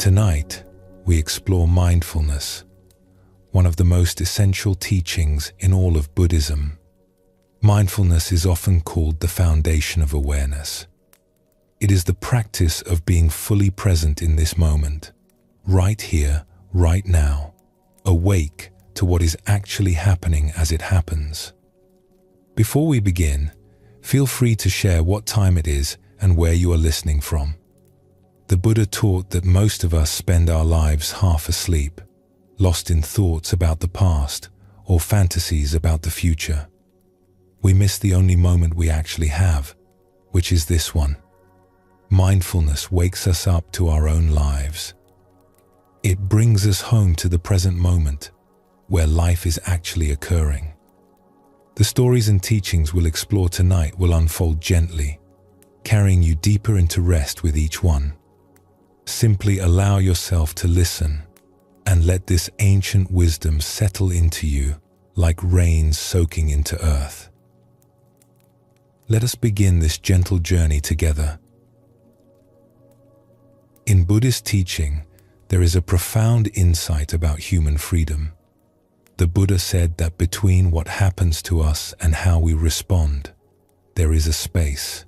Tonight, we explore mindfulness, one of the most essential teachings in all of Buddhism. Mindfulness is often called the foundation of awareness. It is the practice of being fully present in this moment, right here, right now, awake to what is actually happening as it happens. Before we begin, feel free to share what time it is and where you are listening from. The Buddha taught that most of us spend our lives half asleep, lost in thoughts about the past or fantasies about the future. We miss the only moment we actually have, which is this one. Mindfulness wakes us up to our own lives. It brings us home to the present moment, where life is actually occurring. The stories and teachings we'll explore tonight will unfold gently, carrying you deeper into rest with each one. Simply allow yourself to listen and let this ancient wisdom settle into you like rain soaking into earth. Let us begin this gentle journey together. In Buddhist teaching, there is a profound insight about human freedom. The Buddha said that between what happens to us and how we respond, there is a space,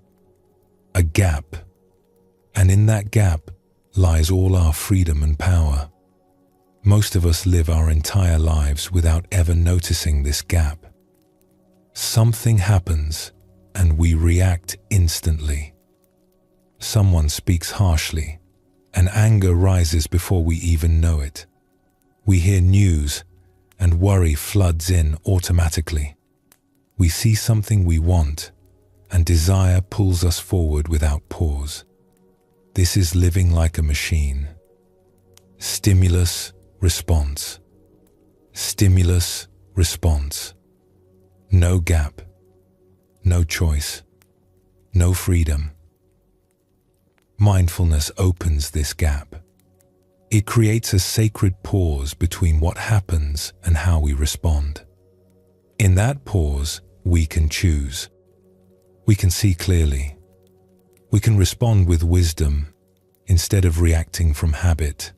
a gap, and in that gap lies all our freedom and power. Most of us live our entire lives without ever noticing this gap. Something happens and we react instantly. Someone speaks harshly, and anger rises before we even know it. We hear news and worry floods in automatically. We see something we want and desire pulls us forward without pause. This is living like a machine. Stimulus, response. Stimulus, response. No gap. No choice. No freedom. Mindfulness opens this gap. It creates a sacred pause between what happens and how we respond. In that pause, we can choose. We can see clearly. We can respond with wisdom instead of reacting from habit.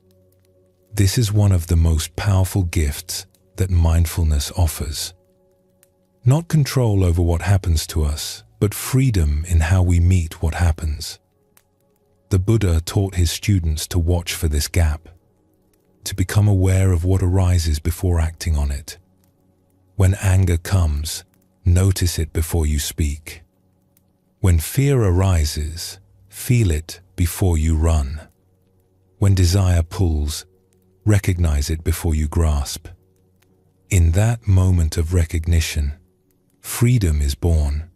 This is one of the most powerful gifts that mindfulness offers. Not control over what happens to us, but freedom in how we meet what happens. The Buddha taught his students to watch for this gap, to become aware of what arises before acting on it. When anger comes, notice it before you speak. When fear arises, feel it before you run. When desire pulls, recognize it before you grasp. In that moment of recognition, freedom is born.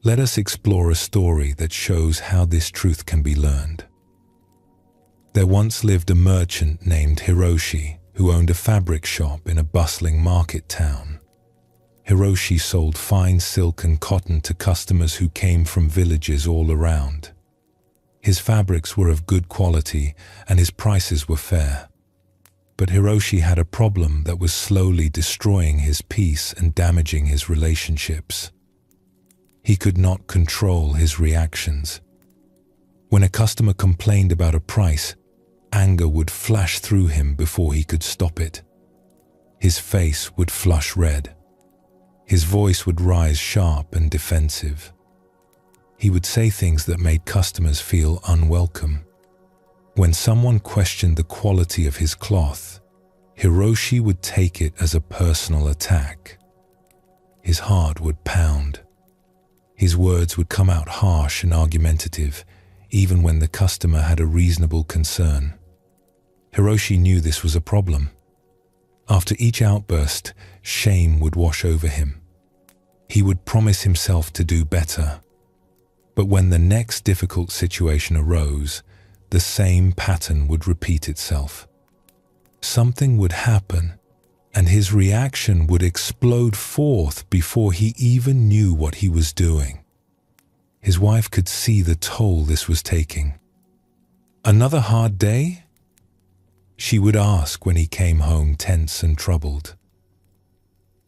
Let us explore a story that shows how this truth can be learned. There once lived a merchant named Hiroshi who owned a fabric shop in a bustling market town. Hiroshi sold fine silk and cotton to customers who came from villages all around. His fabrics were of good quality and his prices were fair. But Hiroshi had a problem that was slowly destroying his peace and damaging his relationships. He could not control his reactions. When a customer complained about a price, anger would flash through him before he could stop it. His face would flush red. His voice would rise sharp and defensive. He would say things that made customers feel unwelcome. When someone questioned the quality of his cloth, Hiroshi would take it as a personal attack. His heart would pound. His words would come out harsh and argumentative, even when the customer had a reasonable concern. Hiroshi knew this was a problem. After each outburst, shame would wash over him. He would promise himself to do better. But when the next difficult situation arose, the same pattern would repeat itself. Something would happen, and his reaction would explode forth before he even knew what he was doing. His wife could see the toll this was taking. "Another hard day?" she would ask when he came home tense and troubled.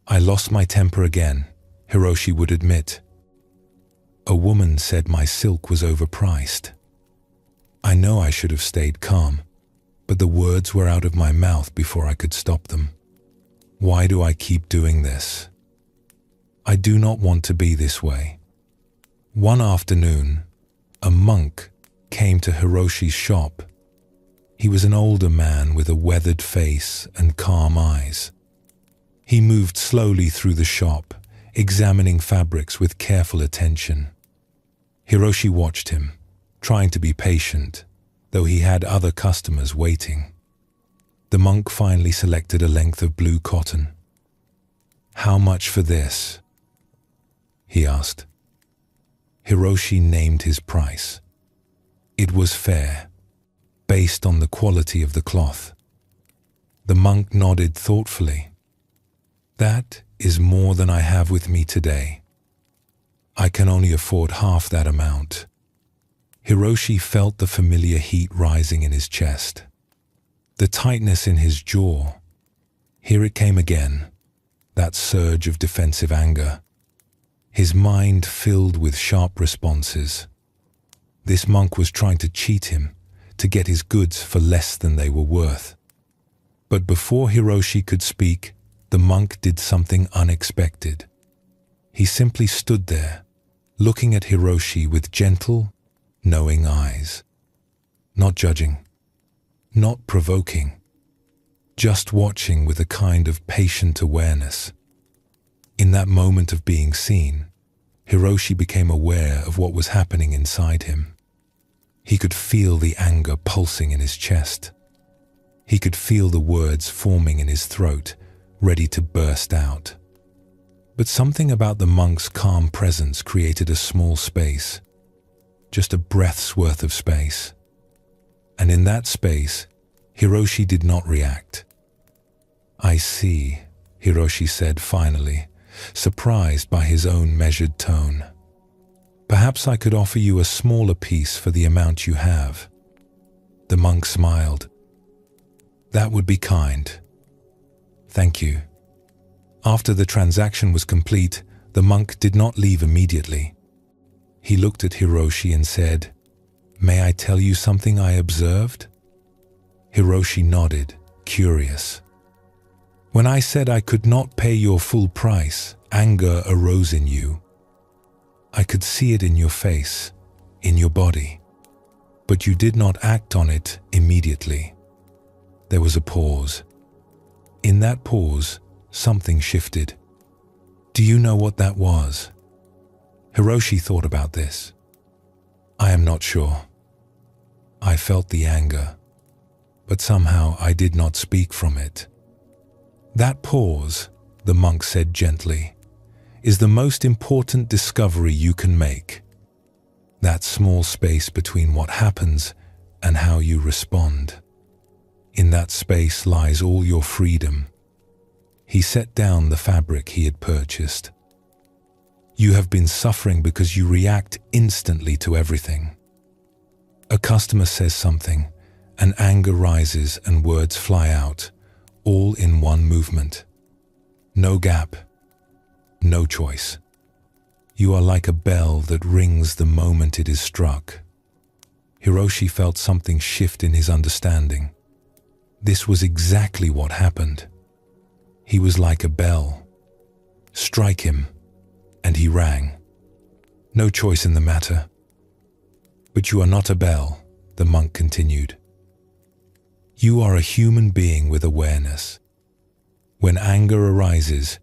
"I lost my temper again," Hiroshi would admit. "A woman said my silk was overpriced." I know I should have stayed calm, but the words were out of my mouth before I could stop them. Why do I keep doing this? I do not want to be this way. One afternoon, a monk came to Hiroshi's shop. He was an older man with a weathered face and calm eyes. He moved slowly through the shop, examining fabrics with careful attention. Hiroshi watched him, trying to be patient, though he had other customers waiting. The monk finally selected a length of blue cotton. "How much for this?" he asked. Hiroshi named his price. It was fair, based on the quality of the cloth. The monk nodded thoughtfully. "That is more than I have with me today. I can only afford half that amount." Hiroshi felt the familiar heat rising in his chest, the tightness in his jaw. Here it came again, that surge of defensive anger. His mind filled with sharp responses. This monk was trying to cheat him, to get his goods for less than they were worth. But before Hiroshi could speak, the monk did something unexpected. He simply stood there, looking at Hiroshi with gentle, knowing eyes. Not judging, not provoking, just watching with a kind of patient awareness. In that moment of being seen, Hiroshi became aware of what was happening inside him. He could feel the anger pulsing in his chest. He could feel the words forming in his throat, ready to burst out. But something about the monk's calm presence created a small space, just a breath's worth of space. And in that space, Hiroshi did not react. "I see," Hiroshi said finally, surprised by his own measured tone. "Perhaps I could offer you a smaller piece for the amount you have." The monk smiled. "That would be kind. Thank you." After the transaction was complete, the monk did not leave immediately. He looked at Hiroshi and said, "May I tell you something I observed?" Hiroshi nodded, curious. "When I said I could not pay your full price, anger arose in you. I could see it in your face, in your body, but you did not act on it immediately." There was a pause. In that pause, something shifted. Do you know what that was? Hiroshi thought about this. "I am not sure. I felt the anger, but somehow I did not speak from it." "That pause," the monk said gently, "is the most important discovery you can make. That small space between what happens and how you respond. In that space lies all your freedom." He set down the fabric he had purchased. "You have been suffering because you react instantly to everything. A customer says something, and anger rises and words fly out, all in one movement. No gap, no choice. You are like a bell that rings the moment it is struck." Hiroshi felt something shift in his understanding. This was exactly what happened. He was like a bell. Strike him, and he rang. No choice in the matter. "But you are not a bell," the monk continued. "You are a human being with awareness. When anger arises,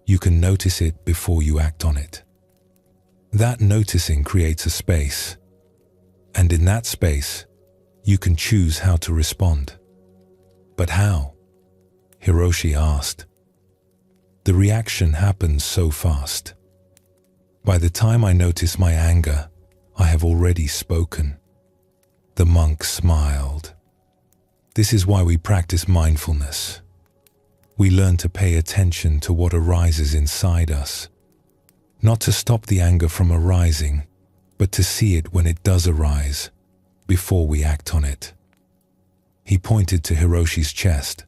you can notice it before you act on it. That noticing creates a space, and in that space, you can choose how to respond." "But how?" Hiroshi asked. "The reaction happens so fast. By the time I notice my anger, I have already spoken." The monk smiled. "This is why we practice mindfulness. We learn to pay attention to what arises inside us, not to stop the anger from arising, but to see it when it does arise, before we act on it." He pointed to Hiroshi's chest.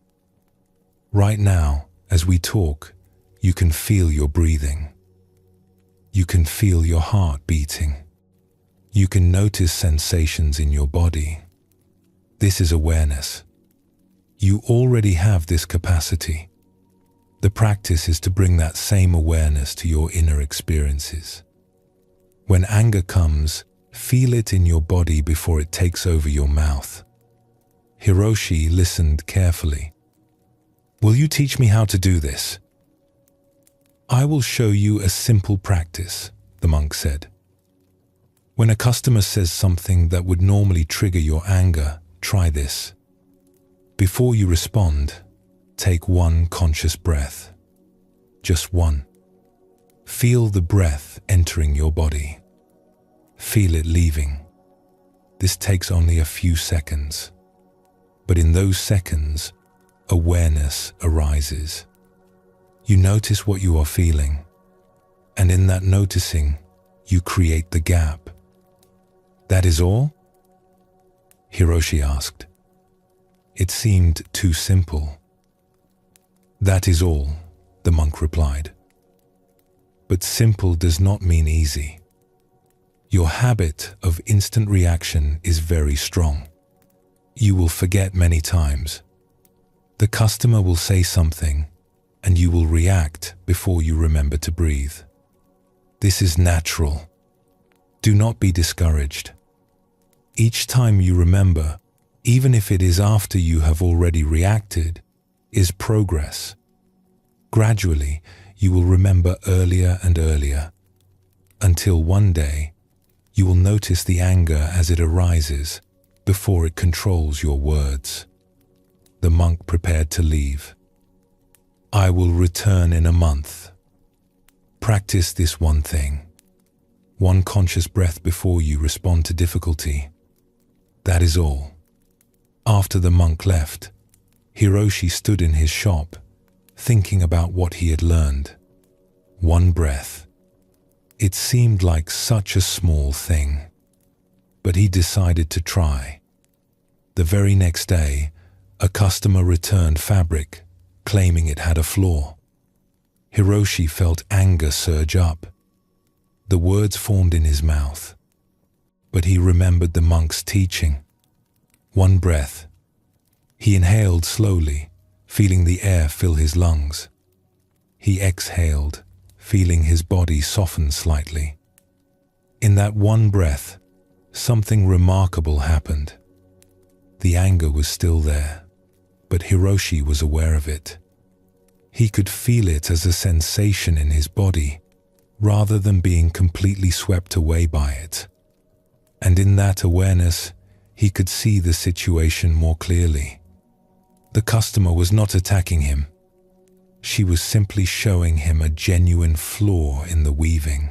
"Right now, as we talk, you can feel your breathing. You can feel your heart beating. You can notice sensations in your body. This is awareness. You already have this capacity. The practice is to bring that same awareness to your inner experiences. When anger comes, feel it in your body before it takes over your mouth. Hiroshi listened carefully. "Will you teach me how to do this?" "I will show you a simple practice," the monk said. "When a customer says something that would normally trigger your anger, try this. Before you respond, take one conscious breath. Just one. Feel the breath entering your body. Feel it leaving. This takes only a few seconds. But in those seconds, awareness arises. You notice what you are feeling, and in that noticing, you create the gap. That is all?" Hiroshi asked. It seemed too simple. "That is all," the monk replied. "But simple does not mean easy. Your habit of instant reaction is very strong. You will forget many times. The customer will say something, and you will react before you remember to breathe. This is natural. Do not be discouraged. Each time you remember, even if it is after you have already reacted, is progress. Gradually, you will remember earlier and earlier, until one day, you will notice the anger as it arises before it controls your words." The monk prepared to leave. "I will return in a month. Practice this one thing. One conscious breath before you respond to difficulty. That is all." After the monk left, Hiroshi stood in his shop, thinking about what he had learned. One breath. It seemed like such a small thing, but he decided to try. The very next day, a customer returned fabric, claiming it had a flaw. Hiroshi felt anger surge up. The words formed in his mouth, but he remembered the monk's teaching. One breath. He inhaled slowly, feeling the air fill his lungs. He exhaled, feeling his body soften slightly. In that one breath, something remarkable happened. The anger was still there, but Hiroshi was aware of it. He could feel it as a sensation in his body, rather than being completely swept away by it. And in that awareness, he could see the situation more clearly. The customer was not attacking him. She was simply showing him a genuine flaw in the weaving.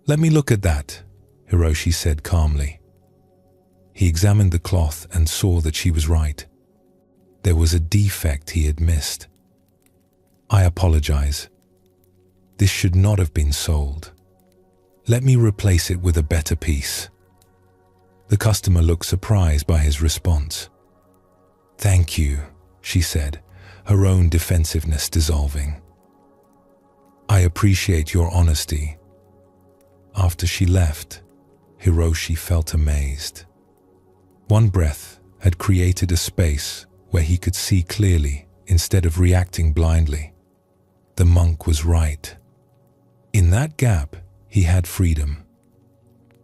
"Let me look at that," Hiroshi said calmly. He examined the cloth and saw that she was right. There was a defect he had missed. "I apologize. This should not have been sold. Let me replace it with a better piece." The customer looked surprised by his response. "Thank you," she said, her own defensiveness dissolving. "I appreciate your honesty." After she left, Hiroshi felt amazed. One breath had created a space where he could see clearly instead of reacting blindly. The monk was right. In that gap, he had freedom.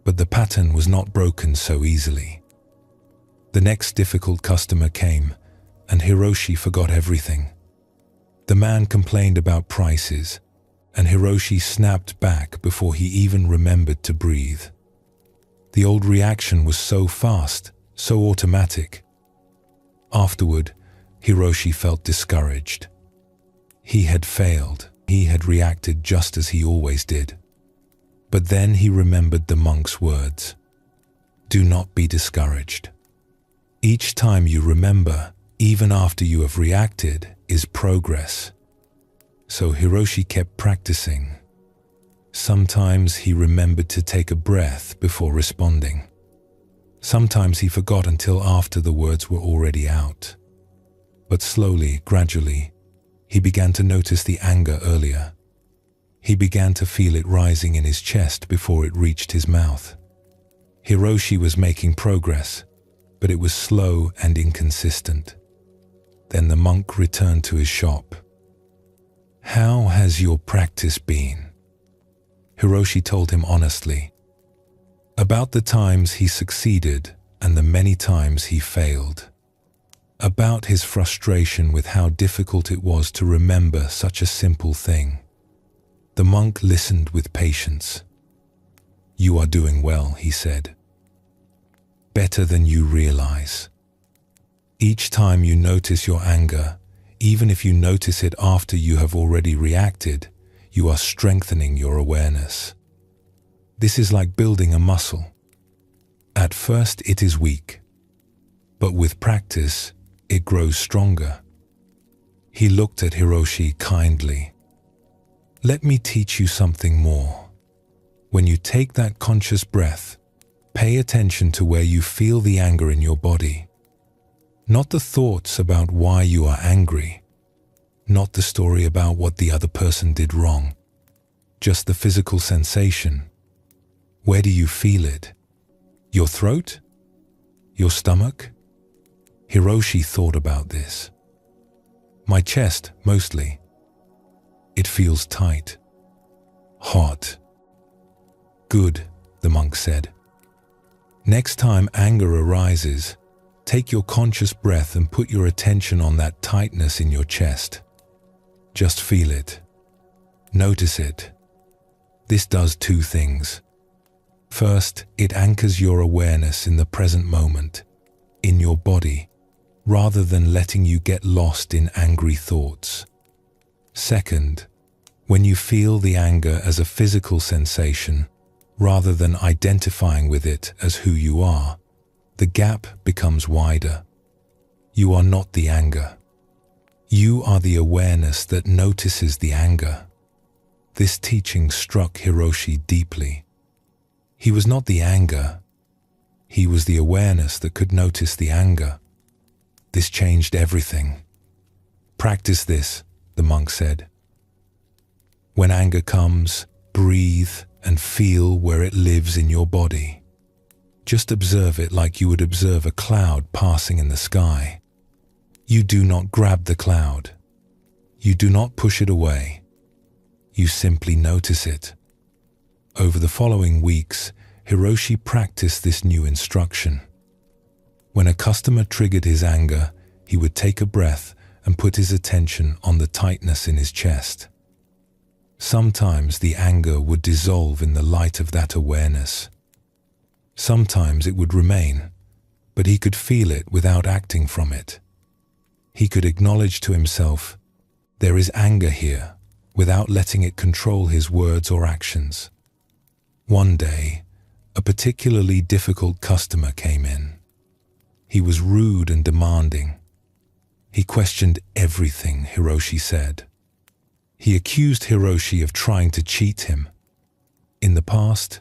But the pattern was not broken so easily. The next difficult customer came, and Hiroshi forgot everything. The man complained about prices, and Hiroshi snapped back before he even remembered to breathe. The old reaction was so fast, so automatic. Afterward, Hiroshi felt discouraged. He had failed. He had reacted just as he always did. But then he remembered the monk's words. "Do not be discouraged. Each time you remember, even after you have reacted, is progress." So Hiroshi kept practicing. Sometimes he remembered to take a breath before responding. Sometimes he forgot until after the words were already out. But slowly, gradually, he began to notice the anger earlier. He began to feel it rising in his chest before it reached his mouth. Hiroshi was making progress, but it was slow and inconsistent. Then the monk returned to his shop. "How has your practice been?" Hiroshi told him honestly, about the times he succeeded and the many times he failed, about his frustration with how difficult it was to remember such a simple thing. The monk listened with patience. "You are doing well," he said. "Better than you realize. Each time you notice your anger, even if you notice it after you have already reacted, you are strengthening your awareness. This is like building a muscle. At first it is weak, but with practice it grows stronger." He looked at Hiroshi kindly. "Let me teach you something more. When you take that conscious breath, pay attention to where you feel the anger in your body. Not the thoughts about why you are angry, not the story about what the other person did wrong, just the physical sensation. Where do you feel it? Your throat? Your stomach?" Hiroshi thought about this. "My chest, mostly. It feels tight. Hot." "Good," the monk said. "Next time anger arises, take your conscious breath and put your attention on that tightness in your chest. Just feel it. Notice it. This does two things. First, it anchors your awareness in the present moment, in your body, rather than letting you get lost in angry thoughts. Second, when you feel the anger as a physical sensation, rather than identifying with it as who you are, the gap becomes wider. You are not the anger. You are the awareness that notices the anger." This teaching struck Hiroshi deeply. He was not the anger. He was the awareness that could notice the anger. This changed everything. "Practice this," the monk said. "When anger comes, breathe and feel where it lives in your body. Just observe it like you would observe a cloud passing in the sky. You do not grab the cloud. You do not push it away. You simply notice it." Over the following weeks, Hiroshi practiced this new instruction. When a customer triggered his anger, he would take a breath and put his attention on the tightness in his chest. Sometimes the anger would dissolve in the light of that awareness. Sometimes it would remain, but he could feel it without acting from it. He could acknowledge to himself, "There is anger here," without letting it control his words or actions. One day, a particularly difficult customer came in. He was rude and demanding. He questioned everything Hiroshi said. He accused Hiroshi of trying to cheat him. In the past,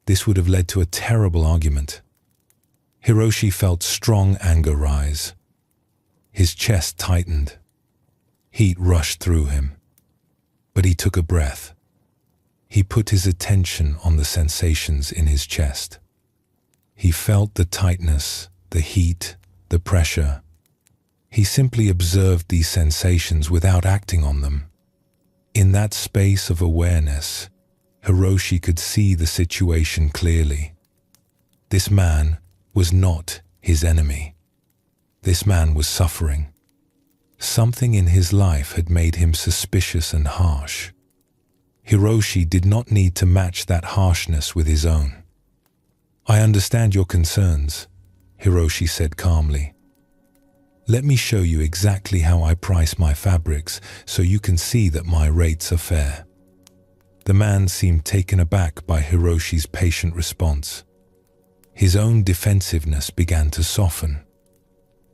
this would have led to a terrible argument. Hiroshi felt strong anger rise. His chest tightened. Heat rushed through him. But he took a breath. He put his attention on the sensations in his chest. He felt the tightness, the heat, the pressure. He simply observed these sensations without acting on them. In that space of awareness, Hiroshi could see the situation clearly. This man was not his enemy. This man was suffering. Something in his life had made him suspicious and harsh. Hiroshi did not need to match that harshness with his own. "I understand your concerns," Hiroshi said calmly. "Let me show you exactly how I price my fabrics so you can see that my rates are fair." The man seemed taken aback by Hiroshi's patient response. His own defensiveness began to soften.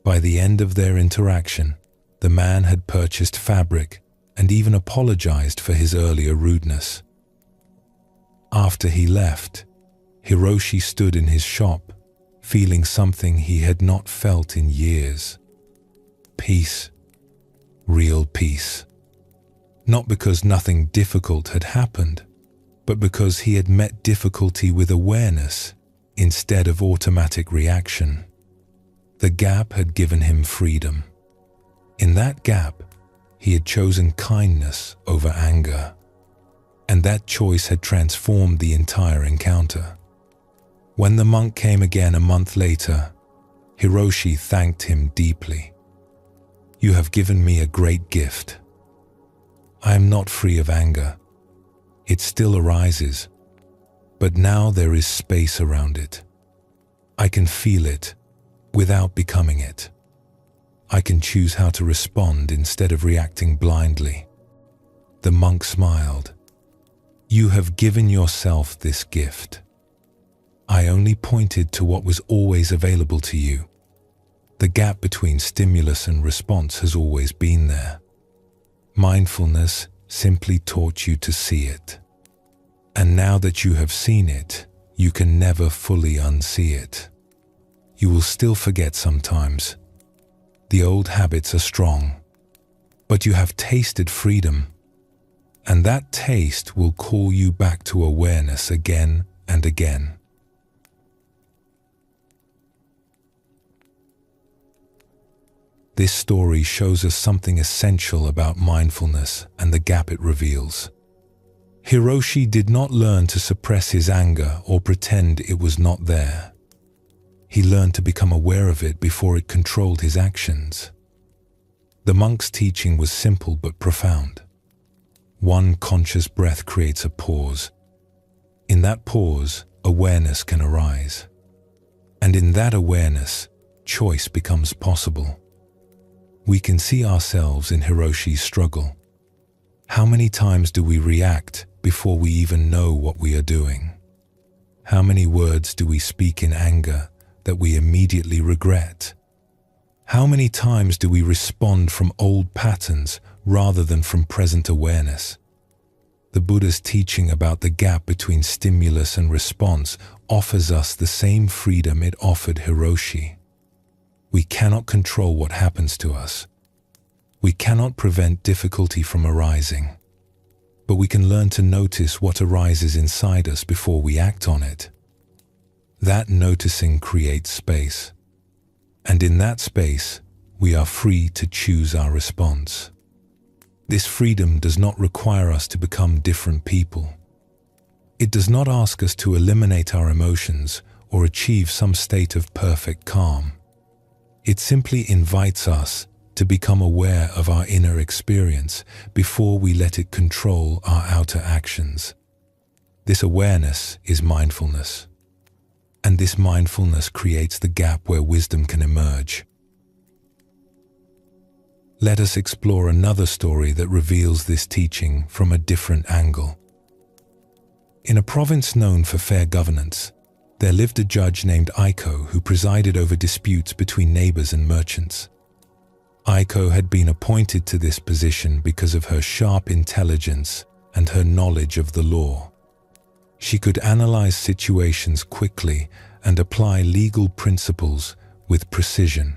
By the end of their interaction, the man had purchased fabric and even apologized for his earlier rudeness. After he left, Hiroshi stood in his shop, feeling something he had not felt in years. Peace. Real peace. Not because nothing difficult had happened, but because he had met difficulty with awareness instead of automatic reaction. The gap had given him freedom. In that gap, he had chosen kindness over anger, and that choice had transformed the entire encounter. When the monk came again a month later, Hiroshi thanked him deeply. "You have given me a great gift. I am not free of anger. It still arises, but now there is space around it. I can feel it without becoming it. I can choose how to respond instead of reacting blindly." The monk smiled. "You have given yourself this gift. I only pointed to what was always available to you. The gap between stimulus and response has always been there. Mindfulness simply taught you to see it. And now that you have seen it, you can never fully unsee it. You will still forget sometimes. The old habits are strong, but you have tasted freedom, and that taste will call you back to awareness again and again." This story shows us something essential about mindfulness and the gap it reveals. Hiroshi did not learn to suppress his anger or pretend it was not there. He learned to become aware of it before it controlled his actions. The monk's teaching was simple but profound. One conscious breath creates a pause. In that pause, awareness can arise. And in that awareness, choice becomes possible. We can see ourselves in Hiroshi's struggle. How many times do we react before we even know what we are doing? How many words do we speak in anger that we immediately regret? How many times do we respond from old patterns rather than from present awareness? The Buddha's teaching about the gap between stimulus and response offers us the same freedom it offered Hiroshi. We cannot control what happens to us. We cannot prevent difficulty from arising, but we can learn to notice what arises inside us before we act on it. That noticing creates space, and in that space, we are free to choose our response. This freedom does not require us to become different people. It does not ask us to eliminate our emotions or achieve some state of perfect calm. It simply invites us to become aware of our inner experience before we let it control our outer actions. This awareness is mindfulness, and this mindfulness creates the gap where wisdom can emerge. Let us explore another story that reveals this teaching from a different angle. In a province known for fair governance, there lived a judge named Aiko who presided over disputes between neighbors and merchants. Aiko had been appointed to this position because of her sharp intelligence and her knowledge of the law. She could analyze situations quickly and apply legal principles with precision.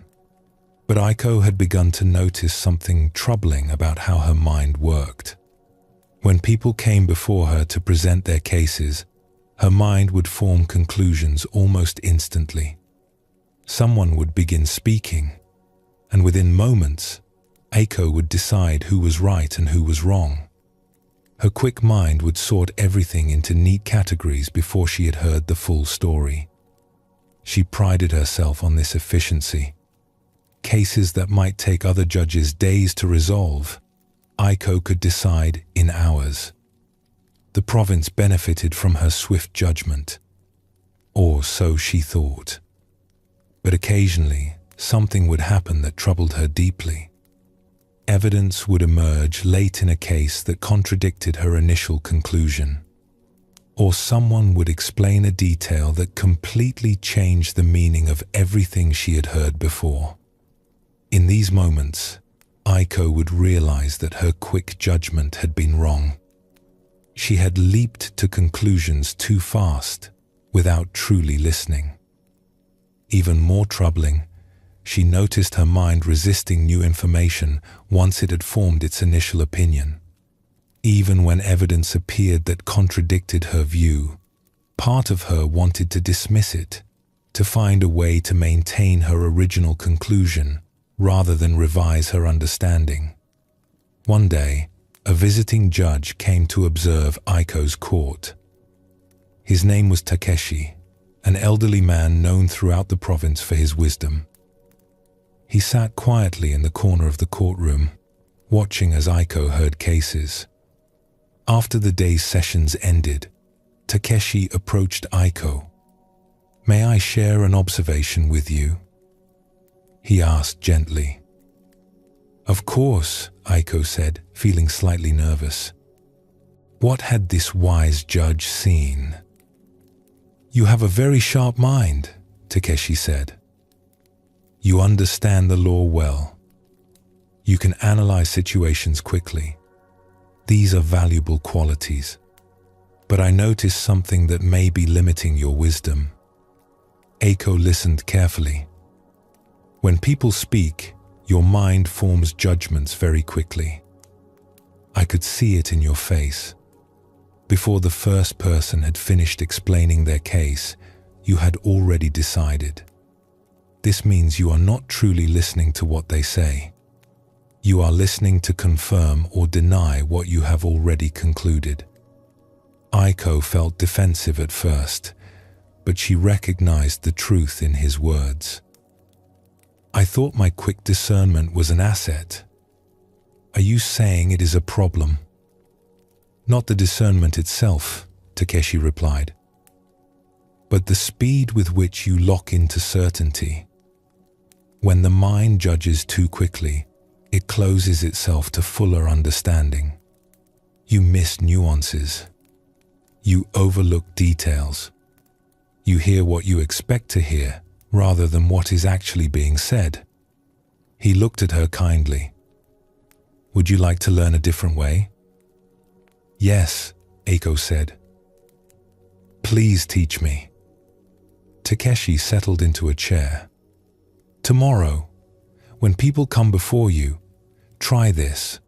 But Aiko had begun to notice something troubling about how her mind worked. When people came before her to present their cases, her mind would form conclusions almost instantly. Someone would begin speaking, and within moments, Aiko would decide who was right and who was wrong. Her quick mind would sort everything into neat categories before she had heard the full story. She prided herself on this efficiency. Cases that might take other judges days to resolve, Aiko could decide in hours. The province benefited from her swift judgment, or so she thought. But occasionally, something would happen that troubled her deeply. Evidence would emerge late in a case that contradicted her initial conclusion, or someone would explain a detail that completely changed the meaning of everything she had heard before. In these moments, Aiko would realize that her quick judgment had been wrong. She had leaped to conclusions too fast without truly listening. Even more troubling, she noticed her mind resisting new information once it had formed its initial opinion. Even when evidence appeared that contradicted her view, Part of her wanted to dismiss it, to find a way to maintain her original conclusion rather than revise her understanding. One day, a visiting judge came to observe Aiko's court. His name was Takeshi, an elderly man known throughout the province for his wisdom. He sat quietly in the corner of the courtroom, watching as Aiko heard cases. After the day's sessions ended, Takeshi approached Aiko. "May I share an observation with you?" he asked gently. "Of course," Aiko said, feeling slightly nervous. What had this wise judge seen? "You have a very sharp mind," Takeshi said. "You understand the law well. You can analyze situations quickly. These are valuable qualities. But I noticed something that may be limiting your wisdom." Aiko listened carefully. "When people speak, your mind forms judgments very quickly. I could see it in your face. Before the first person had finished explaining their case, you had already decided. This means you are not truly listening to what they say. You are listening to confirm or deny what you have already concluded." Aiko felt defensive at first, but she recognized the truth in his words. "I thought my quick discernment was an asset. Are you saying it is a problem?" "Not the discernment itself," Takeshi replied, "but the speed with which you lock into certainty. When the mind judges too quickly, it closes itself to fuller understanding. You miss nuances. You overlook details. You hear what you expect to hear rather than what is actually being said." He looked at her kindly. "Would you like to learn a different way?" "Yes," Aiko said. "Please teach me." Takeshi settled into a chair. "Tomorrow, when people come before you, try this.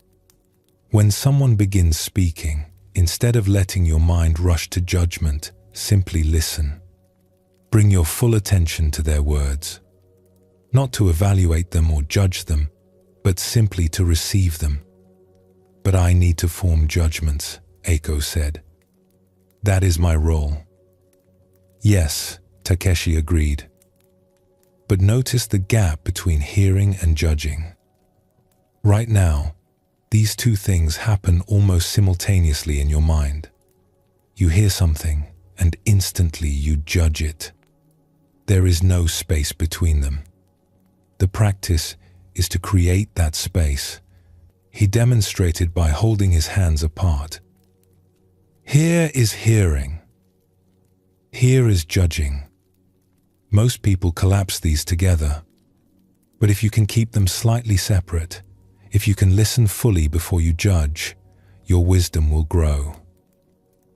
When someone begins speaking, instead of letting your mind rush to judgment, simply listen. Bring your full attention to their words. Not to evaluate them or judge them, but simply to receive them." "But I need to form judgments," Aiko said. "That is my role." "Yes," Takeshi agreed. "But notice the gap between hearing and judging. Right now, these two things happen almost simultaneously in your mind. You hear something, and instantly you judge it. There is no space between them. The practice is to create that space." He demonstrated by holding his hands apart. "Here is hearing. Here is judging. Most people collapse these together. But if you can keep them slightly separate, if you can listen fully before you judge, your wisdom will grow."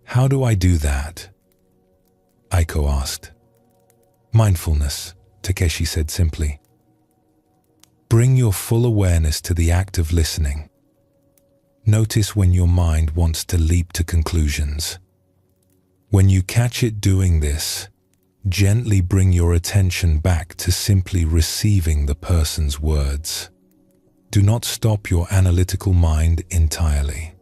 "How do I do that?" Aiko asked. "Mindfulness," Takeshi said simply. "Bring your full awareness to the act of listening. Notice when your mind wants to leap to conclusions. When you catch it doing this, gently bring your attention back to simply receiving the person's words. Do not stop your analytical mind entirely,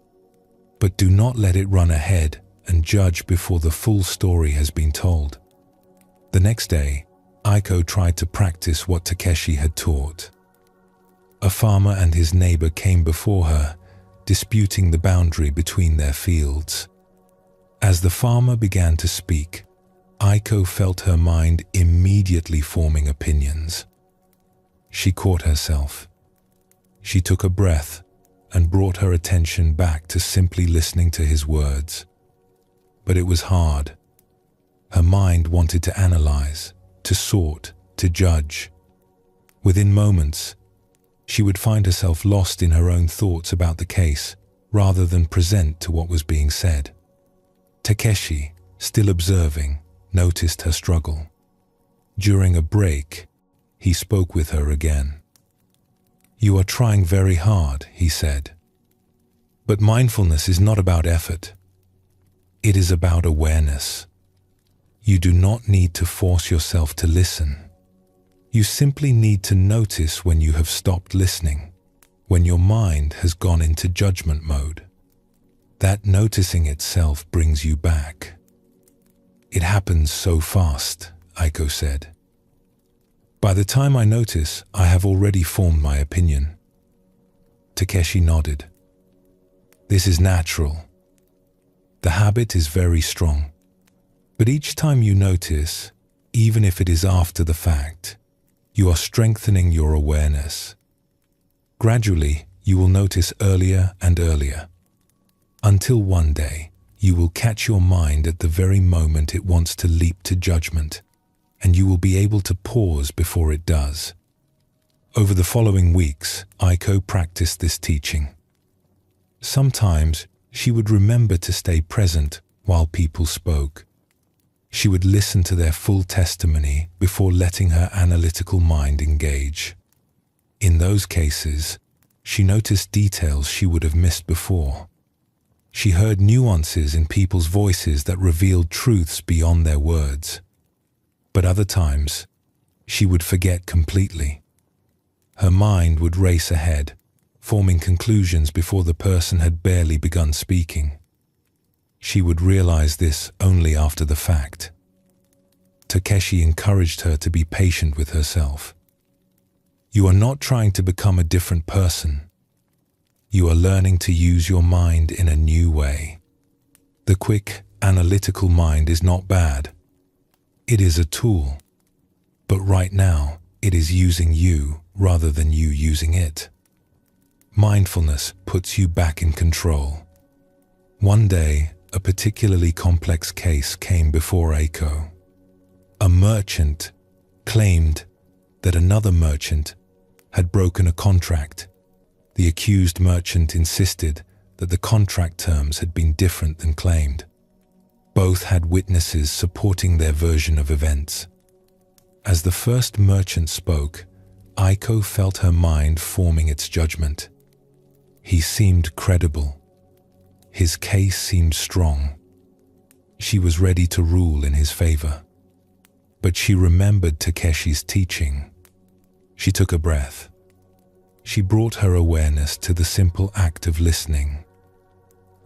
but do not let it run ahead and judge before the full story has been told." The next day, Aiko tried to practice what Takeshi had taught. A farmer and his neighbor came before her, disputing the boundary between their fields. As the farmer began to speak, Aiko felt her mind immediately forming opinions. She caught herself. She took a breath and brought her attention back to simply listening to his words. But it was hard. Her mind wanted to analyze, to sort, to judge. Within moments, she would find herself lost in her own thoughts about the case, rather than present to what was being said. Takeshi, still observing, noticed her struggle. During a break, he spoke with her again. "You are trying very hard," he said. "But mindfulness is not about effort. It is about awareness. You do not need to force yourself to listen. You simply need to notice when you have stopped listening, when your mind has gone into judgment mode. That noticing itself brings you back. It happens so fast, Aiko said. By the time I notice, I have already formed my opinion. Takeshi nodded. This is natural. The habit is very strong. But each time you notice, even if it is after the fact, you are strengthening your awareness. Gradually, you will notice earlier and earlier, until one day, you will catch your mind at the very moment it wants to leap to judgment, and you will be able to pause before it does. Over the following weeks, Aiko practiced this teaching. Sometimes, she would remember to stay present while people spoke. She would listen to their full testimony before letting her analytical mind engage. In those cases, she noticed details she would have missed before. She heard nuances in people's voices that revealed truths beyond their words. But other times, she would forget completely. Her mind would race ahead, forming conclusions before the person had barely begun speaking. She would realize this only after the fact. Takeshi encouraged her to be patient with herself. You are not trying to become a different person. You are learning to use your mind in a new way. The quick, analytical mind is not bad. It is a tool. But right now, it is using you rather than you using it. Mindfulness puts you back in control. One day, a particularly complex case came before Aiko. A merchant claimed that another merchant had broken a contract. The accused merchant insisted that the contract terms had been different than claimed. Both had witnesses supporting their version of events. As the first merchant spoke, Aiko felt her mind forming its judgment. He seemed credible. His case seemed strong. She was ready to rule in his favor. But she remembered Takeshi's teaching. She took a breath. She brought her awareness to the simple act of listening.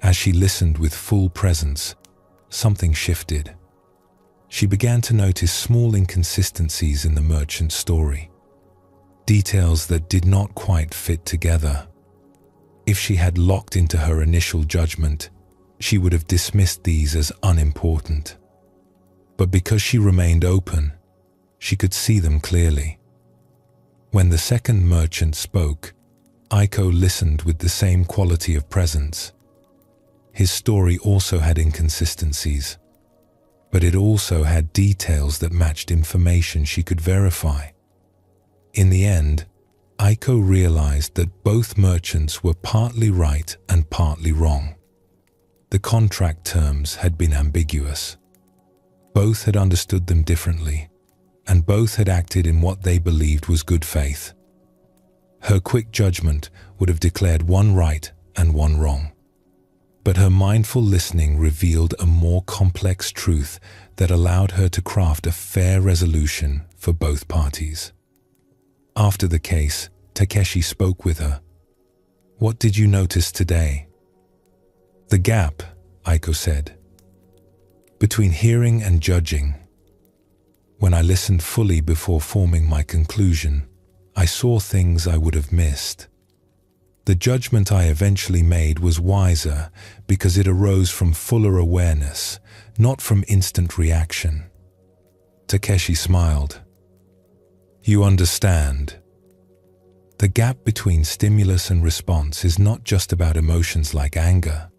As she listened with full presence, something shifted. She began to notice small inconsistencies in the merchant's story, details that did not quite fit together. If she had locked into her initial judgment, she would have dismissed these as unimportant. But because she remained open, she could see them clearly. When the second merchant spoke, Aiko listened with the same quality of presence. His story also had inconsistencies, but it also had details that matched information she could verify. In the end, Aiko realized that both merchants were partly right and partly wrong. The contract terms had been ambiguous. Both had understood them differently, and both had acted in what they believed was good faith. Her quick judgment would have declared one right and one wrong. But her mindful listening revealed a more complex truth that allowed her to craft a fair resolution for both parties. After the case, Takeshi spoke with her. "What did you notice today?" "The gap," Aiko said, "between hearing and judging. When I listened fully before forming my conclusion, I saw things I would have missed. The judgment I eventually made was wiser because it arose from fuller awareness, not from instant reaction." Takeshi smiled. "You understand. The gap between stimulus and response is not just about emotions like anger.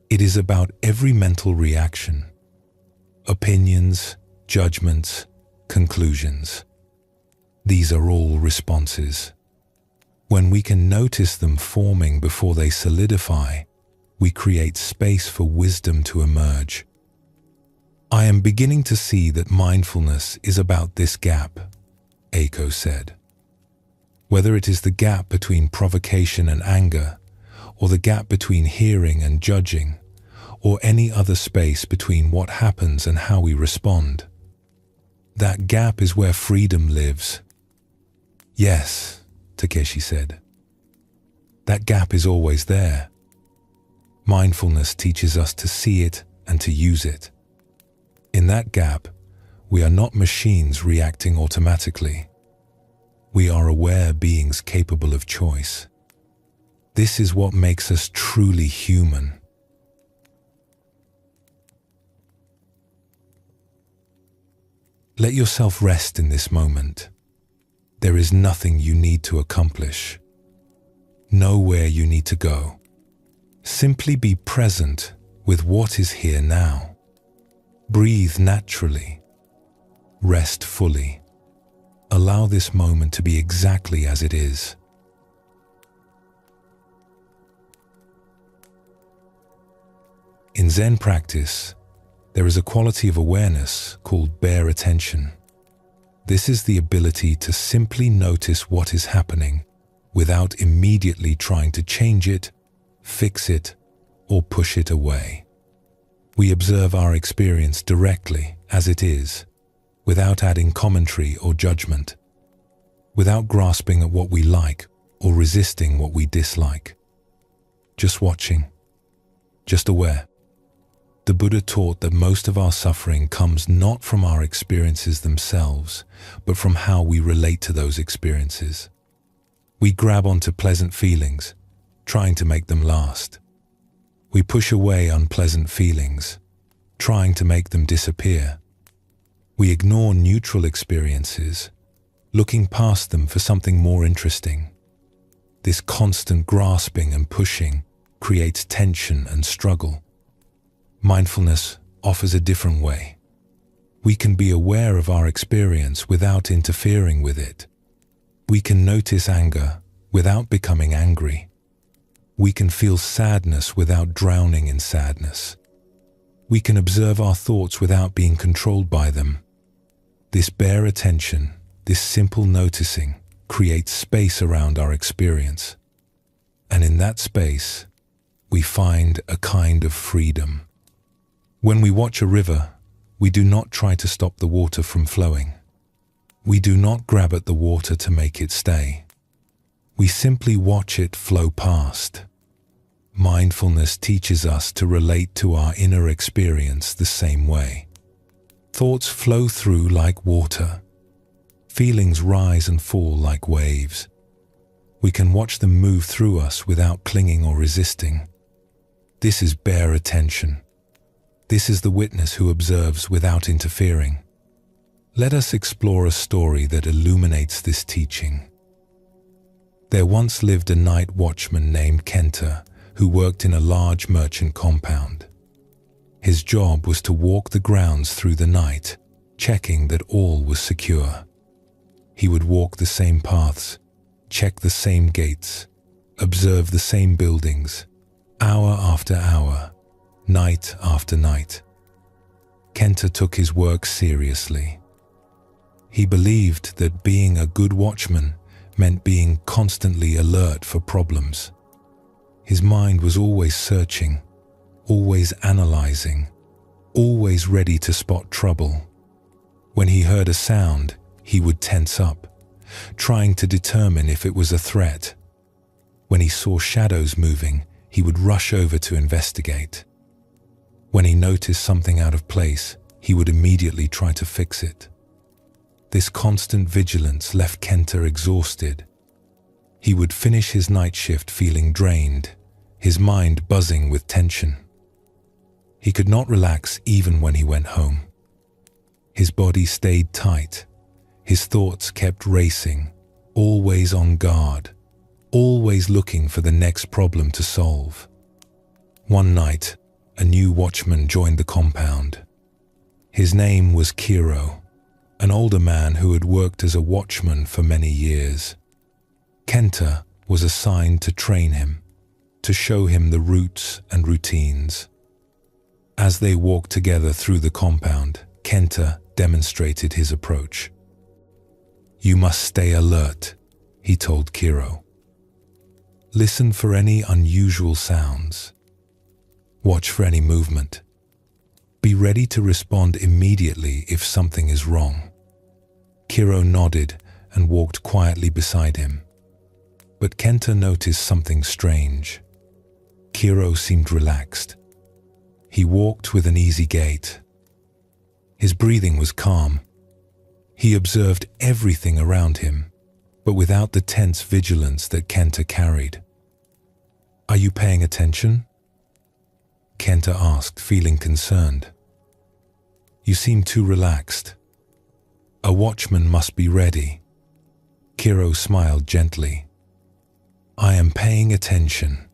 It is about every mental reaction. Opinions, judgments, conclusions. These are all responses. When we can notice them forming before they solidify, we create space for wisdom to emerge. I am beginning to see that mindfulness is about this gap," Aiko said. "Whether it is the gap between provocation and anger, or the gap between hearing and judging, or any other space between what happens and how we respond. That gap is where freedom lives. Yes, Takeshi said. That gap is always there. Mindfulness teaches us to see it and to use it. In that gap, we are not machines reacting automatically. We are aware beings capable of choice. This is what makes us truly human. Let yourself rest in this moment. There is nothing you need to accomplish. Nowhere you need to go. Simply be present with what is here now. Breathe naturally. Rest fully. Allow this moment to be exactly as it is. In Zen practice, there is a quality of awareness called bare attention. This is the ability to simply notice what is happening without immediately trying to change it, fix it, or push it away. We observe our experience directly as it is, without adding commentary or judgment, without grasping at what we like or resisting what we dislike. Just watching, just aware. The Buddha taught that most of our suffering comes not from our experiences themselves, but from how we relate to those experiences. We grab onto pleasant feelings, trying to make them last. We push away unpleasant feelings, trying to make them disappear. We ignore neutral experiences, looking past them for something more interesting. This constant grasping and pushing creates tension and struggle. Mindfulness offers a different way. We can be aware of our experience without interfering with it. We can notice anger without becoming angry. We can feel sadness without drowning in sadness. We can observe our thoughts without being controlled by them. This bare attention, this simple noticing, creates space around our experience. And in that space, we find a kind of freedom. When we watch a river, we do not try to stop the water from flowing. We do not grab at the water to make it stay. We simply watch it flow past. Mindfulness teaches us to relate to our inner experience the same way. Thoughts flow through like water. Feelings rise and fall like waves. We can watch them move through us without clinging or resisting. This is bare attention. This is the witness who observes without interfering. Let us explore a story that illuminates this teaching. There once lived a night watchman named Kenta who worked in a large merchant compound. His job was to walk the grounds through the night, checking that all was secure. He would walk the same paths, check the same gates, observe the same buildings, hour after hour, night after night. Kenta took his work seriously. He believed that being a good watchman meant being constantly alert for problems. His mind was always searching, always analyzing, always ready to spot trouble. When he heard a sound, he would tense up, trying to determine if it was a threat. When he saw shadows moving, he would rush over to investigate. When he noticed something out of place, he would immediately try to fix it. This constant vigilance left Kenta exhausted. He would finish his night shift feeling drained, his mind buzzing with tension. He could not relax even when he went home. His body stayed tight. His thoughts kept racing, always on guard, always looking for the next problem to solve. One night, a new watchman joined the compound. His name was Kiro, an older man who had worked as a watchman for many years. Kenta was assigned to train him, to show him the routes and routines. As they walked together through the compound, Kenta demonstrated his approach. "You must stay alert," he told Kiro. "Listen for any unusual sounds. Watch for any movement. Be ready to respond immediately if something is wrong. Kiro nodded and walked quietly beside him. But Kenta noticed something strange. Kiro seemed relaxed. He walked with an easy gait. His breathing was calm. He observed everything around him, but without the tense vigilance that Kenta carried. "Are you paying attention?" Kenta asked, feeling concerned. "You seem too relaxed. A watchman must be ready." Kiro smiled gently. "I am paying attention.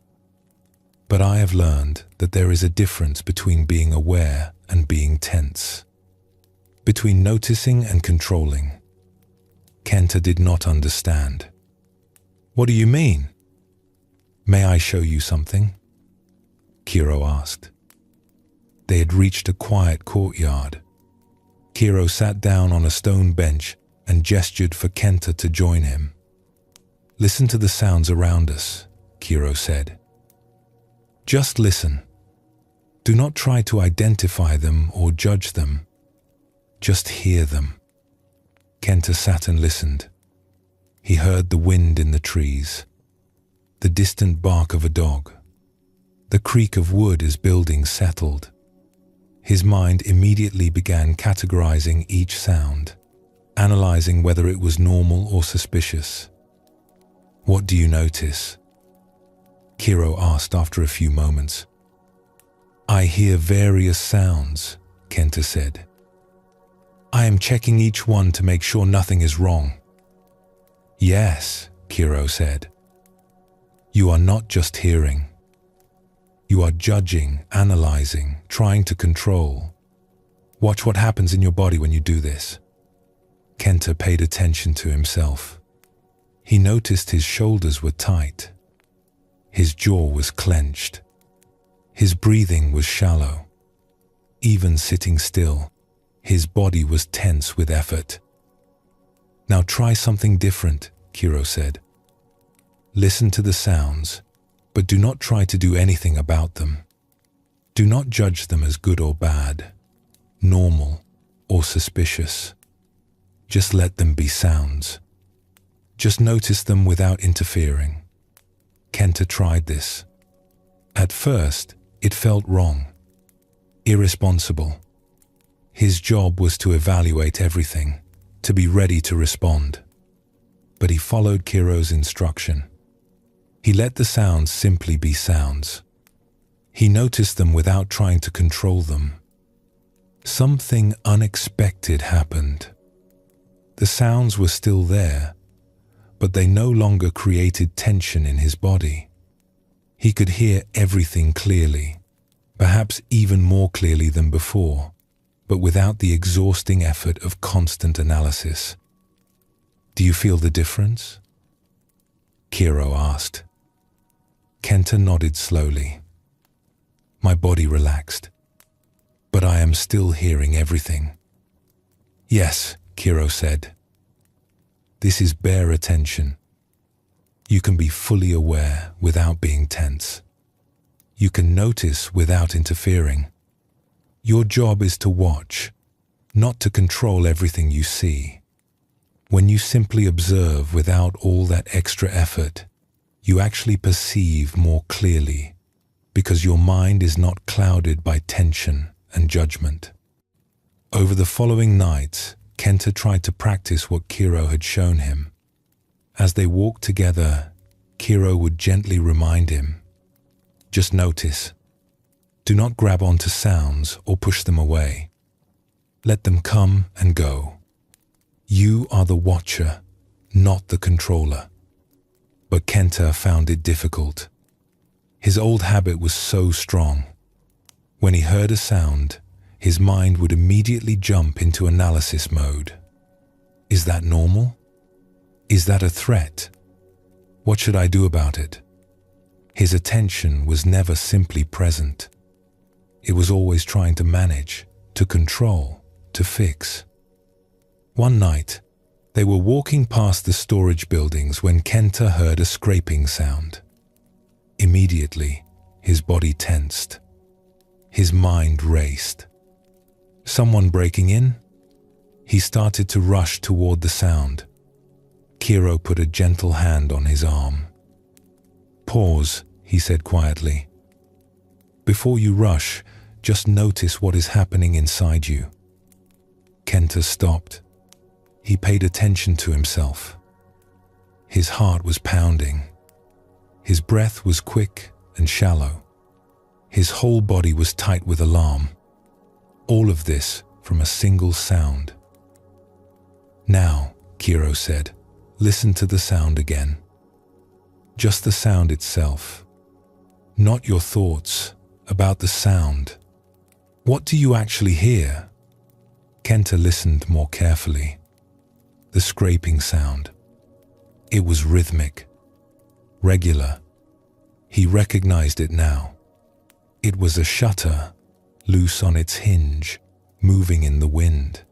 But I have learned that there is a difference between being aware and being tense. Between noticing and controlling." Kenta did not understand. "What do you mean?" "May I show you something?" Kiro asked. They had reached a quiet courtyard. Kiro sat down on a stone bench and gestured for Kenta to join him. "Listen to the sounds around us," Kiro said. "Just listen. Do not try to identify them or judge them. Just hear them." Kenta sat and listened. He heard the wind in the trees, the distant bark of a dog, the creak of wood as buildings settled. His mind immediately began categorizing each sound, analyzing whether it was normal or suspicious. "What do you notice?" Kiro asked after a few moments. "I hear various sounds," Kenta said. "I am checking each one to make sure nothing is wrong." "Yes," Kiro said. "You are not just hearing. You are judging, analyzing, trying to control. Watch what happens in your body when you do this." Kenta paid attention to himself. He noticed his shoulders were tight. His jaw was clenched. His breathing was shallow. Even sitting still, his body was tense with effort. "Now try something different," Kiro said. "Listen to the sounds, but do not try to do anything about them. Do not judge them as good or bad, normal or suspicious. Just let them be sounds. Just notice them without interfering." Kenta tried this. At first, it felt wrong, irresponsible. His job was to evaluate everything, to be ready to respond. But he followed Kiro's instruction. He let the sounds simply be sounds. He noticed them without trying to control them. Something unexpected happened. The sounds were still there, but they no longer created tension in his body. He could hear everything clearly, perhaps even more clearly than before, but without the exhausting effort of constant analysis. "Do you feel the difference?" Kiro asked. Kenta nodded slowly. "My body relaxed, but I am still hearing everything." "Yes," Kiro said. "This is bare attention. You can be fully aware without being tense. You can notice without interfering. Your job is to watch, not to control everything you see. When you simply observe without all that extra effort, you actually perceive more clearly, because your mind is not clouded by tension and judgment." Over the following nights, Kenta tried to practice what Kiro had shown him. As they walked together, Kiro would gently remind him, "Just notice. Do not grab onto sounds or push them away. Let them come and go. You are the watcher, not the controller." But Kenta found it difficult. His old habit was so strong. When he heard a sound, his mind would immediately jump into analysis mode. Is that normal? Is that a threat? What should I do about it? His attention was never simply present. It was always trying to manage, to control, to fix. One night, they were walking past the storage buildings when Kenta heard a scraping sound. Immediately, his body tensed. His mind raced. Someone breaking in? He started to rush toward the sound. Kiro put a gentle hand on his arm. "Pause," he said quietly. "Before you rush, just notice what is happening inside you." Kenta stopped. He paid attention to himself. His heart was pounding. His breath was quick and shallow. His whole body was tight with alarm. All of this from a single sound. "Now," Kiro said, "listen to the sound again. Just the sound itself. Not your thoughts, about the sound. What do you actually hear?" Kenta listened more carefully. The scraping sound. It was rhythmic, regular. He recognized it now. It was a shutter, loose on its hinge, moving in the wind.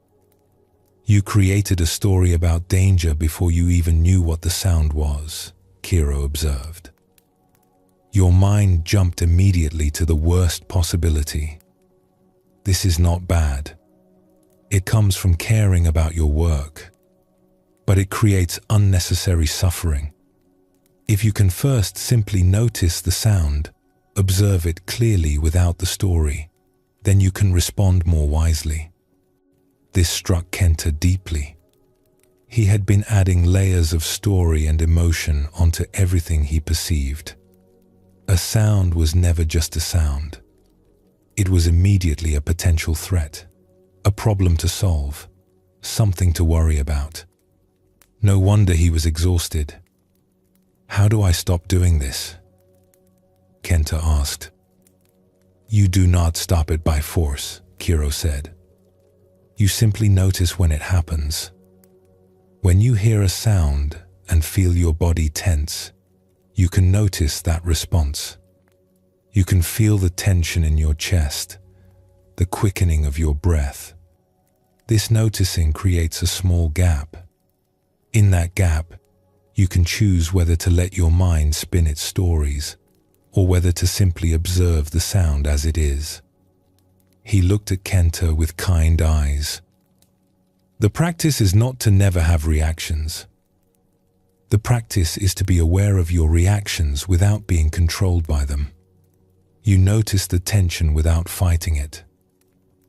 "You created a story about danger before you even knew what the sound was," Kiro observed. "Your mind jumped immediately to the worst possibility. This is not bad. It comes from caring about your work, but it creates unnecessary suffering. If you can first simply notice the sound, observe it clearly without the story, then you can respond more wisely." This struck Kenta deeply. He had been adding layers of story and emotion onto everything he perceived. A sound was never just a sound. It was immediately a potential threat, a problem to solve, something to worry about. No wonder he was exhausted. "How do I stop doing this?" Kenta asked. "You do not stop it by force," Kiro said. "You simply notice when it happens. When you hear a sound and feel your body tense, you can notice that response. You can feel the tension in your chest, the quickening of your breath. This noticing creates a small gap. In that gap, you can choose whether to let your mind spin its stories or whether to simply observe the sound as it is." He looked at Kenta with kind eyes. "The practice is not to never have reactions. The practice is to be aware of your reactions without being controlled by them. You notice the tension without fighting it.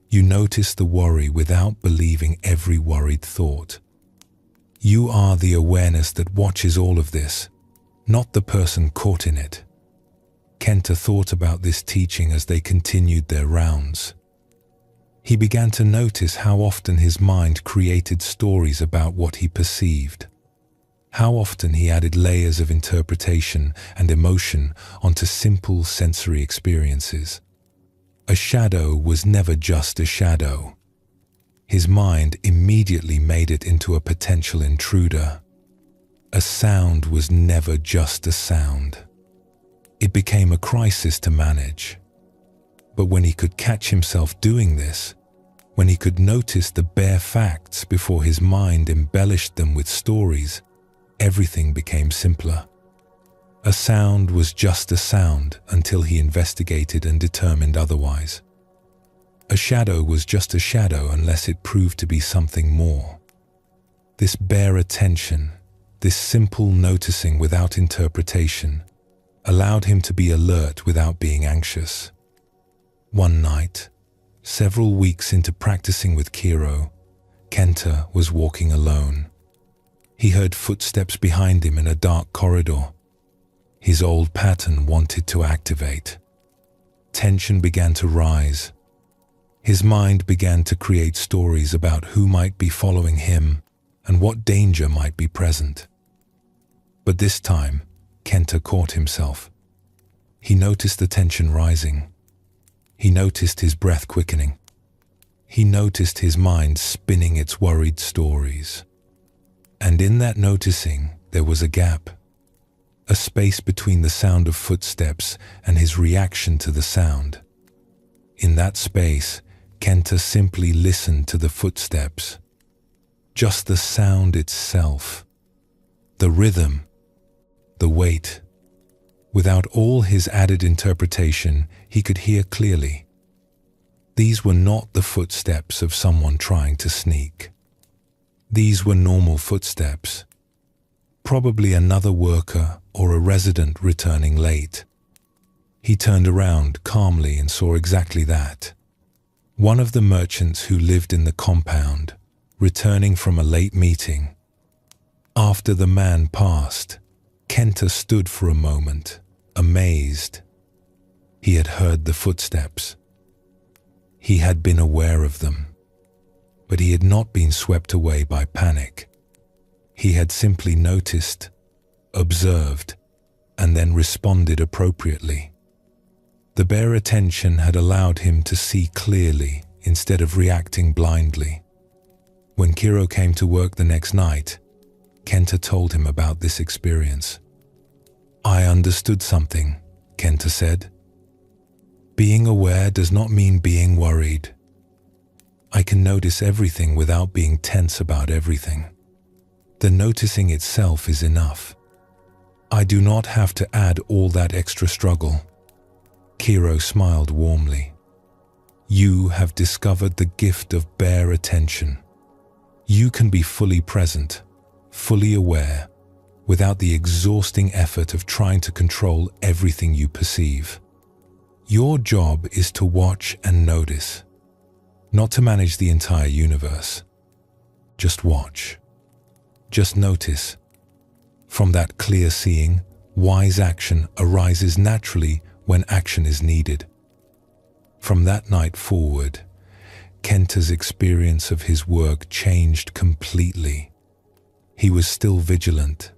You notice the worry without believing every worried thought. You are the awareness that watches all of this, not the person caught in it." Kenta thought about this teaching as they continued their rounds. He began to notice how often his mind created stories about what he perceived. How often he added layers of interpretation and emotion onto simple sensory experiences. A shadow was never just a shadow. His mind immediately made it into a potential intruder. A sound was never just a sound. It became a crisis to manage. But when he could catch himself doing this, when he could notice the bare facts before his mind embellished them with stories, everything became simpler. A sound was just a sound until he investigated and determined otherwise. A shadow was just a shadow unless it proved to be something more. This bare attention, this simple noticing without interpretation, allowed him to be alert without being anxious. One night, several weeks into practicing with Kiro, Kenta was walking alone. He heard footsteps behind him in a dark corridor. His old pattern wanted to activate. Tension began to rise. His mind began to create stories about who might be following him and what danger might be present. But this time, Kenta caught himself. He noticed the tension rising. He noticed his breath quickening. He noticed his mind spinning its worried stories. And in that noticing, there was a gap. A space between the sound of footsteps and his reaction to the sound. In that space, Kenta simply listened to the footsteps. Just the sound itself. The rhythm. The weight. Without all his added interpretation, he could hear clearly. These were not the footsteps of someone trying to sneak. These were normal footsteps, probably another worker or a resident returning late. He turned around calmly and saw exactly that. One of the merchants who lived in the compound, returning from a late meeting. After the man passed, Kenta stood for a moment, amazed. He had heard the footsteps. He had been aware of them, but he had not been swept away by panic. He had simply noticed, observed, and then responded appropriately. The bare attention had allowed him to see clearly instead of reacting blindly. When Kiro came to work the next night, Kenta told him about this experience. "I understood something," Kenta said. "Being aware does not mean being worried. I can notice everything without being tense about everything. The noticing itself is enough. I do not have to add all that extra struggle." Kiro smiled warmly. "You have discovered the gift of bare attention. You can be fully present, fully aware, without the exhausting effort of trying to control everything you perceive. Your job is to watch and notice, not to manage the entire universe. Just watch. Just notice. From that clear seeing, wise action arises naturally when action is needed." From that night forward, Kenta's experience of his work changed completely. He was still vigilant,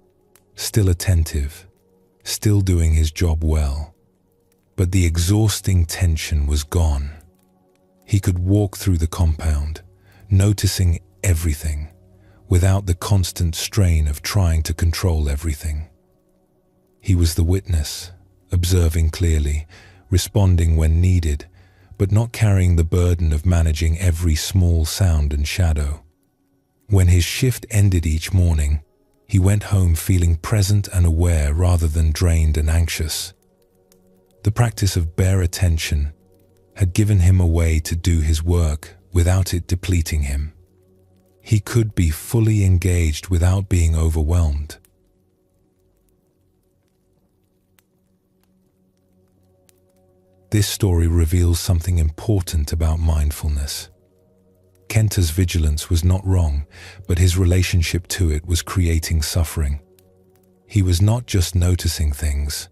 still attentive, still doing his job well, but the exhausting tension was gone. He could walk through the compound, noticing everything, without the constant strain of trying to control everything. He was the witness, observing clearly, responding when needed, but not carrying the burden of managing every small sound and shadow. When his shift ended each morning, he went home feeling present and aware rather than drained and anxious. The practice of bare attention had given him a way to do his work without it depleting him. He could be fully engaged without being overwhelmed. This story reveals something important about mindfulness. Kenta's vigilance was not wrong, but his relationship to it was creating suffering. He was not just noticing things.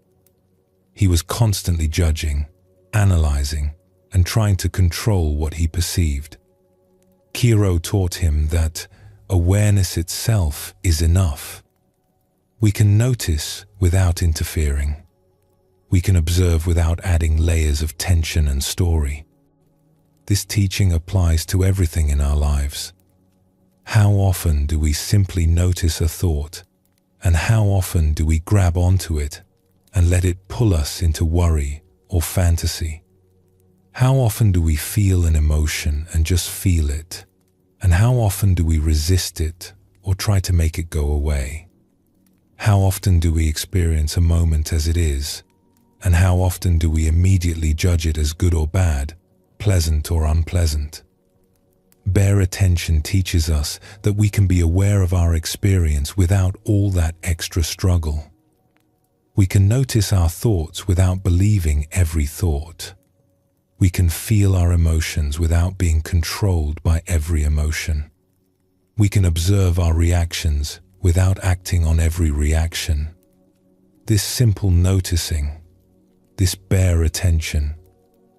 He was constantly judging, analyzing, and trying to control what he perceived. Kiro taught him that awareness itself is enough. We can notice without interfering. We can observe without adding layers of tension and story. This teaching applies to everything in our lives. How often do we simply notice a thought, and how often do we grab onto it and let it pull us into worry or fantasy? How often do we feel an emotion and just feel it, and how often do we resist it or try to make it go away? How often do we experience a moment as it is, and how often do we immediately judge it as good or bad, pleasant or unpleasant? Bare attention teaches us that we can be aware of our experience without all that extra struggle. We can notice our thoughts without believing every thought. We can feel our emotions without being controlled by every emotion. We can observe our reactions without acting on every reaction. This simple noticing, this bare attention,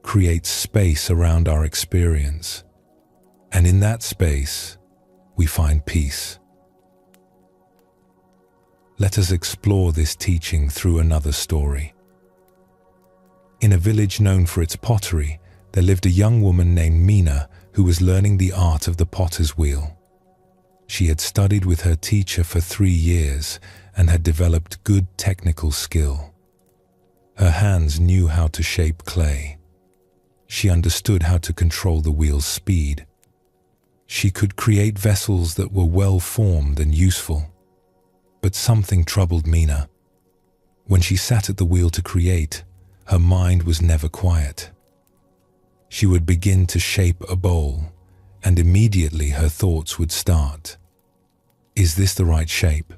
creates space around our experience, and in that space, we find peace. Let us explore this teaching through another story. In a village known for its pottery, there lived a young woman named Mina who was learning the art of the potter's wheel. She had studied with her teacher for 3 years and had developed good technical skill. Her hands knew how to shape clay. She understood how to control the wheel's speed. She could create vessels that were well-formed and useful. But something troubled Mina. When she sat at the wheel to create, her mind was never quiet. She would begin to shape a bowl, and immediately her thoughts would start. Is this the right shape?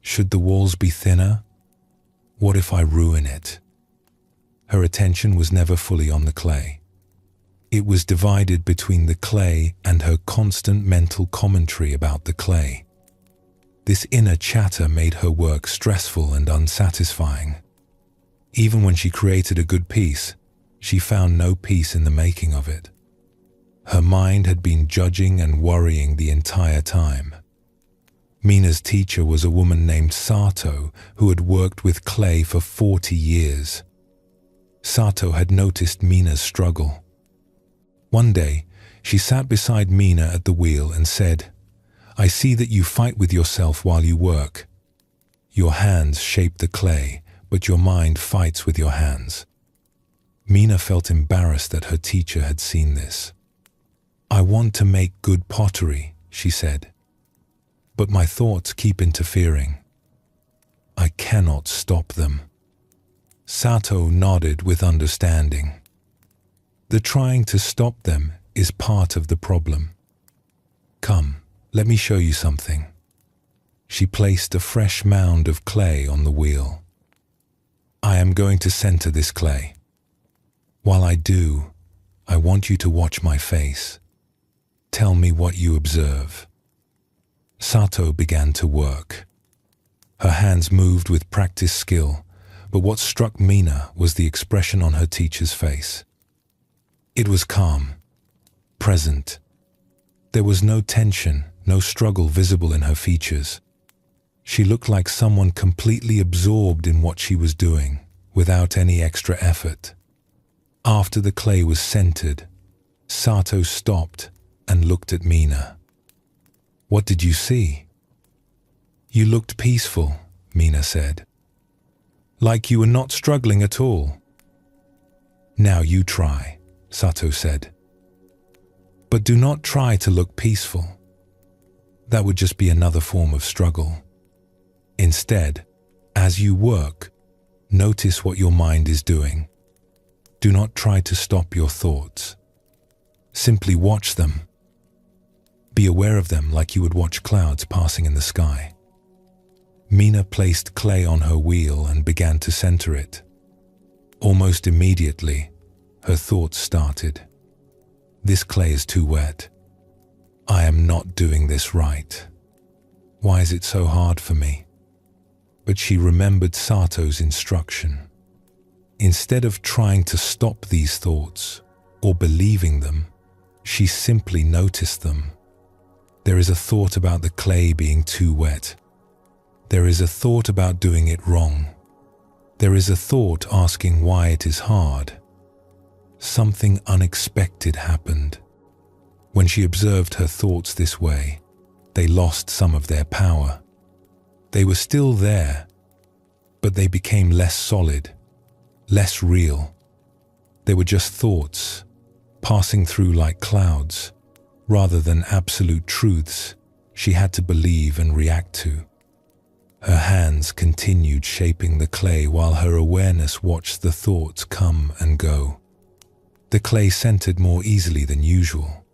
Should the walls be thinner? What if I ruin it? Her attention was never fully on the clay. It was divided between the clay and her constant mental commentary about the clay. This inner chatter made her work stressful and unsatisfying. Even when she created a good piece, she found no peace in the making of it. Her mind had been judging and worrying the entire time. Mina's teacher was a woman named Sato who had worked with clay for 40 years. Sato had noticed Mina's struggle. One day, she sat beside Mina at the wheel and said, "I see that you fight with yourself while you work. Your hands shape the clay, but your mind fights with your hands." Mina felt embarrassed that her teacher had seen this. "I want to make good pottery," she said, "but my thoughts keep interfering. I cannot stop them." Sato nodded with understanding. The trying to stop them is part of the problem. "Come, let me show you something." She placed a fresh mound of clay on the wheel. "I am going to center this clay. While I do, I want you to watch my face. Tell me what you observe." Sato began to work. Her hands moved with practiced skill, but what struck Mina was the expression on her teacher's face. It was calm, present. There was no tension, no struggle visible in her features. She looked like someone completely absorbed in what she was doing, without any extra effort. After the clay was centered, Sato stopped and looked at Mina. "What did you see?" "You looked peaceful," Mina said. "Like you were not struggling at all." "Now you try," Sato said. "But do not try to look peaceful. That would just be another form of struggle. Instead, as you work, notice what your mind is doing. Do not try to stop your thoughts. Simply watch them. Be aware of them like you would watch clouds passing in the sky." Mina placed clay on her wheel and began to center it. Almost immediately, her thoughts started. "This clay is too wet. I am not doing this right. Why is it so hard for me?" But she remembered Sato's instruction. Instead of trying to stop these thoughts or believing them, she simply noticed them. There is a thought about the clay being too wet. There is a thought about doing it wrong. There is a thought asking why it is hard. Something unexpected happened. When she observed her thoughts this way, they lost some of their power. They were still there, but they became less solid, less real. They were just thoughts, passing through like clouds, rather than absolute truths she had to believe and react to. Her hands continued shaping the clay while her awareness watched the thoughts come and go. The clay centered more easily than usual.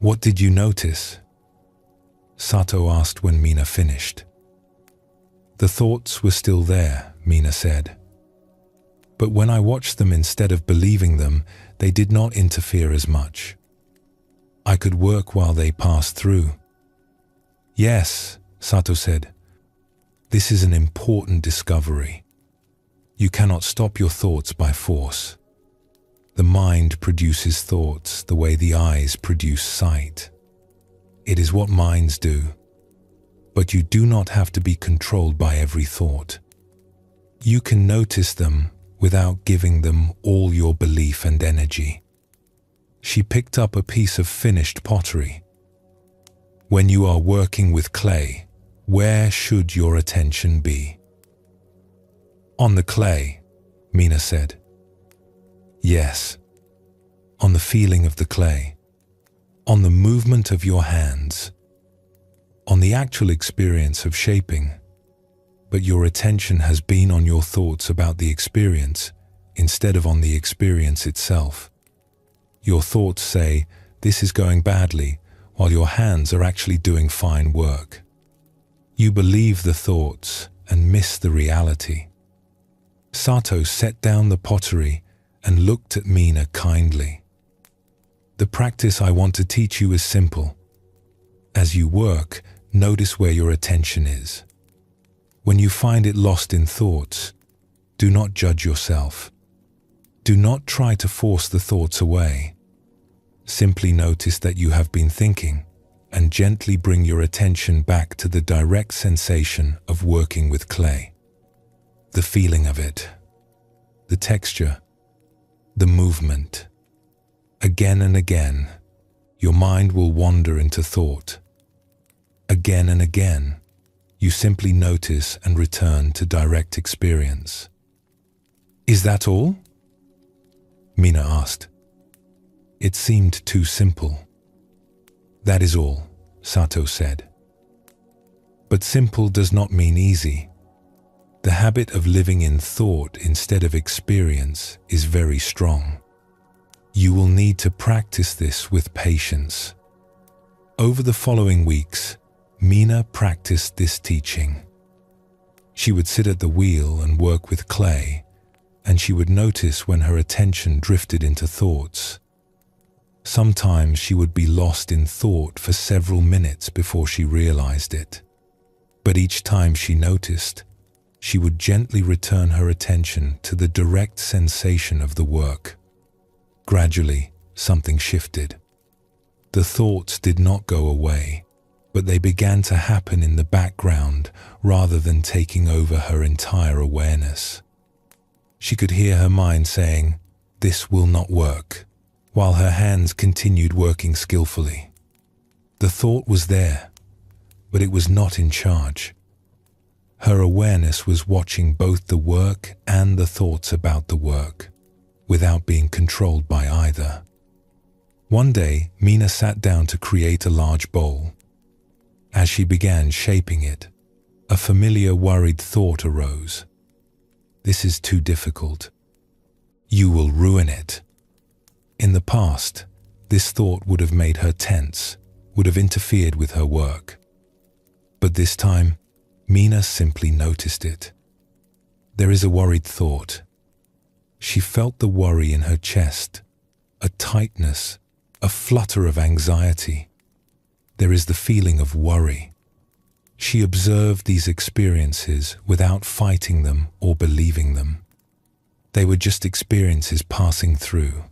"What did you notice?" Sato asked when Mina finished. "The thoughts were still there," Mina said. "But when I watched them instead of believing them, they did not interfere as much. I could work while they passed through." "Yes," Sato said. "This is an important discovery. You cannot stop your thoughts by force. The mind produces thoughts the way the eyes produce sight. It is what minds do. But you do not have to be controlled by every thought. You can notice them without giving them all your belief and energy." She picked up a piece of finished pottery. "When you are working with clay, where should your attention be?" "On the clay," Mina said. "Yes, on the feeling of the clay, on the movement of your hands, on the actual experience of shaping. But your attention has been on your thoughts about the experience instead of on the experience itself." Your thoughts say, "This is going badly," while your hands are actually doing fine work. You believe the thoughts and miss the reality. Sato set down the pottery and looked at Mina kindly. The practice I want to teach you is simple. As you work, notice where your attention is. When you find it lost in thoughts, do not judge yourself. Do not try to force the thoughts away. Simply notice that you have been thinking and gently bring your attention back to the direct sensation of working with clay. The feeling of it, the texture, the movement. Again and again, your mind will wander into thought. Again and again, you simply notice and return to direct experience. "Is that all?" Mina asked. It seemed too simple. "That is all," Sato said. But simple does not mean easy. The habit of living in thought instead of experience is very strong. You will need to practice this with patience. Over the following weeks, Mina practiced this teaching. She would sit at the wheel and work with clay, and she would notice when her attention drifted into thoughts. Sometimes she would be lost in thought for several minutes before she realized it. But each time she noticed, she would gently return her attention to the direct sensation of the work. Gradually, something shifted. The thoughts did not go away, but they began to happen in the background rather than taking over her entire awareness. She could hear her mind saying, "This will not work," while her hands continued working skillfully. The thought was there, but it was not in charge. Her awareness was watching both the work and the thoughts about the work, without being controlled by either. One day, Mina sat down to create a large bowl. As she began shaping it, a familiar worried thought arose. "This is too difficult. You will ruin it." In the past, this thought would have made her tense, would have interfered with her work. But this time, Mina simply noticed it. There is a worried thought. She felt the worry in her chest, a tightness, a flutter of anxiety. There is the feeling of worry. She observed these experiences without fighting them or believing them. They were just experiences passing through,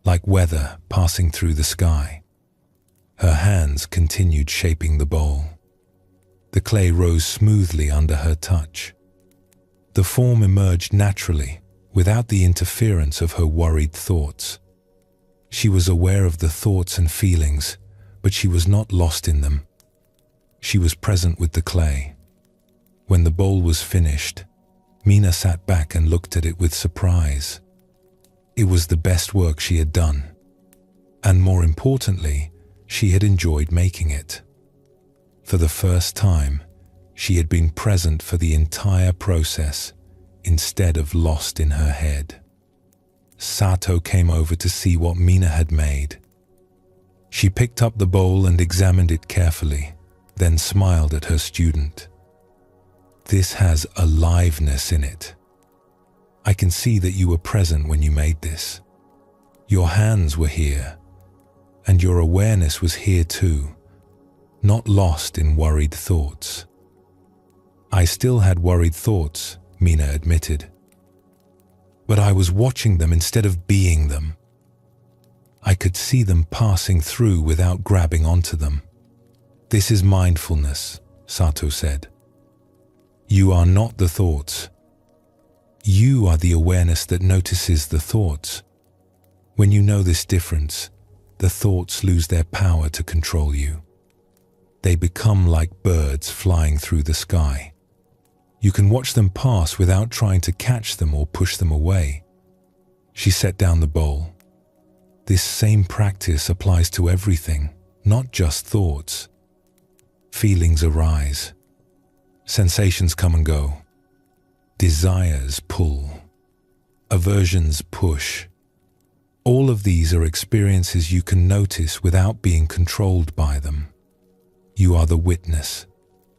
like weather passing through the sky. Her hands continued shaping the bowl. The clay rose smoothly under her touch. The form emerged naturally, without the interference of her worried thoughts. She was aware of the thoughts and feelings, but she was not lost in them. She was present with the clay. When the bowl was finished, Mina sat back and looked at it with surprise. It was the best work she had done, and more importantly, she had enjoyed making it. For the first time, she had been present for the entire process instead of lost in her head. Sato came over to see what Mina had made. She picked up the bowl and examined it carefully, then smiled at her student. "This has aliveness in it. I can see that you were present when you made this. Your hands were here, and your awareness was here too, not lost in worried thoughts." "I still had worried thoughts," Mina admitted. "But I was watching them instead of being them. I could see them passing through without grabbing onto them." "This is mindfulness," Sato said. "You are not the thoughts. You are the awareness that notices the thoughts. When you know this difference, the thoughts lose their power to control you. They become like birds flying through the sky. You can watch them pass without trying to catch them or push them away." She set down the bowl. This same practice applies to everything, not just thoughts. Feelings arise. Sensations come and go. Desires pull. Aversions push. All of these are experiences you can notice without being controlled by them. You are the witness,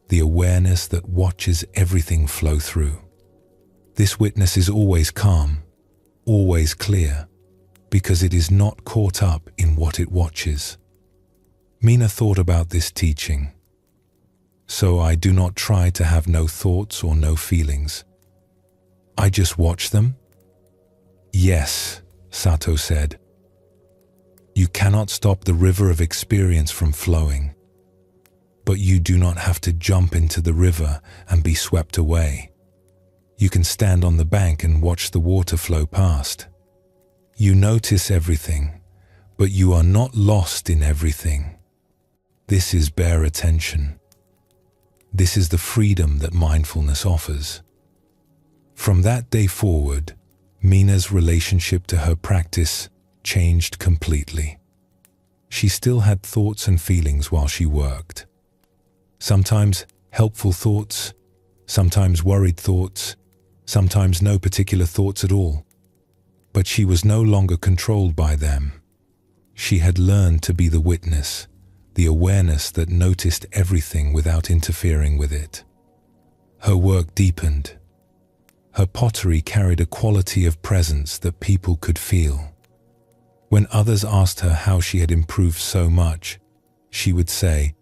the awareness that watches everything flow through. This witness is always calm, always clear, because it is not caught up in what it watches. Mina thought about this teaching. So I do not try to have no thoughts or no feelings. I just watch them? Yes, Sato said. You cannot stop the river of experience from flowing. But you do not have to jump into the river and be swept away. You can stand on the bank and watch the water flow past. You notice everything, but you are not lost in everything. This is bare attention. This is the freedom that mindfulness offers. From that day forward, Mina's relationship to her practice changed completely. She still had thoughts and feelings while she worked. Sometimes helpful thoughts, sometimes worried thoughts, sometimes no particular thoughts at all. But she was no longer controlled by them. She had learned to be the witness, the awareness that noticed everything without interfering with it. Her work deepened. Her pottery carried a quality of presence that people could feel. When others asked her how she had improved so much, she would say,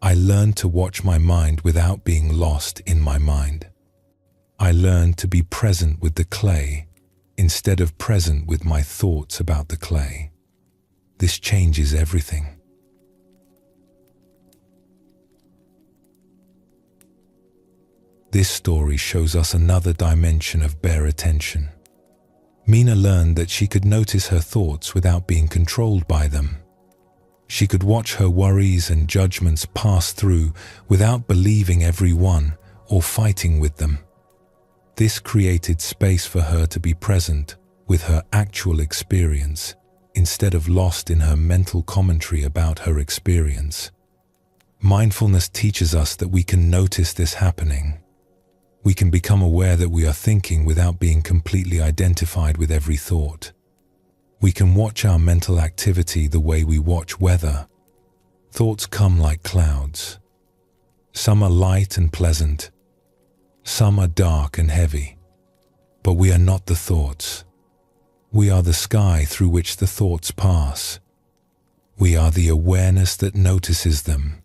I learned to watch my mind without being lost in my mind. I learned to be present with the clay instead of present with my thoughts about the clay. This changes everything. This story shows us another dimension of bare attention. Mina learned that she could notice her thoughts without being controlled by them. She could watch her worries and judgments pass through without believing every one or fighting with them. This created space for her to be present with her actual experience instead of lost in her mental commentary about her experience. Mindfulness teaches us that we can notice this happening. We can become aware that we are thinking without being completely identified with every thought. We can watch our mental activity the way we watch weather. Thoughts come like clouds. Some are light and pleasant. Some are dark and heavy. But we are not the thoughts. We are the sky through which the thoughts pass. We are the awareness that notices them.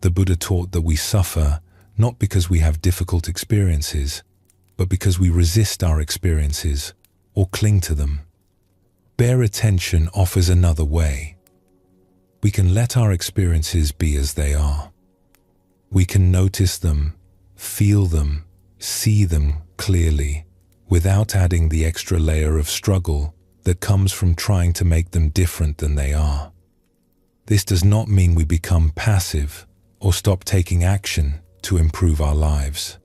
The Buddha taught that we suffer not because we have difficult experiences, but because we resist our experiences or cling to them. Bare attention offers another way. We can let our experiences be as they are. We can notice them, feel them, see them clearly, without adding the extra layer of struggle that comes from trying to make them different than they are. This does not mean we become passive or stop taking action to improve our lives.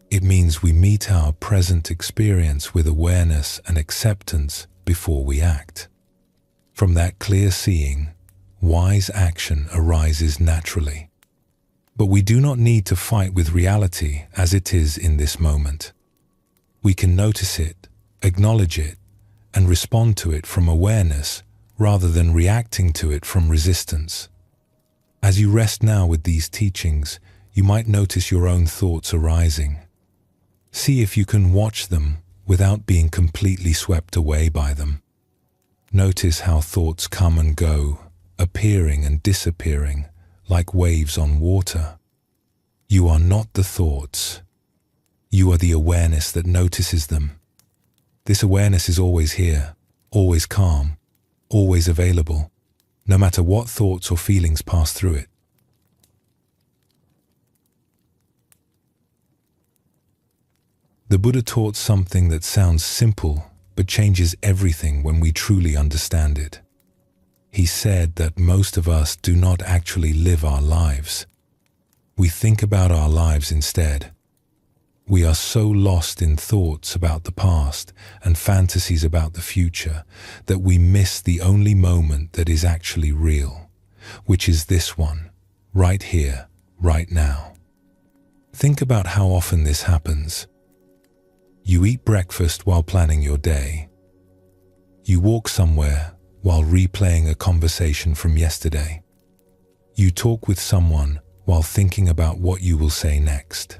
It means we meet our present experience with awareness and acceptance before we act. From that clear seeing, wise action arises naturally. But we do not need to fight with reality as it is in this moment. We can notice it, acknowledge it, and respond to it from awareness rather than reacting to it from resistance. As you rest now with these teachings, you might notice your own thoughts arising. See if you can watch them without being completely swept away by them. Notice how thoughts come and go, appearing and disappearing like waves on water. You are not the thoughts. You are the awareness that notices them. This awareness is always here, always calm, always available, no matter what thoughts or feelings pass through it. The Buddha taught something that sounds simple but changes everything when we truly understand it. He said that most of us do not actually live our lives. We think about our lives instead. We are so lost in thoughts about the past and fantasies about the future that we miss the only moment that is actually real, which is this one, right here, right now. Think about how often this happens. You eat breakfast while planning your day. You walk somewhere while replaying a conversation from yesterday. You talk with someone while thinking about what you will say next.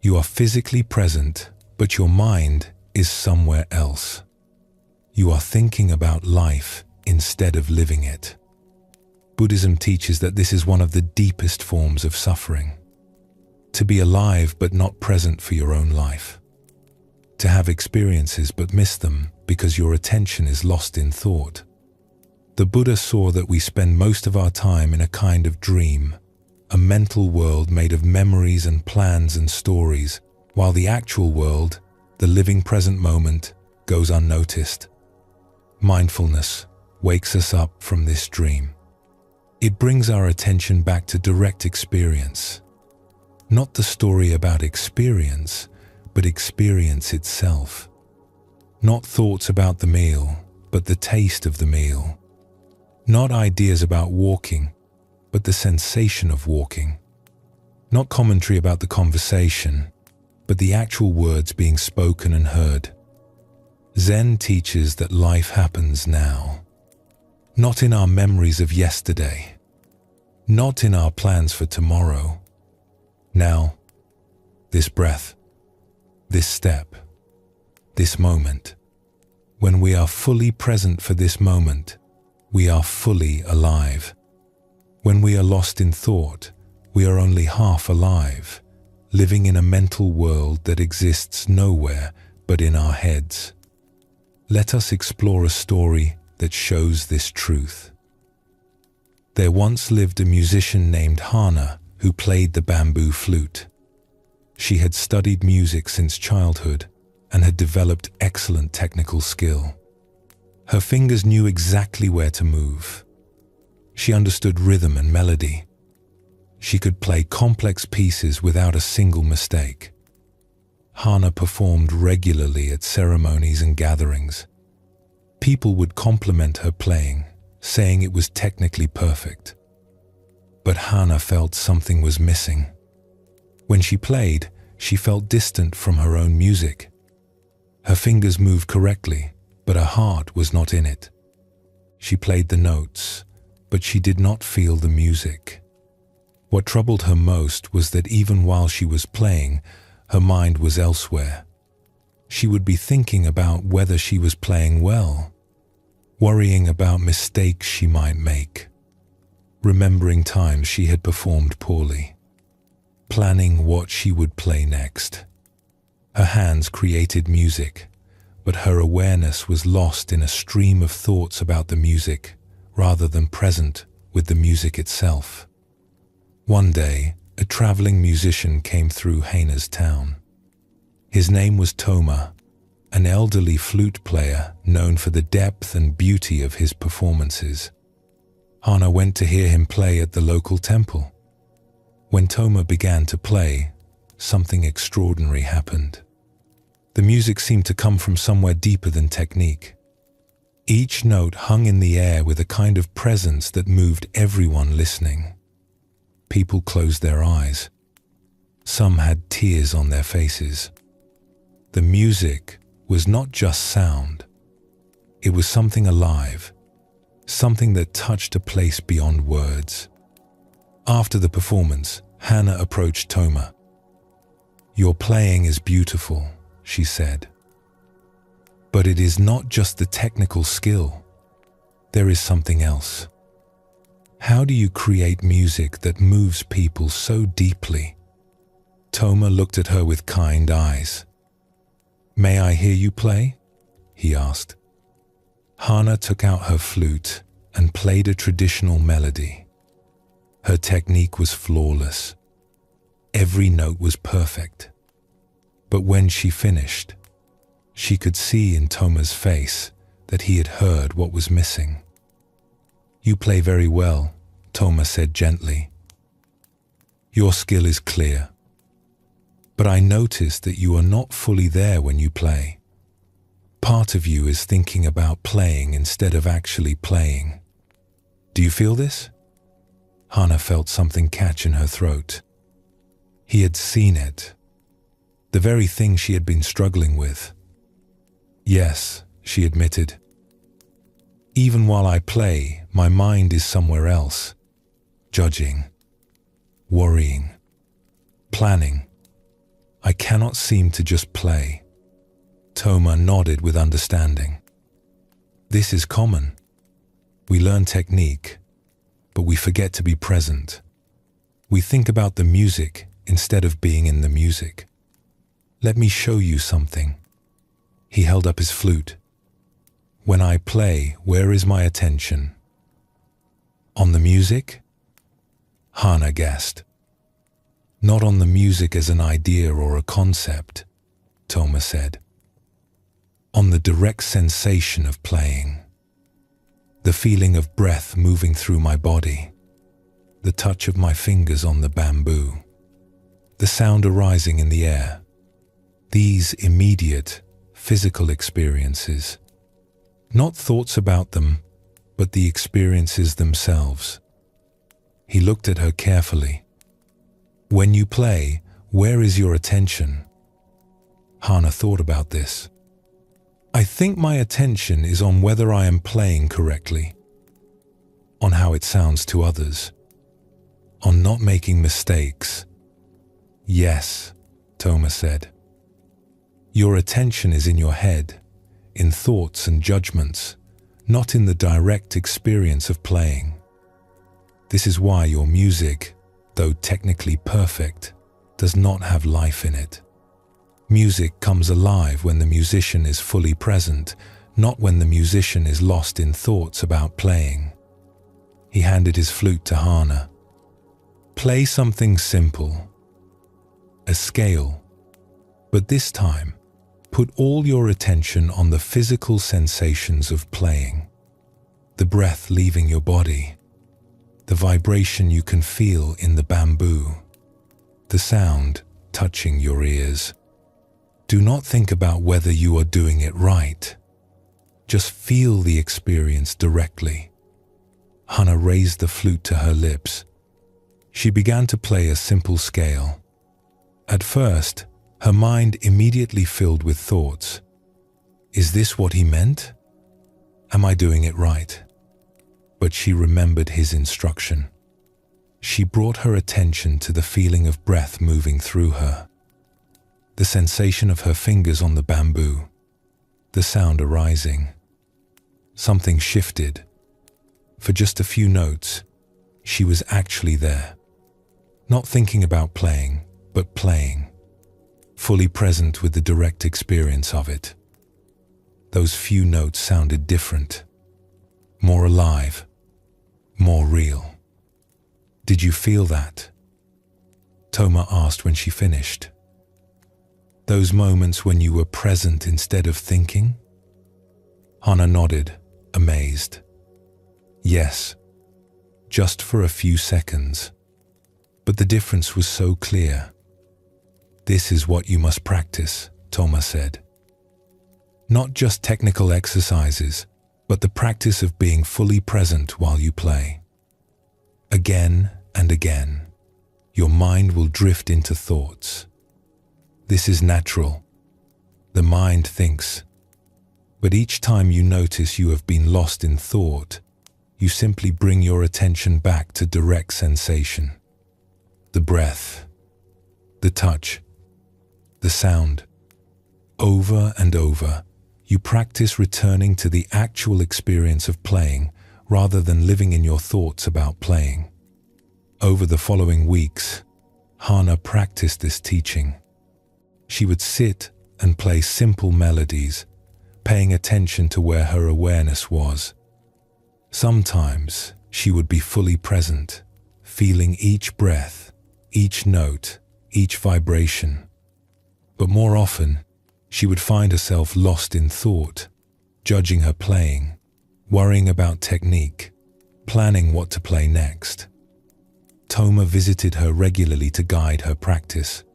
You are physically present, but your mind is somewhere else. You are thinking about life instead of living it. Buddhism teaches that this is one of the deepest forms of suffering. To be alive but not present for your own life. To have experiences but miss them because your attention is lost in thought. The Buddha saw that we spend most of our time in a kind of dream, a mental world made of memories and plans and stories, while the actual world, the living present moment, goes unnoticed. Mindfulness wakes us up from this dream. It brings our attention back to direct experience. Not the story about experience, but experience itself. Not thoughts about the meal, but the taste of the meal. Not ideas about walking, but the sensation of walking. Not commentary about the conversation, but the actual words being spoken and heard. Zen teaches that life happens now. Not in our memories of yesterday. Not in our plans for tomorrow. Now, this breath, this step, this moment. When we are fully present for this moment, we are fully alive. When we are lost in thought, we are only half alive, living in a mental world that exists nowhere but in our heads. Let us explore a story that shows this truth. There once lived a musician named Hana who played the bamboo flute. She had studied music since childhood and had developed excellent technical skill. Her fingers knew exactly where to move. She understood rhythm and melody. She could play complex pieces without a single mistake. Hana performed regularly at ceremonies and gatherings. People would compliment her playing, saying it was technically perfect. But Hana felt something was missing. When she played, she felt distant from her own music. Her fingers moved correctly, but her heart was not in it. She played the notes, but she did not feel the music. What troubled her most was that even while she was playing, her mind was elsewhere. She would be thinking about whether she was playing well, worrying about mistakes she might make, remembering times she had performed poorly, planning what she would play next. Her hands created music, but her awareness was lost in a stream of thoughts about the music, rather than present with the music itself. One day, a traveling musician came through Hana's town. His name was Toma, an elderly flute player known for the depth and beauty of his performances. Hana went to hear him play at the local temple. When Toma began to play, something extraordinary happened. The music seemed to come from somewhere deeper than technique. Each note hung in the air with a kind of presence that moved everyone listening. People closed their eyes. Some had tears on their faces. The music was not just sound. It was something alive, something that touched a place beyond words. After the performance, Hana approached Toma. "Your playing is beautiful," she said. "But it is not just the technical skill. There is something else. How do you create music that moves people so deeply?" Toma looked at her with kind eyes. "May I hear you play?" he asked. Hana took out her flute and played a traditional melody. Her technique was flawless. Every note was perfect. But when she finished, she could see in Toma's face that he had heard what was missing. "You play very well," Toma said gently. "Your skill is clear. But I notice that you are not fully there when you play. Part of you is thinking about playing instead of actually playing. Do you feel this?" Hana felt something catch in her throat. He had seen it. The very thing she had been struggling with. "Yes," she admitted. Even while I play, my mind is somewhere else, judging, worrying, planning. I cannot seem to just play. Toma nodded with understanding. This is common. We learn technique, but we forget to be present. We think about the music instead of being in the music. Let me show you something. He held up his flute. When I play, where is my attention? On the music? Hana guessed. Not on the music as an idea or a concept, Toma said. On the direct sensation of playing. The feeling of breath moving through my body. The touch of my fingers on the bamboo. The sound arising in the air. These immediate, physical experiences. Not thoughts about them, but the experiences themselves. He looked at her carefully. When you play, where is your attention? Hana thought about this. I think my attention is on whether I am playing correctly, on how it sounds to others, on not making mistakes. Yes, Toma said. Your attention is in your head, in thoughts and judgments, not in the direct experience of playing. This is why your music, though technically perfect, does not have life in it. Music comes alive when the musician is fully present, not when the musician is lost in thoughts about playing. He handed his flute to Hana. Play something simple. A scale. But this time, put all your attention on the physical sensations of playing. The breath leaving your body. The vibration you can feel in the bamboo. The sound touching your ears. Do not think about whether you are doing it right. Just feel the experience directly. Hana raised the flute to her lips. She began to play a simple scale. At first, her mind immediately filled with thoughts. Is this what he meant? Am I doing it right? But she remembered his instruction. She brought her attention to the feeling of breath moving through her. The sensation of her fingers on the bamboo. The sound arising. Something shifted. For just a few notes, she was actually there. Not thinking about playing, but playing. Fully present with the direct experience of it. Those few notes sounded different. More alive. More real. Did you feel that? Toma asked when she finished. Those moments when you were present instead of thinking? Hana nodded, amazed. Yes, just for a few seconds. But the difference was so clear. This is what you must practice, Toma said. Not just technical exercises, but the practice of being fully present while you play. Again and again, your mind will drift into thoughts. This is natural. The mind thinks. But each time you notice you have been lost in thought, you simply bring your attention back to direct sensation. The breath, the touch, the sound. Over and over, you practice returning to the actual experience of playing rather than living in your thoughts about playing. Over the following weeks, Hana practiced this teaching. She would sit and play simple melodies, paying attention to where her awareness was. Sometimes she would be fully present, feeling each breath, each note, each vibration. But more often, she would find herself lost in thought, judging her playing, worrying about technique, planning what to play next. Toma visited her regularly to guide her practice.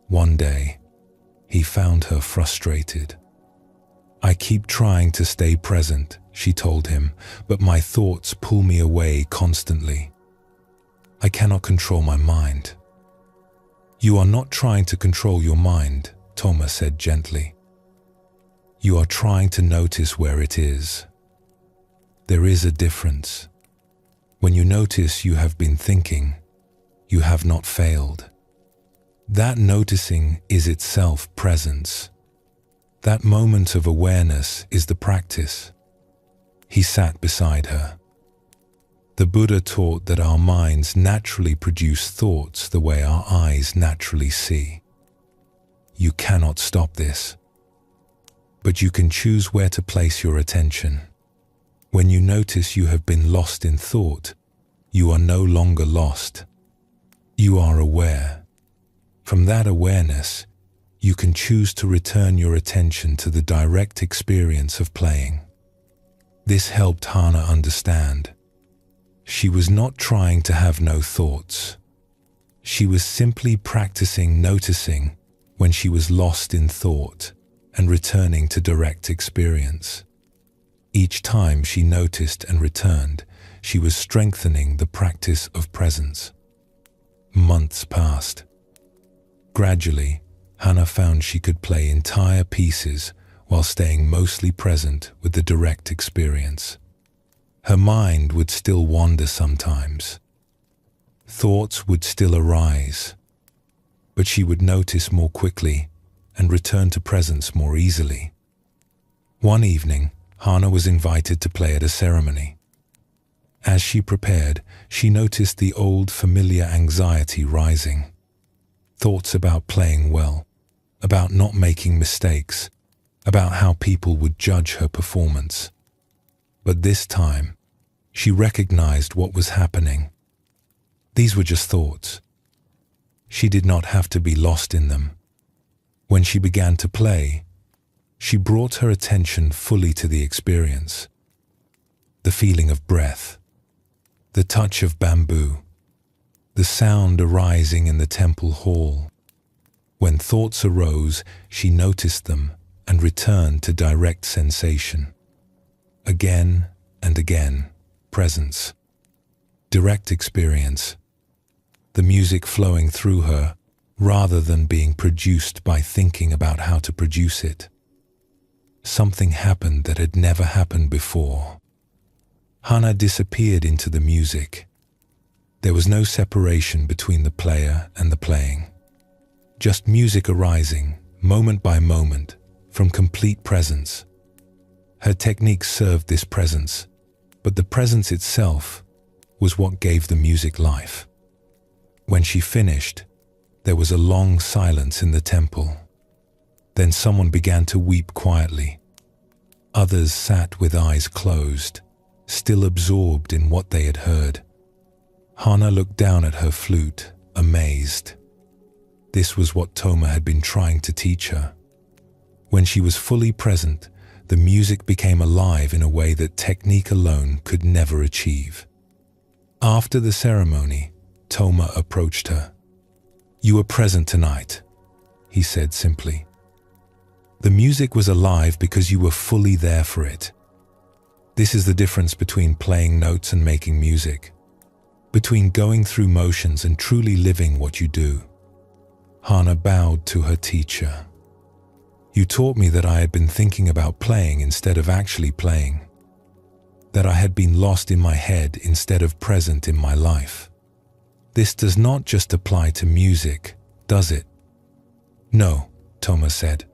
One day, he found her frustrated. I keep trying to stay present, she told him, but my thoughts pull me away constantly. I cannot control my mind. You are not trying to control your mind, Toma said gently. You are trying to notice where it is. there is a difference. When you notice you have been thinking, you have not failed. That noticing is itself presence. That moment of awareness is the practice. He sat beside her. The Buddha taught that our minds naturally produce thoughts the way our eyes naturally see. You cannot stop this. But you can choose where to place your attention. When you notice you have been lost in thought, you are no longer lost. You are aware. From that awareness, you can choose to return your attention to the direct experience of playing. This helped Hana understand. She was not trying to have no thoughts. She was simply practicing noticing when she was lost in thought and returning to direct experience. Each time she noticed and returned, she was strengthening the practice of presence. Months passed. Gradually, Hana found she could play entire pieces while staying mostly present with the direct experience. Her mind would still wander sometimes. Thoughts would still arise, but she would notice more quickly and return to presence more easily. One evening, Hana was invited to play at a ceremony. As she prepared, she noticed the old familiar anxiety rising. Thoughts about playing well, about not making mistakes, about how people would judge her performance. But this time, she recognized what was happening. These were just thoughts. She did not have to be lost in them. When she began to play, she brought her attention fully to the experience. The feeling of breath, the touch of bamboo, the sound arising in the temple hall. When thoughts arose, she noticed them and returned to direct sensation. Again and again, presence, direct experience, the music flowing through her rather than being produced by thinking about how to produce it. Something happened that had never happened before. Hana disappeared into the music. There was no separation between the player and the playing. Just music arising, moment by moment, from complete presence. Her technique served this presence, but the presence itself was what gave the music life. When she finished, there was a long silence in the temple. Then someone began to weep quietly. Others sat with eyes closed, still absorbed in what they had heard. Hana looked down at her flute, amazed. This was what Toma had been trying to teach her. When she was fully present, the music became alive in a way that technique alone could never achieve. After the ceremony, Toma approached her. "You were present tonight," he said simply. "The music was alive because you were fully there for it. This is the difference between playing notes and making music, between going through motions and truly living what you do." Hana bowed to her teacher. "You taught me that I had been thinking about playing instead of actually playing, that I had been lost in my head instead of present in my life. This does not just apply to music, does it?" "No," Toma said.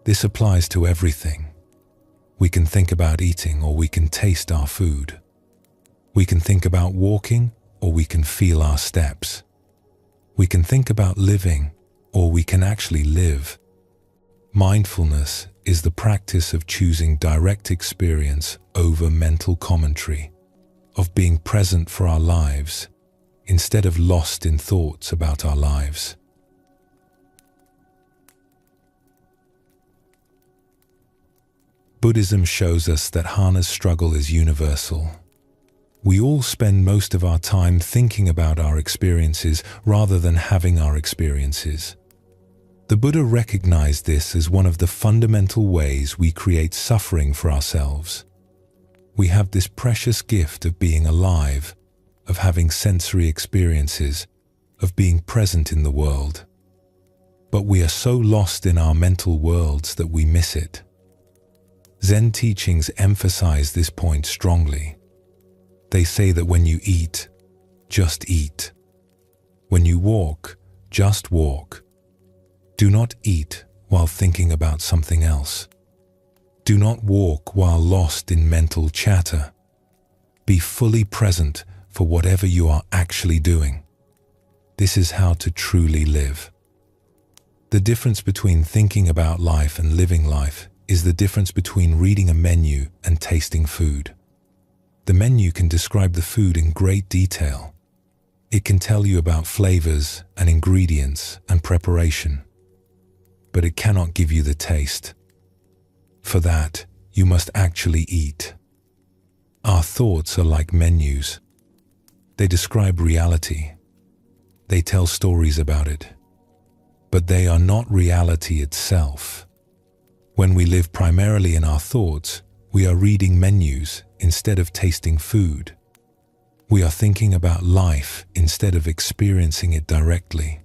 "This applies to everything. We can think about eating or we can taste our food. We can think about walking or we can feel our steps. We can think about living or we can actually live. Mindfulness is the practice of choosing direct experience over mental commentary, of being present for our lives instead of lost in thoughts about our lives." Buddhism shows us that Hana's struggle is universal. We all spend most of our time thinking about our experiences rather than having our experiences. The Buddha recognized this as one of the fundamental ways we create suffering for ourselves. We have this precious gift of being alive, of having sensory experiences, of being present in the world. But we are so lost in our mental worlds that we miss it. Zen teachings emphasize this point strongly. They say that when you eat, just eat. When you walk, just walk. Do not eat while thinking about something else. Do not walk while lost in mental chatter. Be fully present for whatever you are actually doing. This is how to truly live. The difference between thinking about life and living life is the difference between reading a menu and tasting food. The menu can describe the food in great detail. It can tell you about flavors and ingredients and preparation, but it cannot give you the taste. For that, you must actually eat. Our thoughts are like menus. They describe reality. They tell stories about it. But they are not reality itself. When we live primarily in our thoughts, we are reading menus instead of tasting food. We are thinking about life instead of experiencing it directly.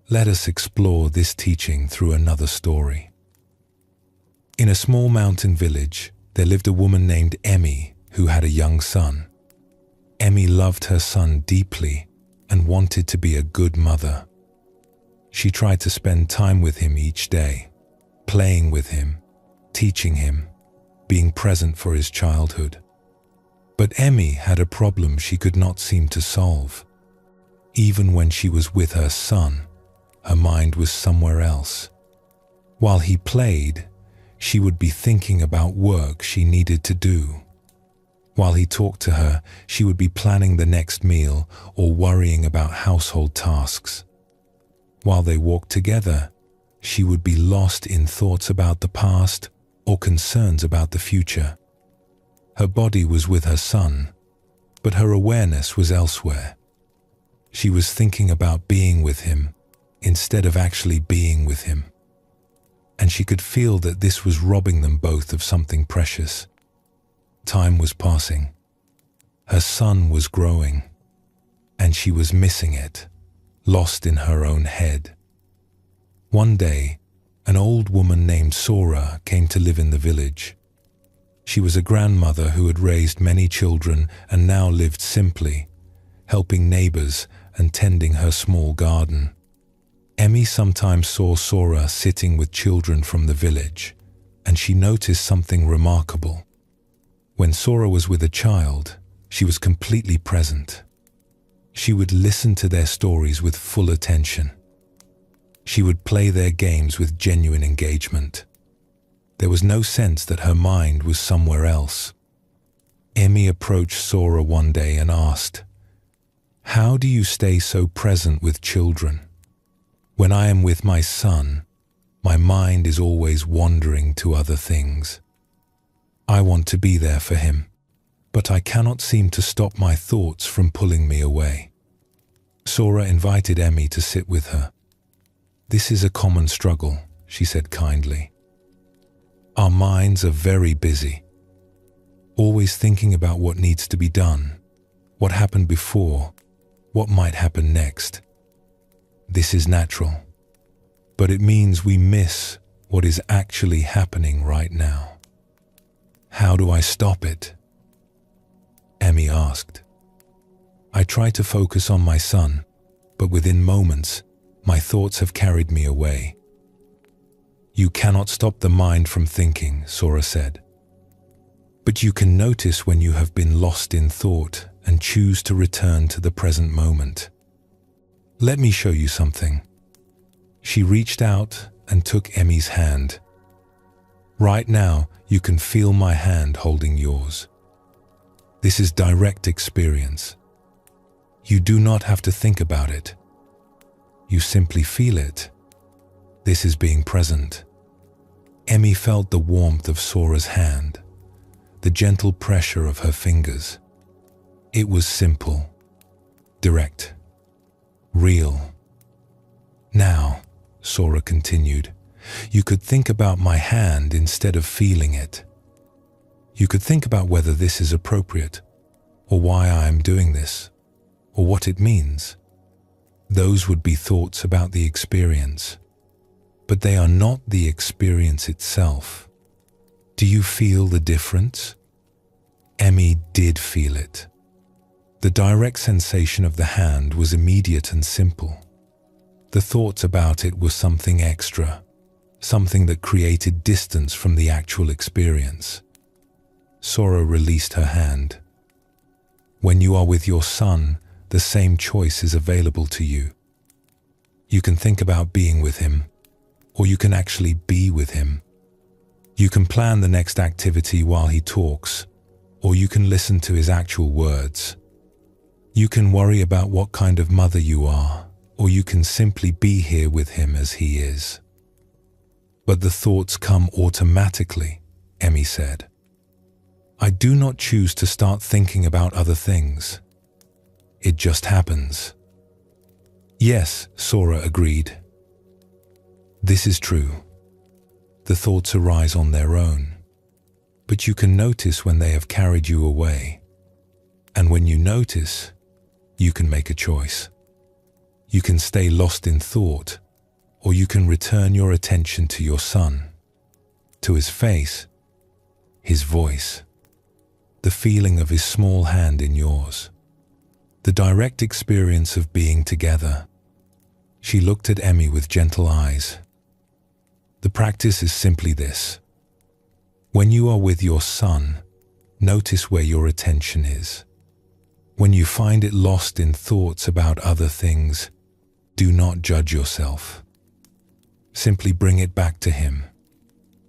Let us explore this teaching through another story. In a small mountain village, there lived a woman named Emmy who had a young son. Emmy loved her son deeply and wanted to be a good mother. She tried to spend time with him each day, playing with him, teaching him, being present for his childhood. But Emmy had a problem she could not seem to solve. Even when she was with her son, her mind was somewhere else. While he played, she would be thinking about work she needed to do. While he talked to her, she would be planning the next meal or worrying about household tasks. While they walked together, she would be lost in thoughts about the past or concerns about the future. Her body was with her son, but her awareness was elsewhere. She was thinking about being with him instead of actually being with him. And she could feel that this was robbing them both of something precious. Time was passing. Her son was growing, and she was missing it, lost in her own head. One day, an old woman named Sora came to live in the village. She was a grandmother who had raised many children and now lived simply, helping neighbors and tending her small garden. Emmy sometimes saw Sora sitting with children from the village, and she noticed something remarkable. When Sora was with a child, she was completely present. She would listen to their stories with full attention. She would play their games with genuine engagement. There was no sense that her mind was somewhere else. Emmy approached Sora one day and asked, "How do you stay so present with children? When I am with my son, my mind is always wandering to other things. I want to be there for him, but I cannot seem to stop my thoughts from pulling me away." Sora invited Emmy to sit with her. "This is a common struggle," she said kindly. "Our minds are very busy, always thinking about what needs to be done, what happened before, what might happen next. This is natural, but it means we miss what is actually happening right now." "How do I stop it?" Emmy asked. "I try to focus on my son, but within moments, my thoughts have carried me away." "You cannot stop the mind from thinking," Sora said. "But you can notice when you have been lost in thought and choose to return to the present moment. Let me show you something." She reached out and took Emmy's hand. "Right now, you can feel my hand holding yours. This is direct experience. You do not have to think about it. You simply feel it. This is being present." Emmy felt the warmth of Sora's hand, the gentle pressure of her fingers. It was simple, direct, real. "Now," Sora continued, "you could think about my hand instead of feeling it. You could think about whether this is appropriate, or why I am doing this, or what it means. Those would be thoughts about the experience. but they are not the experience itself. Do you feel the difference? Emmy did feel it. The direct sensation of the hand was immediate and simple. The thoughts about it were something extra, something that created distance from the actual experience. Sora released her hand. When you are with your son, the same choice is available to you. You can think about being with him, or you can actually be with him. You can plan the next activity while he talks, or you can listen to his actual words. You can worry about what kind of mother you are, or you can simply be here with him as he is. But the thoughts come automatically, Emmy said. I do not choose to start thinking about other things. It just happens. Yes, Sora agreed. This is true. The thoughts arise on their own, but you can notice when they have carried you away. And when you notice, you can make a choice. You can stay lost in thought, or you can return your attention to your son, to his face, his voice, the feeling of his small hand in yours, the direct experience of being together. She looked at Emmy with gentle eyes. The practice is simply this. When you are with your son, notice where your attention is. When you find it lost in thoughts about other things, do not judge yourself. Simply bring it back to him,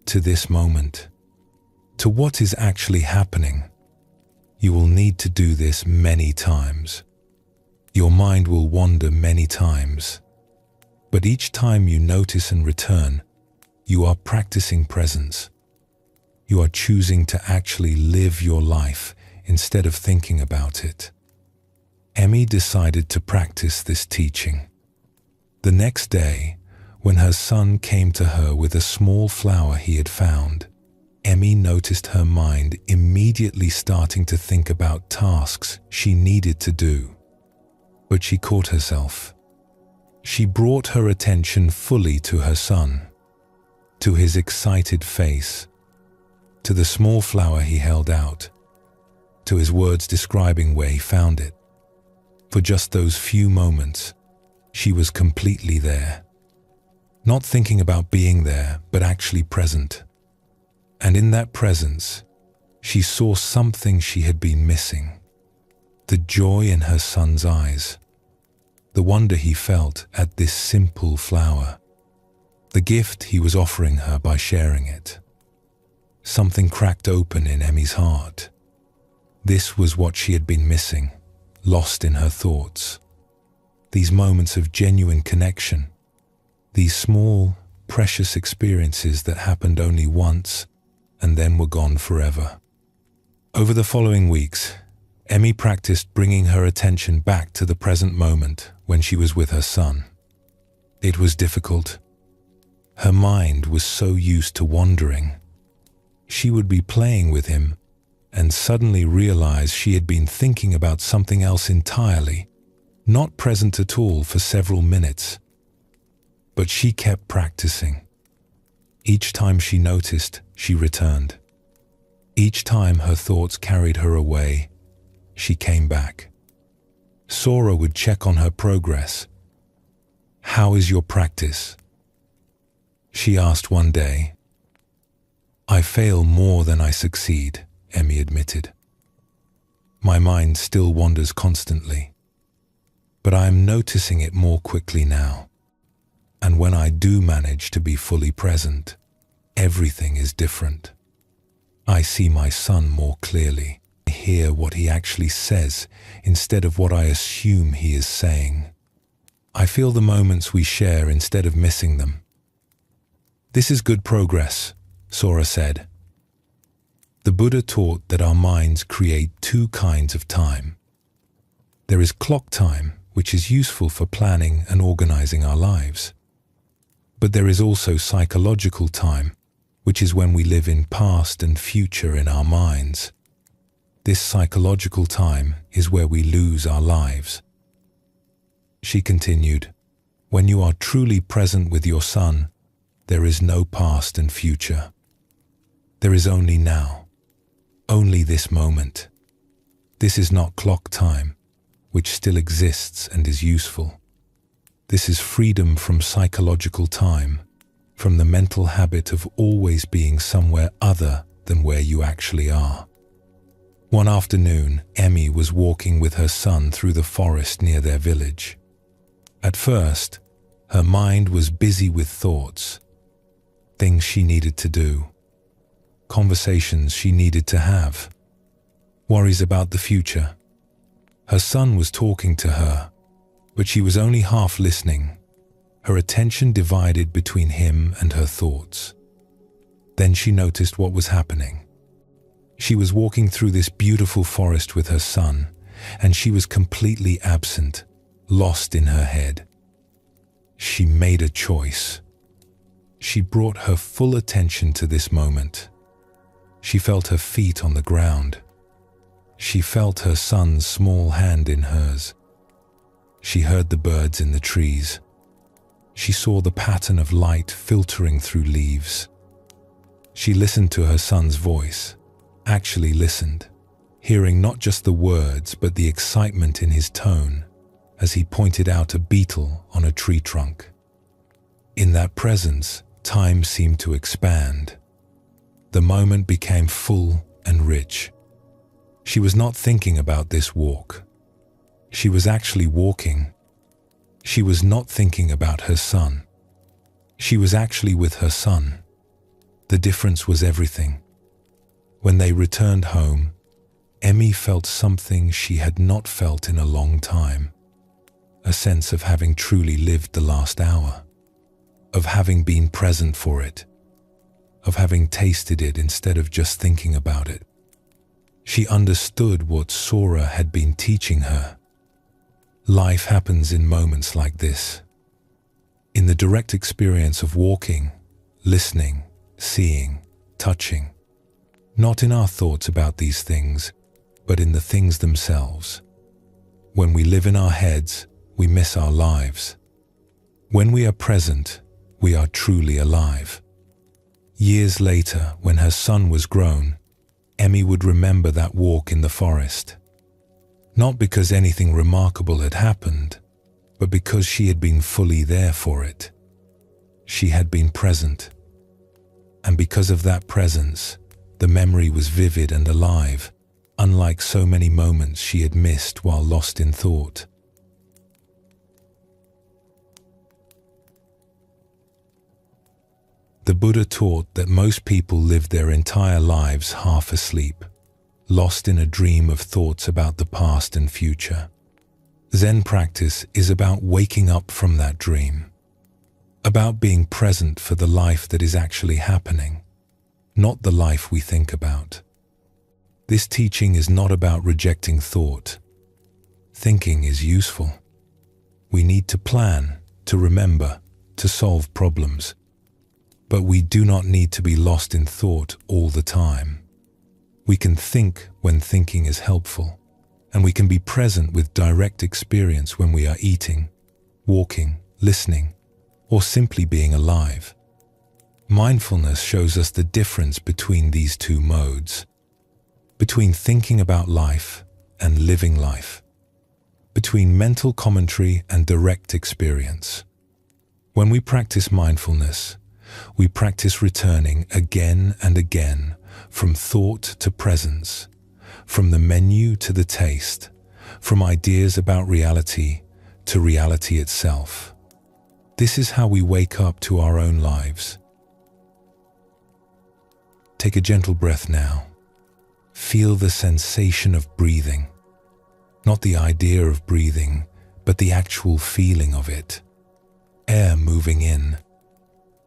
to this moment, to what is actually happening. You will need to do this many times. Your mind will wander many times. But each time you notice and return, you are practicing presence. You are choosing to actually live your life instead of thinking about it. Emmy decided to practice this teaching. The next day, when her son came to her with a small flower he had found, Emmy noticed her mind immediately starting to think about tasks she needed to do. But she caught herself. She brought her attention fully to her son, to his excited face, to the small flower he held out, to his words describing where he found it. For just those few moments, she was completely there. Not thinking about being there, but actually present. And in that presence, she saw something she had been missing. The joy in her son's eyes. The wonder he felt at this simple flower. The gift he was offering her by sharing it. Something cracked open in Emmy's heart. This was what she had been missing, lost in her thoughts. These moments of genuine connection. These small, precious experiences that happened only once and then were gone forever. Over the following weeks, Emmy practiced bringing her attention back to the present moment when she was with her son. It was difficult. Her mind was so used to wandering. She would be playing with him and suddenly realize she had been thinking about something else entirely, not present at all for several minutes. But she kept practicing. Each time she noticed, she returned. Each time her thoughts carried her away, she came back. Sora would check on her progress. "How is your practice?" she asked one day. "I fail more than I succeed," Emmy admitted. "My mind still wanders constantly, but I am noticing it more quickly now. And when I do manage to be fully present, everything is different. I see my son more clearly. I hear what he actually says instead of what I assume he is saying. I feel the moments we share instead of missing them." "This is good progress," Sora said. The Buddha taught that our minds create two kinds of time. There is clock time, which is useful for planning and organizing our lives. But there is also psychological time, which is when we live in past and future in our minds. This psychological time is where we lose our lives. She continued, "When you are truly present with your son, there is no past and future. There is only now, only this moment. This is not clock time, which still exists and is useful. This is freedom from psychological time, from the mental habit of always being somewhere other than where you actually are. One afternoon, Emmy was walking with her son through the forest near their village. At first, her mind was busy with thoughts, things she needed to do, conversations she needed to have, worries about the future. Her son was talking to her, but she was only half listening, her attention divided between him and her thoughts. Then she noticed what was happening. She was walking through this beautiful forest with her son, and she was completely absent, lost in her head. She made a choice. She brought her full attention to this moment. She felt her feet on the ground. She felt her son's small hand in hers. She heard the birds in the trees. She saw the pattern of light filtering through leaves. She listened to her son's voice, actually listened, hearing not just the words but the excitement in his tone as he pointed out a beetle on a tree trunk. In that presence, time seemed to expand. The moment became full and rich. She was not thinking about this walk. She was actually walking. She was not thinking about her son. She was actually with her son. The difference was everything. When they returned home, Emmy felt something she had not felt in a long time. A sense of having truly lived the last hour, of having been present for it, of having tasted it instead of just thinking about it. She understood what Sora had been teaching her. Life happens in moments like this. In the direct experience of walking, listening, seeing, touching. Not in our thoughts about these things, but in the things themselves. When we live in our heads, we miss our lives. When we are present, we are truly alive. Years later, when her son was grown, Emmy would remember that walk in the forest. Not because anything remarkable had happened, but because she had been fully there for it. She had been present. And because of that presence, the memory was vivid and alive, unlike so many moments she had missed while lost in thought. The Buddha taught that most people live their entire lives half asleep, lost in a dream of thoughts about the past and future. Zen practice is about waking up from that dream, about being present for the life that is actually happening, not the life we think about. This teaching is not about rejecting thought. Thinking is useful. We need to plan, to remember, to solve problems. But we do not need to be lost in thought all the time. We can think when thinking is helpful, and we can be present with direct experience when we are eating, walking, listening, or simply being alive. Mindfulness shows us the difference between these two modes, between thinking about life and living life, between mental commentary and direct experience. When we practice mindfulness, we practice returning again and again from thought to presence, from the menu to the taste, from ideas about reality to reality itself. This is how we wake up to our own lives. Take a gentle breath now. Feel the sensation of breathing. Not the idea of breathing, but the actual feeling of it. Air moving in,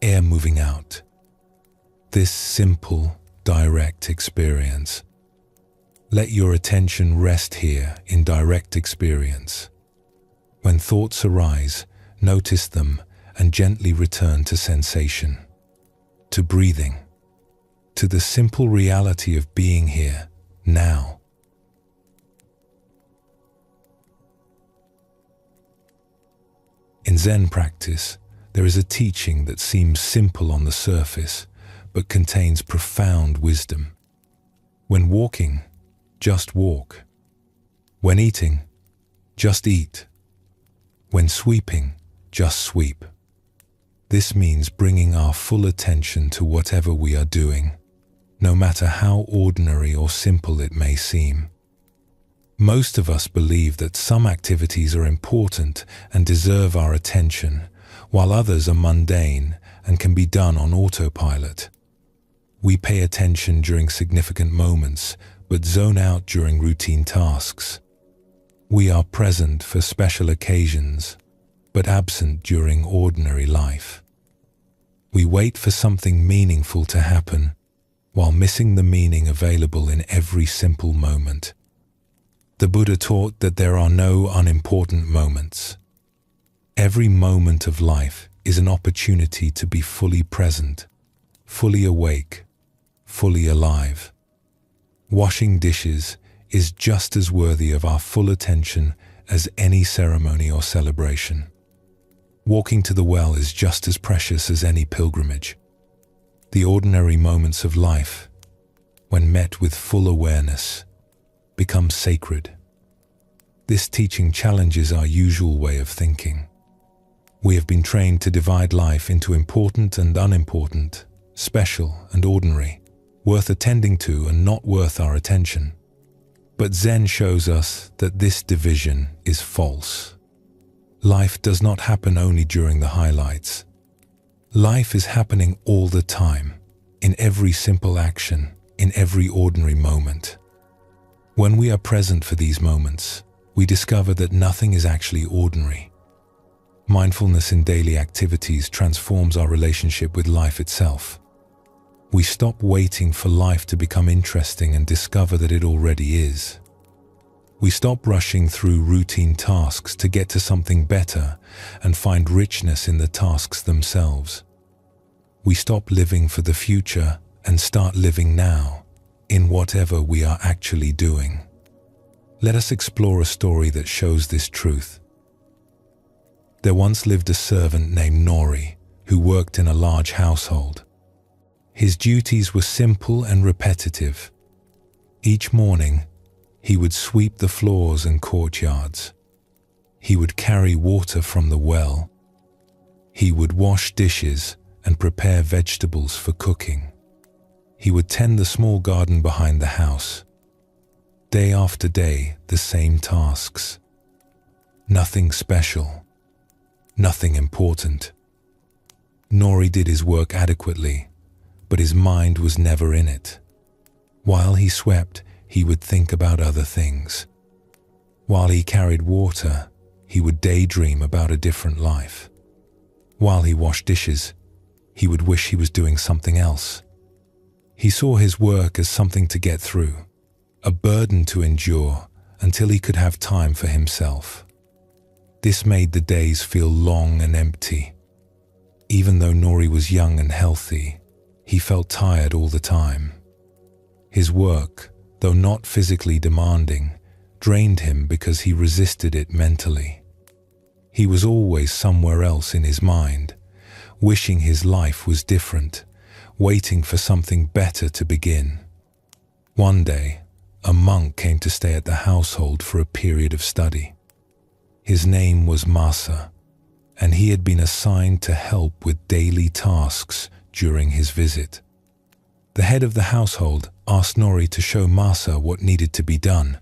air moving out. This simple, direct experience. Let your attention rest here in direct experience. When thoughts arise, notice them and gently return to sensation, to breathing, to the simple reality of being here, now. In Zen practice, there is a teaching that seems simple on the surface, but contains profound wisdom. When walking, just walk. When eating, just eat. When sweeping, just sweep. This means bringing our full attention to whatever we are doing, no matter how ordinary or simple it may seem. Most of us believe that some activities are important and deserve our attention, while others are mundane and can be done on autopilot. We pay attention during significant moments, but zone out during routine tasks. We are present for special occasions, but absent during ordinary life. We wait for something meaningful to happen, while missing the meaning available in every simple moment. The Buddha taught that there are no unimportant moments. Every moment of life is an opportunity to be fully present, fully awake, fully alive. Washing dishes is just as worthy of our full attention as any ceremony or celebration. Walking to the well is just as precious as any pilgrimage. The ordinary moments of life, when met with full awareness, become sacred. This teaching challenges our usual way of thinking. We have been trained to divide life into important and unimportant, special and ordinary, worth attending to and not worth our attention. But Zen shows us that this division is false. Life does not happen only during the highlights. Life is happening all the time, in every simple action, in every ordinary moment. When we are present for these moments, we discover that nothing is actually ordinary. Mindfulness in daily activities transforms our relationship with life itself. We stop waiting for life to become interesting and discover that it already is. We stop rushing through routine tasks to get to something better and find richness in the tasks themselves. We stop living for the future and start living now, in whatever we are actually doing. Let us explore a story that shows this truth. There once lived a servant named Nori who worked in a large household. His duties were simple and repetitive. Each morning, he would sweep the floors and courtyards. He would carry water from the well. He would wash dishes and prepare vegetables for cooking. He would tend the small garden behind the house. Day after day, the same tasks. Nothing special. Nothing important. Nori did his work adequately, but his mind was never in it. While he swept, he would think about other things. While he carried water, he would daydream about a different life. While he washed dishes, he would wish he was doing something else. He saw his work as something to get through, a burden to endure until he could have time for himself. This made the days feel long and empty. Even though Nori was young and healthy, he felt tired all the time. His work, though not physically demanding, drained him because he resisted it mentally. He was always somewhere else in his mind, wishing his life was different, waiting for something better to begin. One day, a monk came to stay at the household for a period of study. His name was Masa, and he had been assigned to help with daily tasks during his visit. The head of the household asked Nori to show Masa what needed to be done.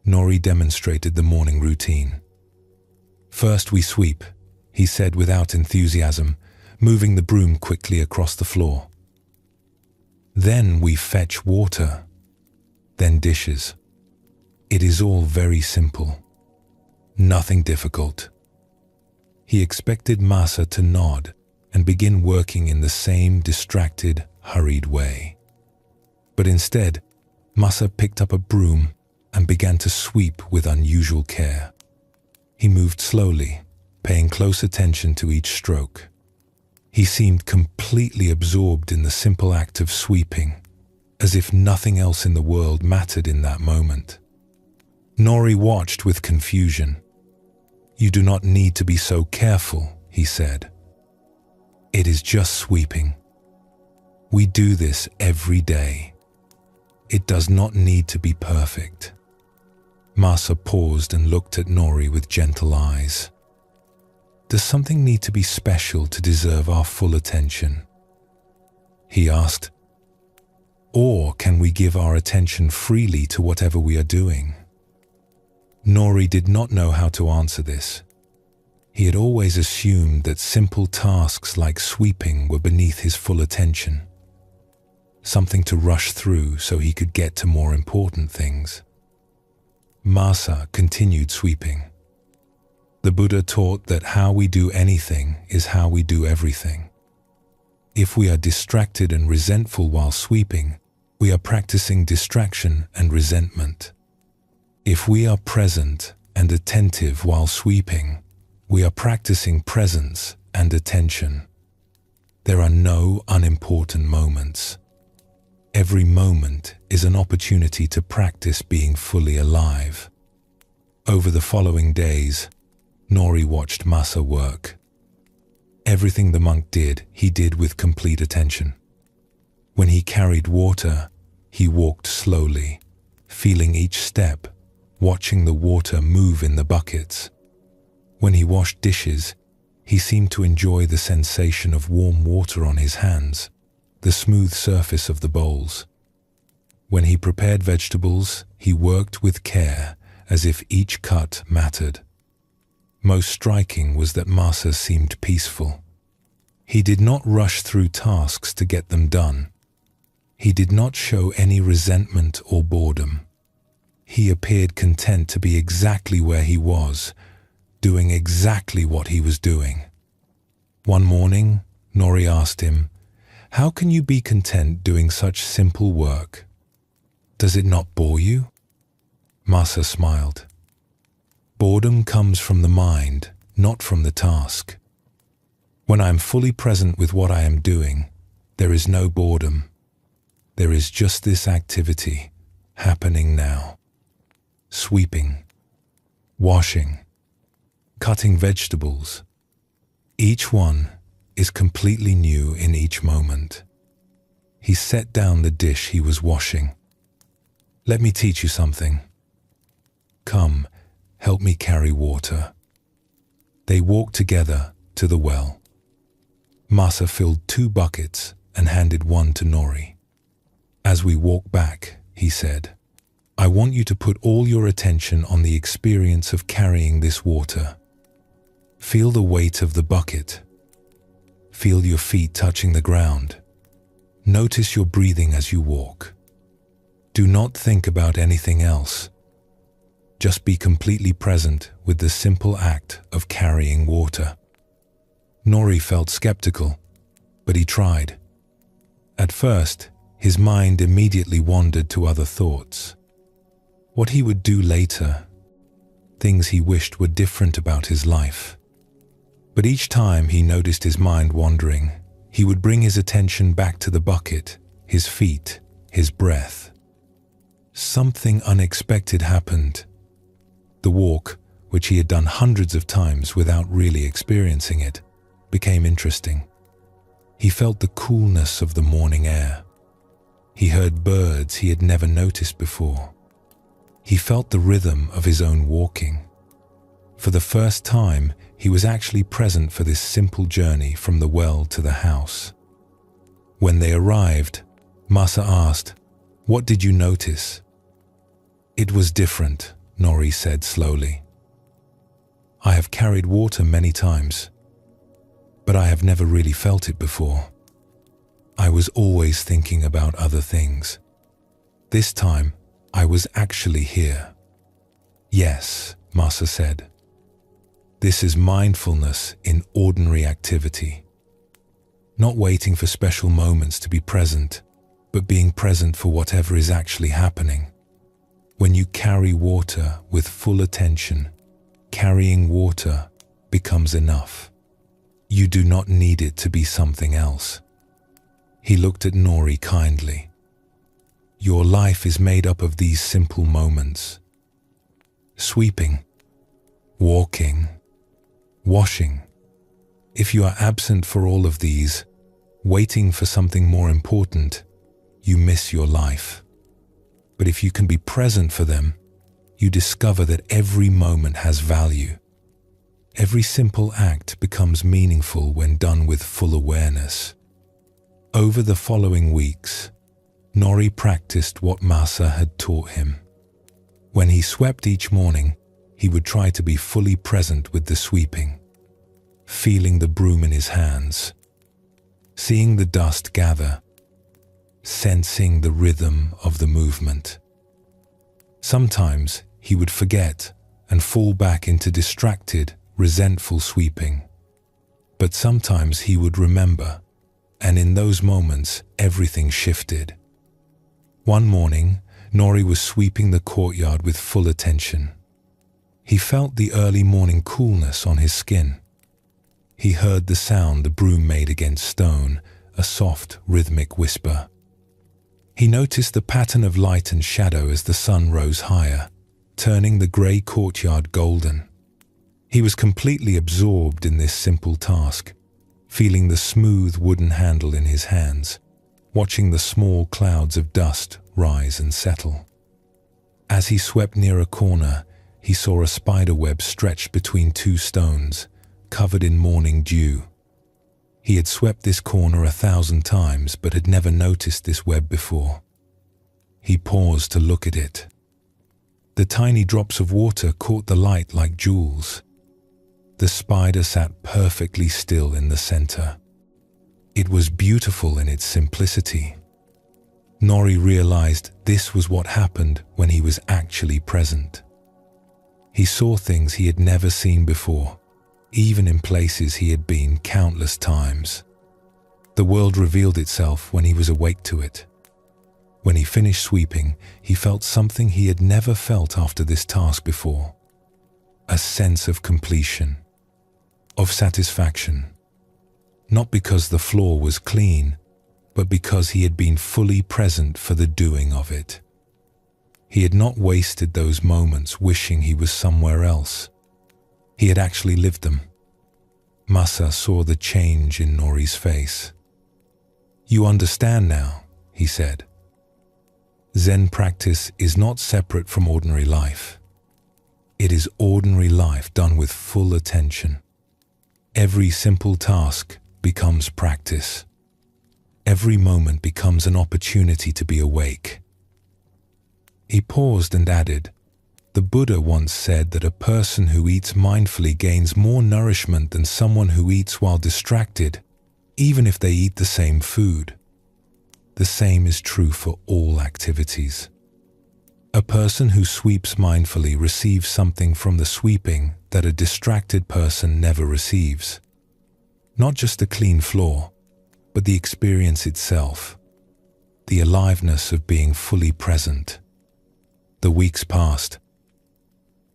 Nori demonstrated the morning routine. "First we sweep," he said without enthusiasm, moving the broom quickly across the floor. "Then we fetch water, then dishes. It is all very simple. Nothing difficult." He expected Masa to nod and begin working in the same distracted, hurried way. But instead, Masa picked up a broom and began to sweep with unusual care. He moved slowly, paying close attention to each stroke. He seemed completely absorbed in the simple act of sweeping, as if nothing else in the world mattered in that moment. Nori watched with confusion. "You do not need to be so careful," he said, It is just sweeping. We do this every day. It does not need to be perfect. Masa paused and looked at Nori with gentle eyes. Does something need to be special to deserve our full attention? He asked. Or can we give our attention freely to whatever we are doing? Nori did not know how to answer this. He had always assumed that simple tasks like sweeping were beneath his full attention, something to rush through so he could get to more important things. Masa continued sweeping. The Buddha taught that how we do anything is how we do everything. If we are distracted and resentful while sweeping, we are practicing distraction and resentment. If we are present and attentive while sweeping, we are practicing presence and attention. There are no unimportant moments. Every moment is an opportunity to practice being fully alive. Over the following days, Nori watched Masa work. Everything the monk did, he did with complete attention. When he carried water, he walked slowly, feeling each step, watching the water move in the buckets. When he washed dishes, he seemed to enjoy the sensation of warm water on his hands, the smooth surface of the bowls. When he prepared vegetables, he worked with care, as if each cut mattered. Most striking was that Masa seemed peaceful. He did not rush through tasks to get them done. He did not show any resentment or boredom. He appeared content to be exactly where he was, doing exactly what he was doing. One morning, Nori asked him, "How can you be content doing such simple work? Does it not bore you?" Masa smiled. Boredom comes from the mind, not from the task. When I am fully present with what I am doing, there is no boredom. There is just this activity happening now. Sweeping, washing, cutting vegetables. Each one is completely new in each moment. He set down the dish he was washing. "Let me teach you something. Come, help me carry water." They walked together to the well. Masa filled 2 buckets and handed one to Nori. "As we walk back," he said, "I want you to put all your attention on the experience of carrying this water. Feel the weight of the bucket. Feel your feet touching the ground. Notice your breathing as you walk. Do not think about anything else. Just be completely present with the simple act of carrying water." Nori felt skeptical, but he tried. At first, his mind immediately wandered to other thoughts. What he would do later, things he wished were different about his life. But each time he noticed his mind wandering, he would bring his attention back to the bucket, his feet, his breath. Something unexpected happened. The walk, which he had done hundreds of times without really experiencing it, became interesting. He felt the coolness of the morning air. He heard birds he had never noticed before. He felt the rhythm of his own walking. For the first time, he was actually present for this simple journey from the well to the house. When they arrived, Masa asked, "What did you notice?" "It was different," Nori said slowly. "I have carried water many times, but I have never really felt it before. I was always thinking about other things. This time, I was actually here." "Yes," Masa said. "This is mindfulness in ordinary activity. Not waiting for special moments to be present, but being present for whatever is actually happening. When you carry water with full attention, carrying water becomes enough. You do not need it to be something else." He looked at Nori kindly. "Your life is made up of these simple moments. Sweeping, walking, washing. If you are absent for all of these, waiting for something more important, you miss your life. But if you can be present for them, you discover that every moment has value. Every simple act becomes meaningful when done with full awareness. Over the following weeks, Nori practiced what Masa had taught him. When he swept each morning, he would try to be fully present with the sweeping, feeling the broom in his hands, seeing the dust gather, sensing the rhythm of the movement. Sometimes he would forget and fall back into distracted, resentful sweeping. But sometimes he would remember, and in those moments everything shifted. One morning, Nori was sweeping the courtyard with full attention. He felt the early morning coolness on his skin. He heard the sound the broom made against stone, a soft, rhythmic whisper. He noticed the pattern of light and shadow as the sun rose higher, turning the grey courtyard golden. He was completely absorbed in this simple task, feeling the smooth wooden handle in his hands, watching the small clouds of dust rise and settle. As he swept near a corner, he saw a spider web stretched between two stones, covered in morning dew. He had swept this corner 1,000 times but had never noticed this web before. He paused to look at it. The tiny drops of water caught the light like jewels. The spider sat perfectly still in the center. It was beautiful in its simplicity. Nori realized this was what happened when he was actually present. He saw things he had never seen before, even in places he had been countless times. The world revealed itself when he was awake to it. When he finished sweeping, he felt something he had never felt after this task before. A sense of completion, of satisfaction. Not because the floor was clean, but because he had been fully present for the doing of it. He had not wasted those moments wishing he was somewhere else. He had actually lived them. Masa saw the change in Nori's face. "You understand now," he said. "Zen practice is not separate from ordinary life. It is ordinary life done with full attention. Every simple task becomes practice. Every moment becomes an opportunity to be awake." He paused and added, "The Buddha once said that a person who eats mindfully gains more nourishment than someone who eats while distracted, even if they eat the same food. The same is true for all activities. A person who sweeps mindfully receives something from the sweeping that a distracted person never receives. Not just a clean floor, but the experience itself, the aliveness of being fully present." The weeks passed.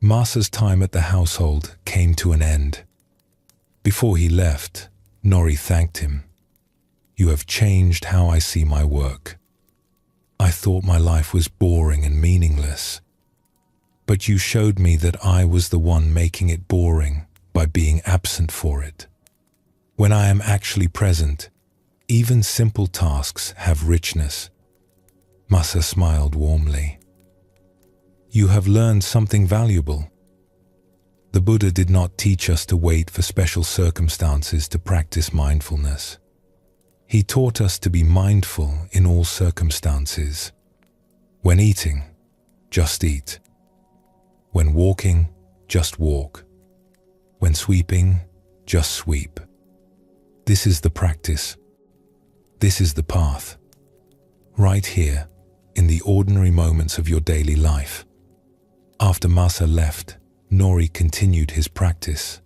Masa's time at the household came to an end. Before he left, Nori thanked him. "You have changed how I see my work. I thought my life was boring and meaningless. But you showed me that I was the one making it boring by being absent for it. When I am actually present, even simple tasks have richness." Masa smiled warmly. "You have learned something valuable. The Buddha did not teach us to wait for special circumstances to practice mindfulness. He taught us to be mindful in all circumstances. When eating, just eat. When walking, just walk. When sweeping, just sweep. This is the practice. This is the path. Right here, in the ordinary moments of your daily life." After Masa left, Nori continued his practice.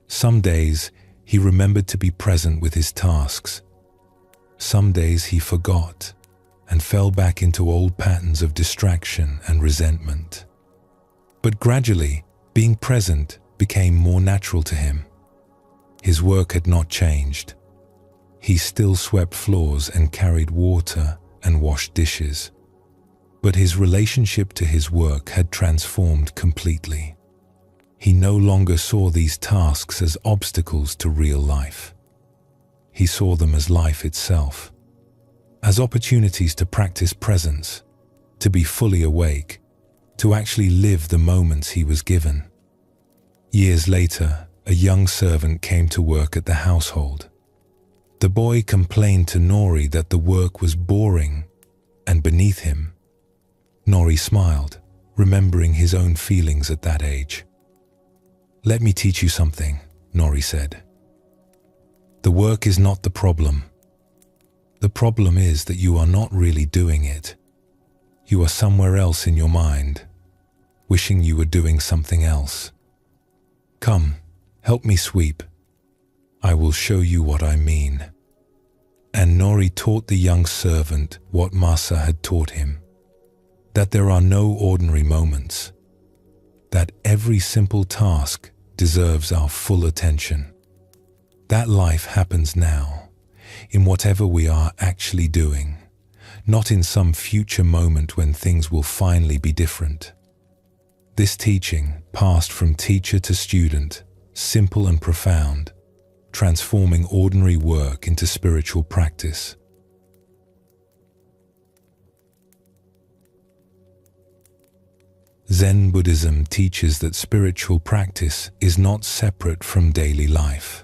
Some days, he remembered to be present with his tasks. Some days he forgot and fell back into old patterns of distraction and resentment. But gradually, being present became more natural to him. His work had not changed. He still swept floors and carried water and washed dishes. But his relationship to his work had transformed completely. He no longer saw these tasks as obstacles to real life. He saw them as life itself, as opportunities to practice presence, to be fully awake, to actually live the moments he was given. Years later, a young servant came to work at the household. The boy complained to Nori that the work was boring and beneath him. Nori smiled, remembering his own feelings at that age. "Let me teach you something," Nori said. "The work is not the problem. The problem is that you are not really doing it. You are somewhere else in your mind, wishing you were doing something else. Come, help me sweep. I will show you what I mean." And Nori taught the young servant what Masa had taught him, that there are no ordinary moments, that every simple task deserves our full attention, that life happens now, in whatever we are actually doing, not in some future moment when things will finally be different. This teaching passed from teacher to student, simple and profound, transforming ordinary work into spiritual practice. Zen Buddhism teaches that spiritual practice is not separate from daily life.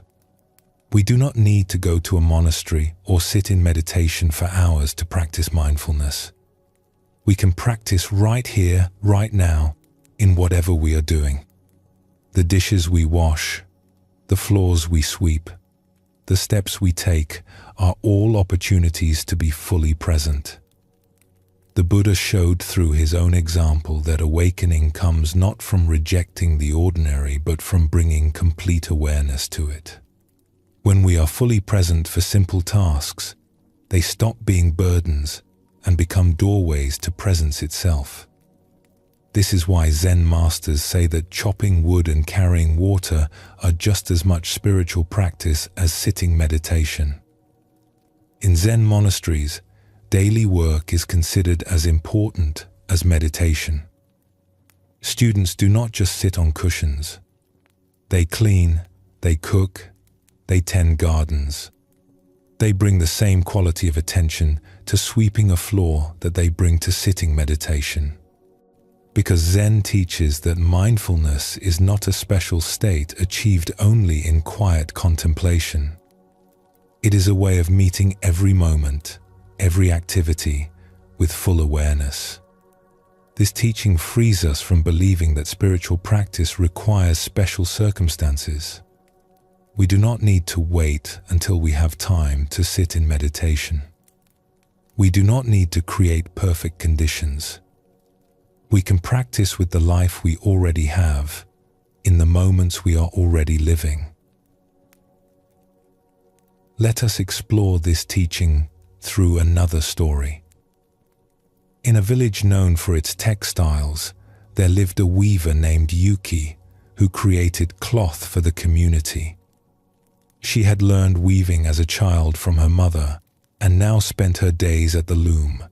We do not need to go to a monastery or sit in meditation for hours to practice mindfulness. We can practice right here, right now, in whatever we are doing. The dishes we wash, the floors we sweep, the steps we take are all opportunities to be fully present. The Buddha showed through his own example that awakening comes not from rejecting the ordinary but from bringing complete awareness to it. When we are fully present for simple tasks, they stop being burdens and become doorways to presence itself. This is why Zen masters say that chopping wood and carrying water are just as much spiritual practice as sitting meditation. In Zen monasteries, daily work is considered as important as meditation. Students do not just sit on cushions. They clean, they cook, they tend gardens. They bring the same quality of attention to sweeping a floor that they bring to sitting meditation. Because Zen teaches that mindfulness is not a special state achieved only in quiet contemplation. It is a way of meeting every moment, every activity, with full awareness. This teaching frees us from believing that spiritual practice requires special circumstances. We do not need to wait until we have time to sit in meditation. We do not need to create perfect conditions. We can practice with the life we already have, in the moments we are already living. Let us explore this teaching through another story. In a village known for its textiles, there lived a weaver named Yuki who created cloth for the community. She had learned weaving as a child from her mother and now spent her days at the loom,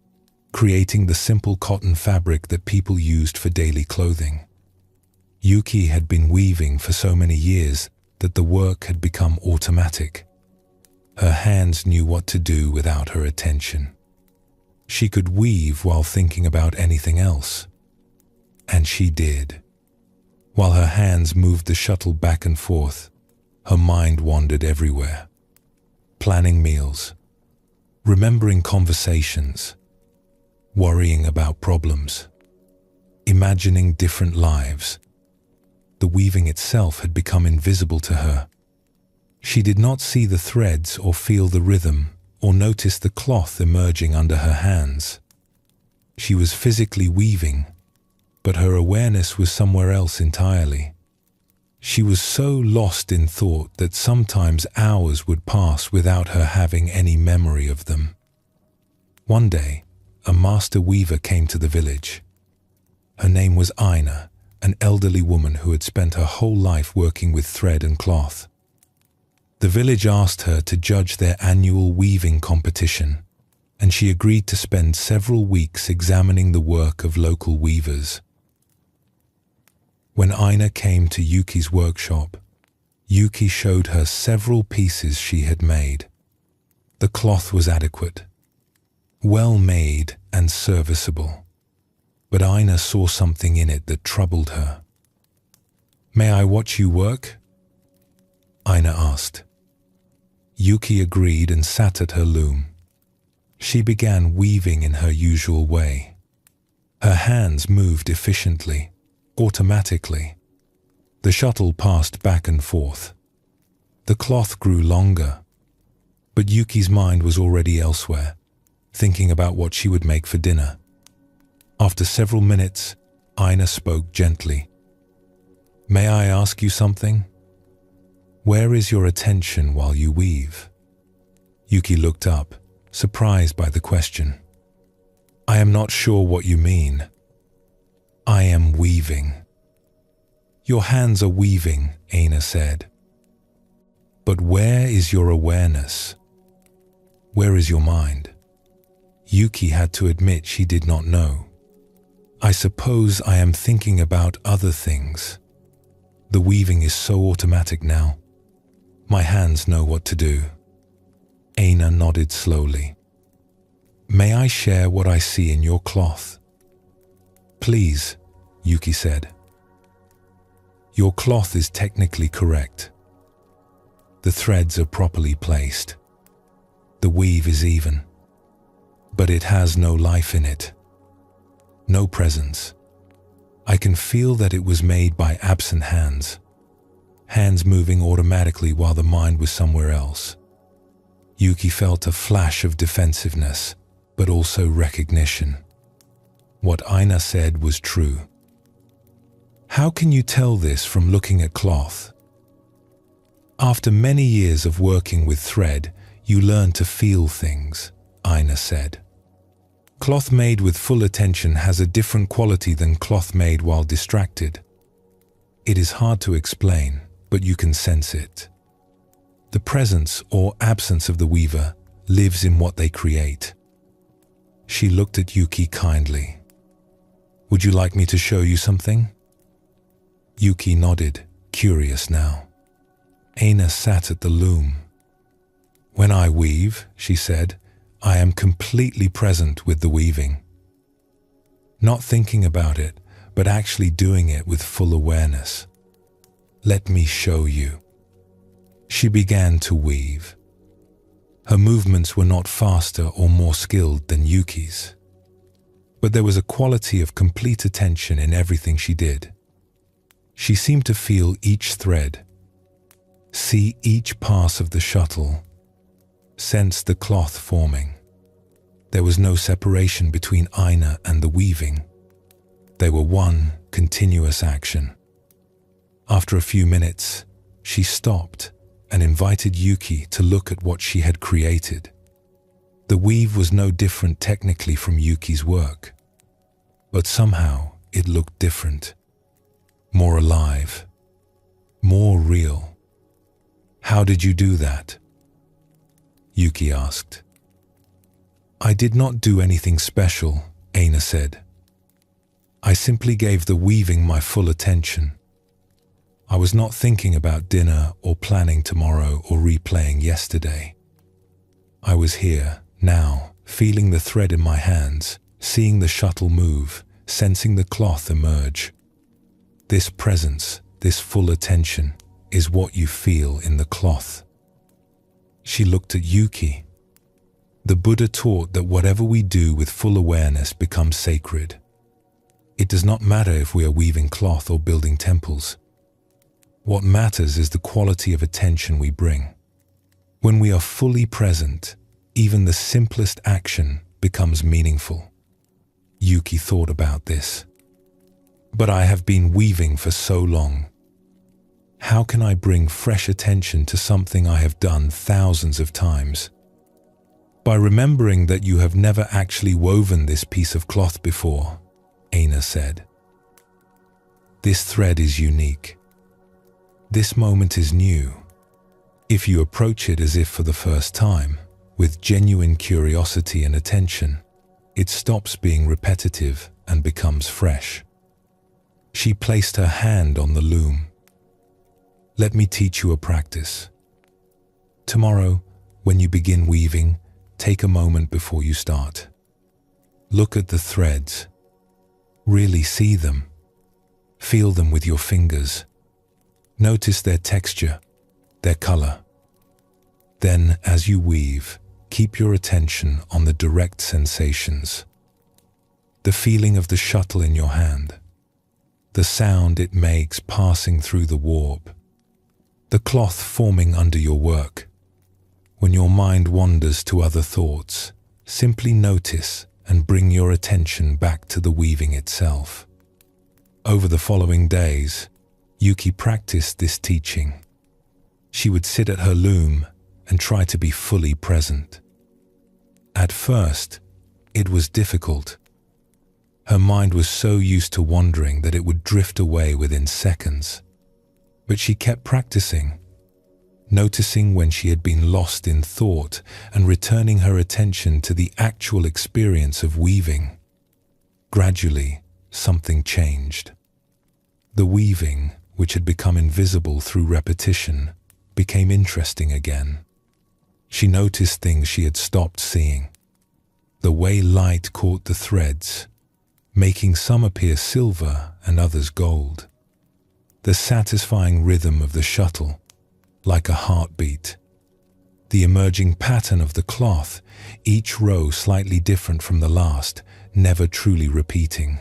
creating the simple cotton fabric that people used for daily clothing. Yuki had been weaving for so many years that the work had become automatic. Her hands knew what to do without her attention. She could weave while thinking about anything else. And she did. While her hands moved the shuttle back and forth, her mind wandered everywhere. Planning meals, remembering conversations, worrying about problems, imagining different lives. The weaving itself had become invisible to her. She did not see the threads or feel the rhythm or notice the cloth emerging under her hands. She was physically weaving, but her awareness was somewhere else entirely. She was so lost in thought that sometimes hours would pass without her having any memory of them. One day, a master weaver came to the village. Her name was Aina, an elderly woman who had spent her whole life working with thread and cloth. The village asked her to judge their annual weaving competition, and she agreed to spend several weeks examining the work of local weavers. When Aina came to Yuki's workshop, Yuki showed her several pieces she had made. The cloth was adequate, well made and serviceable, but Aina saw something in it that troubled her. "May I watch you work?" Aina asked. Yuki agreed and sat at her loom. She began weaving in her usual way. Her hands moved efficiently, automatically. The shuttle passed back and forth. The cloth grew longer, but Yuki's mind was already elsewhere, thinking about what she would make for dinner. After several minutes, Aina spoke gently. "May I ask you something? Where is your attention while you weave?" Yuki looked up, surprised by the question. "I am not sure what you mean." "I am weaving." "Your hands are weaving," Aina said. "But where is your awareness? Where is your mind?" Yuki had to admit she did not know. "I suppose I am thinking about other things. The weaving is so automatic now. My hands know what to do." Aina nodded slowly. "May I share what I see in your cloth?" "Please," Yuki said. "Your cloth is technically correct. The threads are properly placed. The weave is even. But it has no life in it. No presence. I can feel that it was made by absent hands. Hands moving automatically while the mind was somewhere else." Yuki felt a flash of defensiveness, but also recognition. What Aina said was true. "How can you tell this from looking at cloth?" "After many years of working with thread, you learn to feel things," Aina said. "Cloth made with full attention has a different quality than cloth made while distracted. It is hard to explain, but you can sense it. The presence or absence of the weaver lives in what they create." She looked at Yuki kindly. "Would you like me to show you something?" Yuki nodded, curious now. Aina sat at the loom. "When I weave," she said, "I am completely present with the weaving. Not thinking about it, but actually doing it with full awareness. Let me show you." She began to weave. Her movements were not faster or more skilled than Yuki's, but there was a quality of complete attention in everything she did. She seemed to feel each thread, see each pass of the shuttle, sense the cloth forming. There was no separation between Aina and the weaving. They were one continuous action. After a few minutes, she stopped and invited Yuki to look at what she had created. The weave was no different technically from Yuki's work, but somehow it looked different, more alive, more real. "How did you do that?" Yuki asked. "I did not do anything special," Aina said. "I simply gave the weaving my full attention. I was not thinking about dinner or planning tomorrow or replaying yesterday. I was here, now, feeling the thread in my hands, seeing the shuttle move, sensing the cloth emerge. This presence, this full attention, is what you feel in the cloth." She looked at Yuki. The Buddha taught that whatever we do with full awareness becomes sacred. It does not matter if we are weaving cloth or building temples. What matters is the quality of attention we bring. When we are fully present, even the simplest action becomes meaningful. Yuki thought about this. "But I have been weaving for so long. How can I bring fresh attention to something I have done thousands of times?" "By remembering that you have never actually woven this piece of cloth before," Aina said. "This thread is unique. This moment is new. If you approach it as if for the first time, with genuine curiosity and attention, it stops being repetitive and becomes fresh." She placed her hand on the loom. "Let me teach you a practice. Tomorrow, when you begin weaving, take a moment before you start. Look at the threads. Really see them. Feel them with your fingers. Notice their texture, their color. Then, as you weave, keep your attention on the direct sensations. The feeling of the shuttle in your hand, the sound it makes passing through the warp, the cloth forming under your work. When your mind wanders to other thoughts, simply notice and bring your attention back to the weaving itself." Over the following days, Yuki practiced this teaching. She would sit at her loom and try to be fully present. At first, it was difficult. Her mind was so used to wandering that it would drift away within seconds. But she kept practicing, noticing when she had been lost in thought and returning her attention to the actual experience of weaving. Gradually, something changed. The weaving, which had become invisible through repetition, became interesting again. She noticed things she had stopped seeing. The way light caught the threads, making some appear silver and others gold. The satisfying rhythm of the shuttle, like a heartbeat. The emerging pattern of the cloth, each row slightly different from the last, never truly repeating.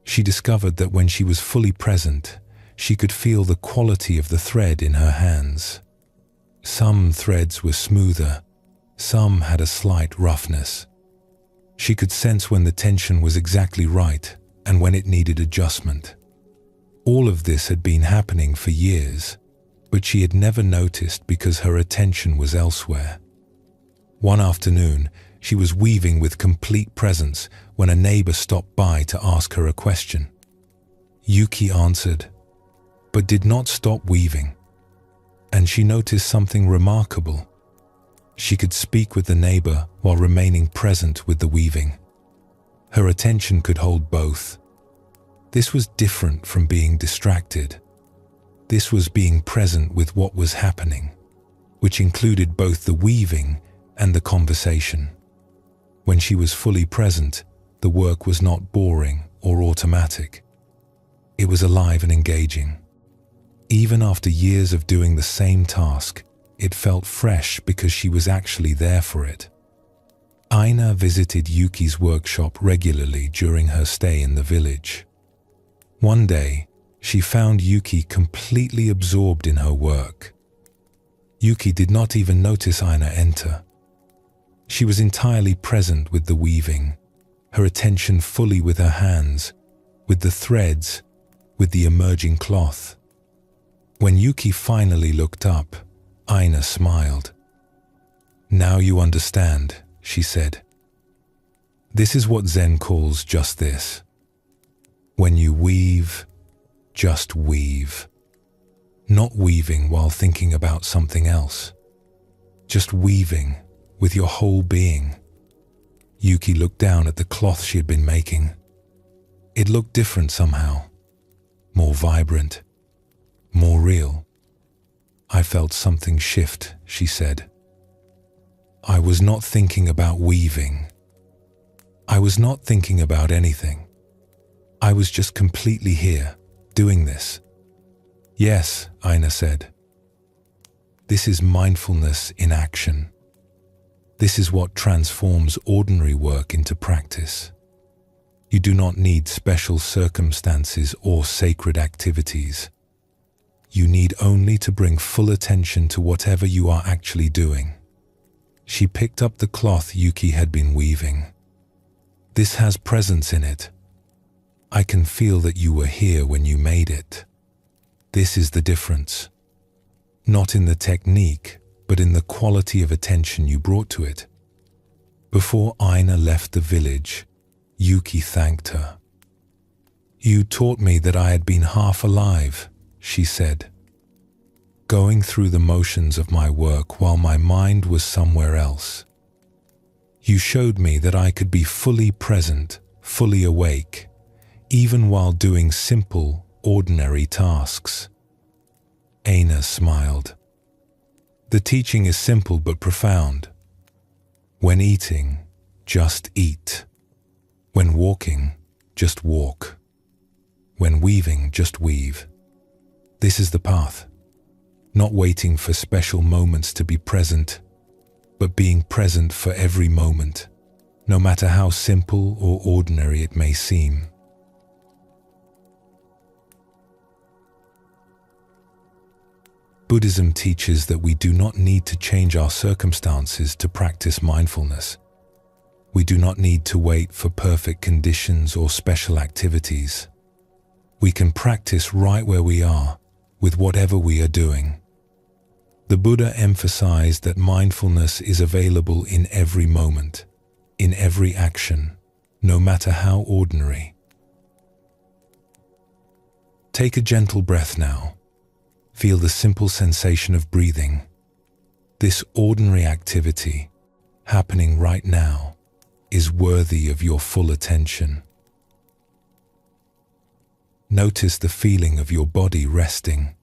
She discovered that when she was fully present, she could feel the quality of the thread in her hands. Some threads were smoother, some had a slight roughness. She could sense when the tension was exactly right and when it needed adjustment. All of this had been happening for years, but she had never noticed because her attention was elsewhere. One afternoon, she was weaving with complete presence when a neighbor stopped by to ask her a question. Yuki answered, but did not stop weaving. And she noticed something remarkable. She could speak with the neighbor while remaining present with the weaving. Her attention could hold both. This was different from being distracted. This was being present with what was happening, which included both the weaving and the conversation. When she was fully present, the work was not boring or automatic. It was alive and engaging. Even after years of doing the same task, it felt fresh because she was actually there for it. Aina visited Yuki's workshop regularly during her stay in the village. One day, she found Yuki completely absorbed in her work. Yuki did not even notice Aina enter. She was entirely present with the weaving, her attention fully with her hands, with the threads, with the emerging cloth. When Yuki finally looked up, Aina smiled. "Now you understand," she said. "This is what Zen calls just this. When you weave, just weave. Not weaving while thinking about something else. Just weaving with your whole being." Yuki looked down at the cloth she had been making. It looked different somehow. More vibrant. More real. "I felt something shift," she said. "I was not thinking about weaving. I was not thinking about anything. I was just completely here, doing this." "Yes," Aina said. "This is mindfulness in action. This is what transforms ordinary work into practice. You do not need special circumstances or sacred activities. You need only to bring full attention to whatever you are actually doing." She picked up the cloth Yuki had been weaving. "This has presence in it. I can feel that you were here when you made it. This is the difference. Not in the technique, but in the quality of attention you brought to it." Before Aina left the village, Yuki thanked her. "You taught me that I had been half alive," she said, "going through the motions of my work while my mind was somewhere else. You showed me that I could be fully present, fully awake, even while doing simple, ordinary tasks. Aina smiled. The teaching is simple but profound. When eating, just eat. When walking, just walk. When weaving, just weave. This is the path. Not waiting for special moments to be present, but being present for every moment, no matter how simple or ordinary it may seem. Buddhism teaches that we do not need to change our circumstances to practice mindfulness. We do not need to wait for perfect conditions or special activities. We can practice right where we are, with whatever we are doing. The Buddha emphasized that mindfulness is available in every moment, in every action, no matter how ordinary. Take a gentle breath now. Feel the simple sensation of breathing. This ordinary activity, happening right now, is worthy of your full attention. Notice the feeling of your body resting.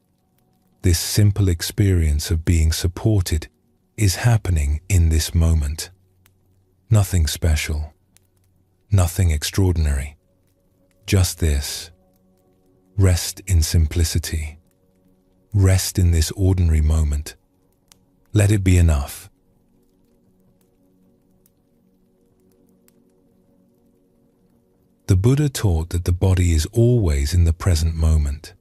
This simple experience of being supported is happening in this moment. Nothing special, nothing extraordinary, just this. Rest in simplicity. Rest in this ordinary moment. Let it be enough. The Buddha taught that the body is always in the present moment.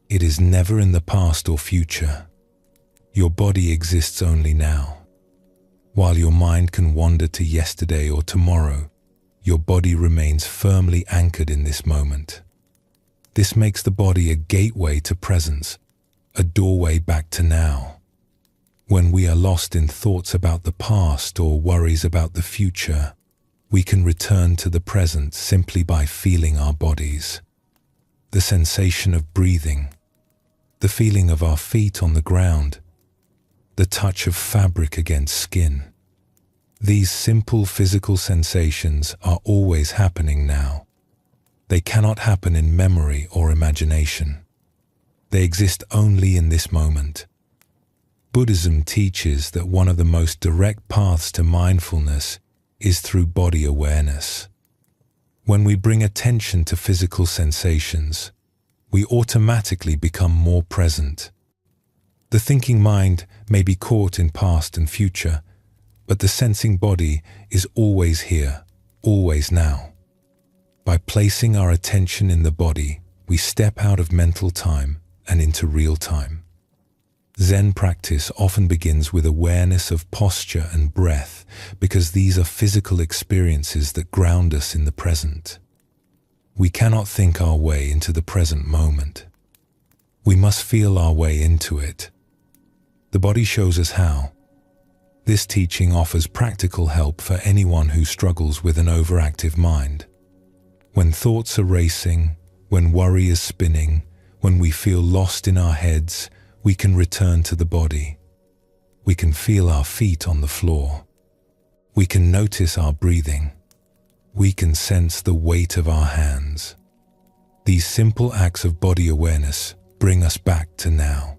It is never in the past or future. Your body exists only now. While your mind can wander to yesterday or tomorrow, your body remains firmly anchored in this moment. This makes the body a gateway to presence, a doorway back to now. When we are lost in thoughts about the past or worries about the future, we can return to the present simply by feeling our bodies. The sensation of breathing, the feeling of our feet on the ground, the touch of fabric against skin. These simple physical sensations are always happening now. They cannot happen in memory or imagination. They exist only in this moment. Buddhism teaches that one of the most direct paths to mindfulness is through body awareness. When we bring attention to physical sensations, we automatically become more present. The thinking mind may be caught in past and future, but the sensing body is always here, always now. By placing our attention in the body, we step out of mental time and into real time. Zen practice often begins with awareness of posture and breath because these are physical experiences that ground us in the present. We cannot think our way into the present moment. We must feel our way into it. The body shows us how. This teaching offers practical help for anyone who struggles with an overactive mind. When thoughts are racing, when worry is spinning, when we feel lost in our heads, we can return to the body. We can feel our feet on the floor. We can notice our breathing. We can sense the weight of our hands. These simple acts of body awareness bring us back to now.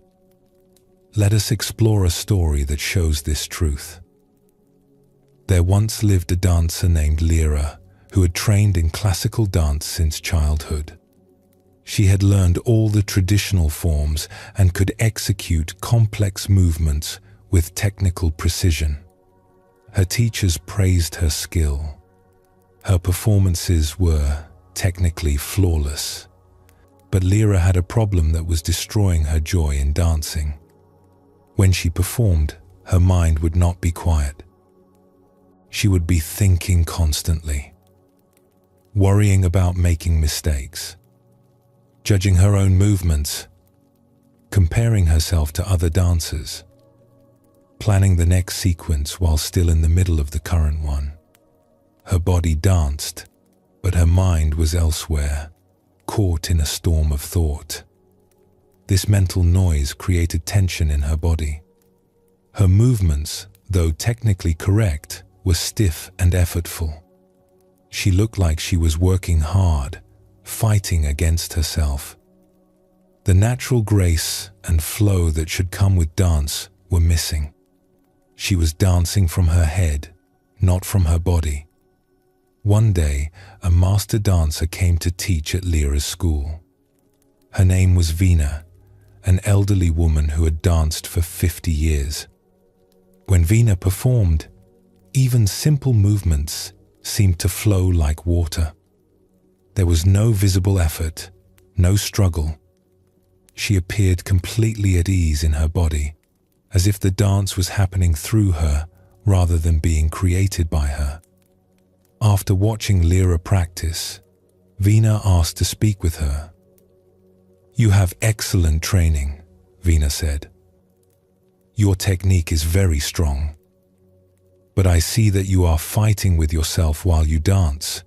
Let us explore a story that shows this truth. There once lived a dancer named Lyra who had trained in classical dance since childhood. She had learned all the traditional forms and could execute complex movements with technical precision. Her teachers praised her skill. Her performances were technically flawless. But Lyra had a problem that was destroying her joy in dancing. When she performed, her mind would not be quiet. She would be thinking constantly, worrying about making mistakes, judging her own movements, comparing herself to other dancers, planning the next sequence while still in the middle of the current one. Her body danced, but her mind was elsewhere, caught in a storm of thought. This mental noise created tension in her body. Her movements, though technically correct, were stiff and effortful. She looked like she was working hard, fighting against herself. The natural grace and flow that should come with dance were missing. She was dancing from her head, not from her body. One day, a master dancer came to teach at Lyra's school. Her name was Veena, an elderly woman who had danced for 50 years. When Veena performed, even simple movements seemed to flow like water. There was no visible effort, no struggle. She appeared completely at ease in her body, as if the dance was happening through her rather than being created by her. After watching Lyra practice, Veena asked to speak with her. "You have excellent training," Veena said. "Your technique is very strong. But I see that you are fighting with yourself while you dance.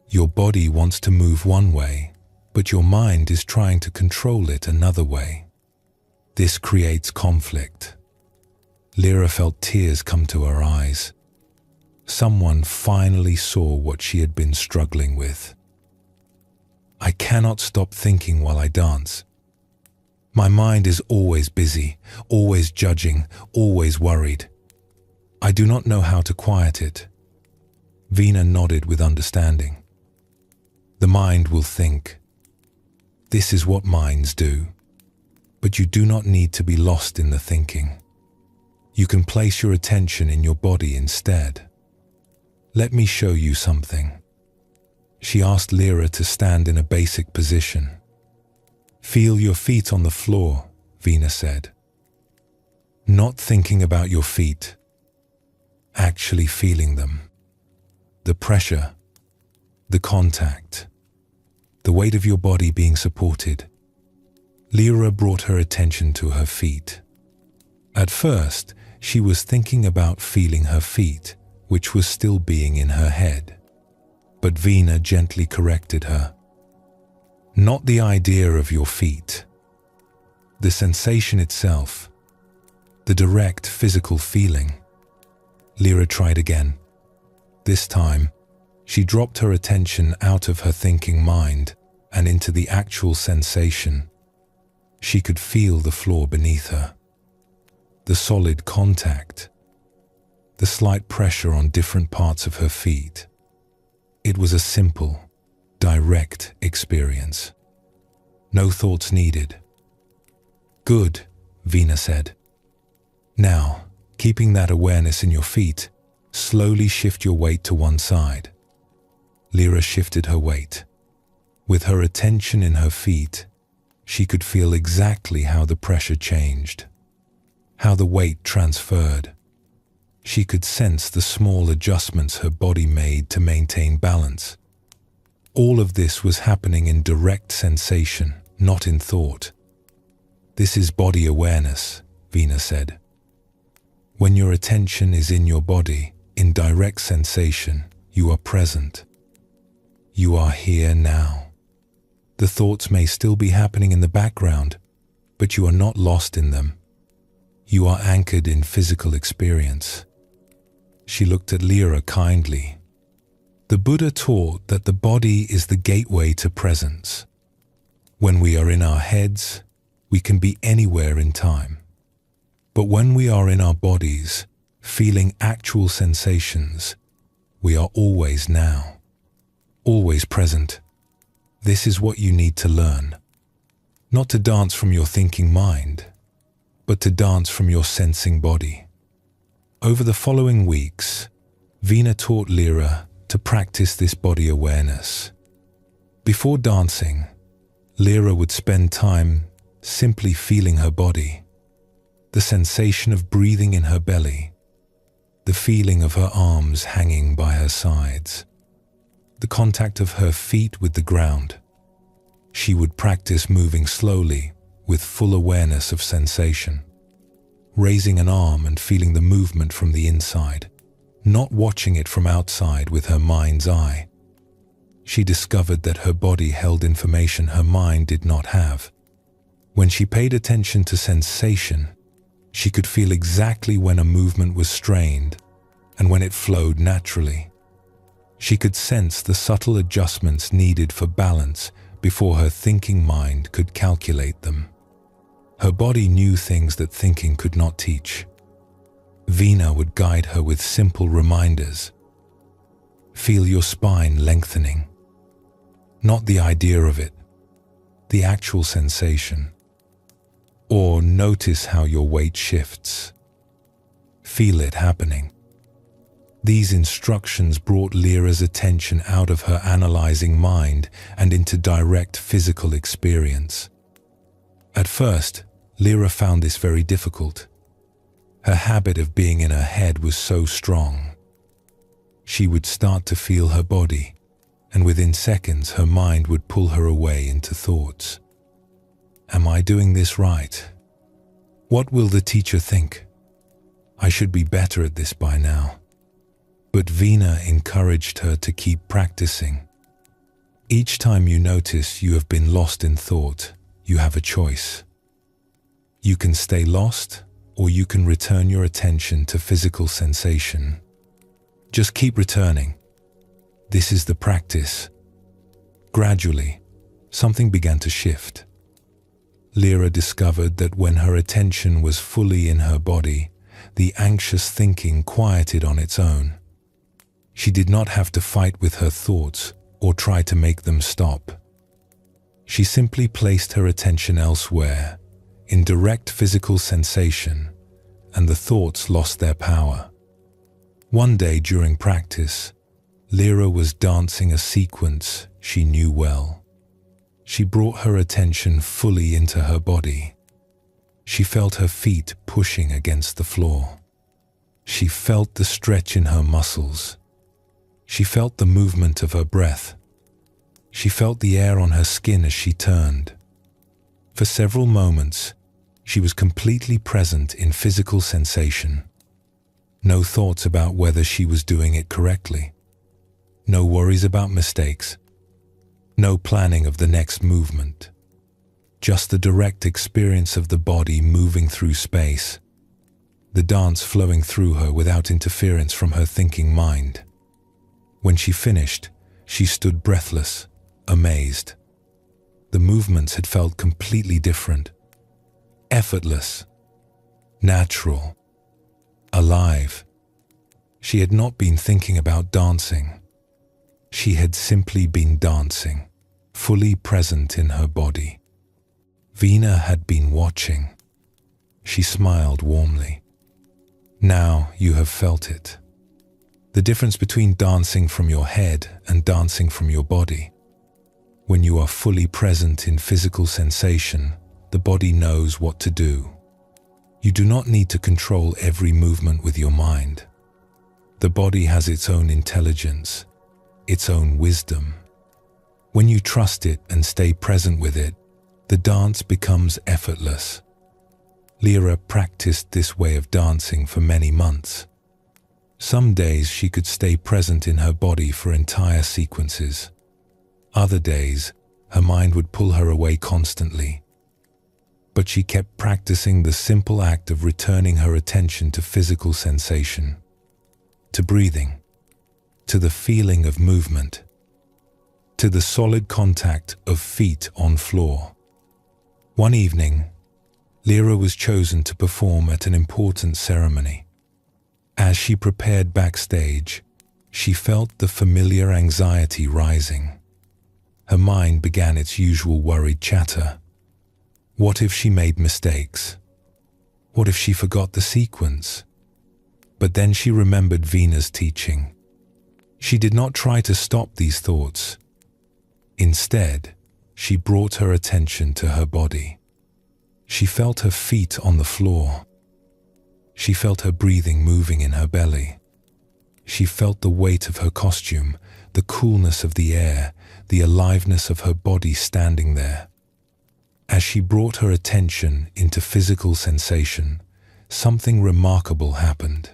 Your body wants to move one way, but your mind is trying to control it another way. This creates conflict." Lyra felt tears come to her eyes. Someone finally saw what she had been struggling with. "I cannot stop thinking while I dance. My mind is always busy, always judging, always worried. I do not know how to quiet it." Veena nodded with understanding. "The mind will think. This is what minds do. But you do not need to be lost in the thinking. You can place your attention in your body instead. Let me show you something." She asked Lyra to stand in a basic position. "Feel your feet on the floor," Veena said. Not thinking about your feet, actually feeling them. The pressure, the contact, the weight of your body being supported. Lyra brought her attention to her feet. At first, she was thinking about feeling her feet, which was still being in her head. But Veena gently corrected her. "Not the idea of your feet. The sensation itself. The direct physical feeling." Lyra tried again. This time, she dropped her attention out of her thinking mind and into the actual sensation. She could feel the floor beneath her. The solid contact. The slight pressure on different parts of her feet. It was a simple, direct experience. No thoughts needed. "Good," Veena said. "Now, keeping that awareness in your feet, slowly shift your weight to one side." Lyra shifted her weight. With her attention in her feet, she could feel exactly how the pressure changed, how the weight transferred. She could sense the small adjustments her body made to maintain balance. All of this was happening in direct sensation, not in thought. "This is body awareness," Veena said. "When your attention is in your body, in direct sensation, you are present. You are here now. The thoughts may still be happening in the background, but you are not lost in them. You are anchored in physical experience." She looked at Lyra kindly. The Buddha taught that the body is the gateway to presence. When we are in our heads, we can be anywhere in time. But when we are in our bodies, feeling actual sensations, we are always now, always present. This is what you need to learn. Not to dance from your thinking mind, but to dance from your sensing body. Over the following weeks, Veena taught Lyra to practice this body awareness. Before dancing, Lyra would spend time simply feeling her body, the sensation of breathing in her belly, the feeling of her arms hanging by her sides, the contact of her feet with the ground. She would practice moving slowly with full awareness of sensation, raising an arm and feeling the movement from the inside, not watching it from outside with her mind's eye. She discovered that her body held information her mind did not have. When she paid attention to sensation, she could feel exactly when a movement was strained and when it flowed naturally. She could sense the subtle adjustments needed for balance before her thinking mind could calculate them. Her body knew things that thinking could not teach. Veena would guide her with simple reminders. Feel your spine lengthening. Not the idea of it, the actual sensation. Or notice how your weight shifts. Feel it happening. These instructions brought Lyra's attention out of her analyzing mind and into direct physical experience. At first, Lyra found this very difficult. Her habit of being in her head was so strong. She would start to feel her body, and within seconds her mind would pull her away into thoughts. Am I doing this right? What will the teacher think? I should be better at this by now. But Veena encouraged her to keep practicing. Each time you notice you have been lost in thought, you have a choice. You can stay lost, or you can return your attention to physical sensation. Just keep returning. This is the practice. Gradually, something began to shift. Lyra discovered that when her attention was fully in her body, the anxious thinking quieted on its own. She did not have to fight with her thoughts or try to make them stop. She simply placed her attention elsewhere, in direct physical sensation, and the thoughts lost their power. One day during practice, Lyra was dancing a sequence she knew well. She brought her attention fully into her body. She felt her feet pushing against the floor. She felt the stretch in her muscles. She felt the movement of her breath. She felt the air on her skin as she turned. For several moments, she was completely present in physical sensation. No thoughts about whether she was doing it correctly. No worries about mistakes. No planning of the next movement. Just the direct experience of the body moving through space. The dance flowing through her without interference from her thinking mind. When she finished, she stood breathless, amazed. The movements had felt completely different. Effortless. Natural. Alive. She had not been thinking about dancing. She had simply been dancing, fully present in her body. Veena had been watching. She smiled warmly. Now you have felt it. The difference between dancing from your head and dancing from your body. When you are fully present in physical sensation, the body knows what to do. You do not need to control every movement with your mind. The body has its own intelligence, its own wisdom. When you trust it and stay present with it, the dance becomes effortless. Lyra practiced this way of dancing for many months. Some days she could stay present in her body for entire sequences. Other days, her mind would pull her away constantly. But she kept practicing the simple act of returning her attention to physical sensation, to breathing, to the feeling of movement, to the solid contact of feet on floor. One evening, Lyra was chosen to perform at an important ceremony. As she prepared backstage, she felt the familiar anxiety rising. Her mind began its usual worried chatter. What if she made mistakes? What if she forgot the sequence? But then she remembered Veena's teaching. She did not try to stop these thoughts. Instead, she brought her attention to her body. She felt her feet on the floor. She felt her breathing moving in her belly. She felt the weight of her costume, the coolness of the air, the aliveness of her body standing there. As she brought her attention into physical sensation, something remarkable happened.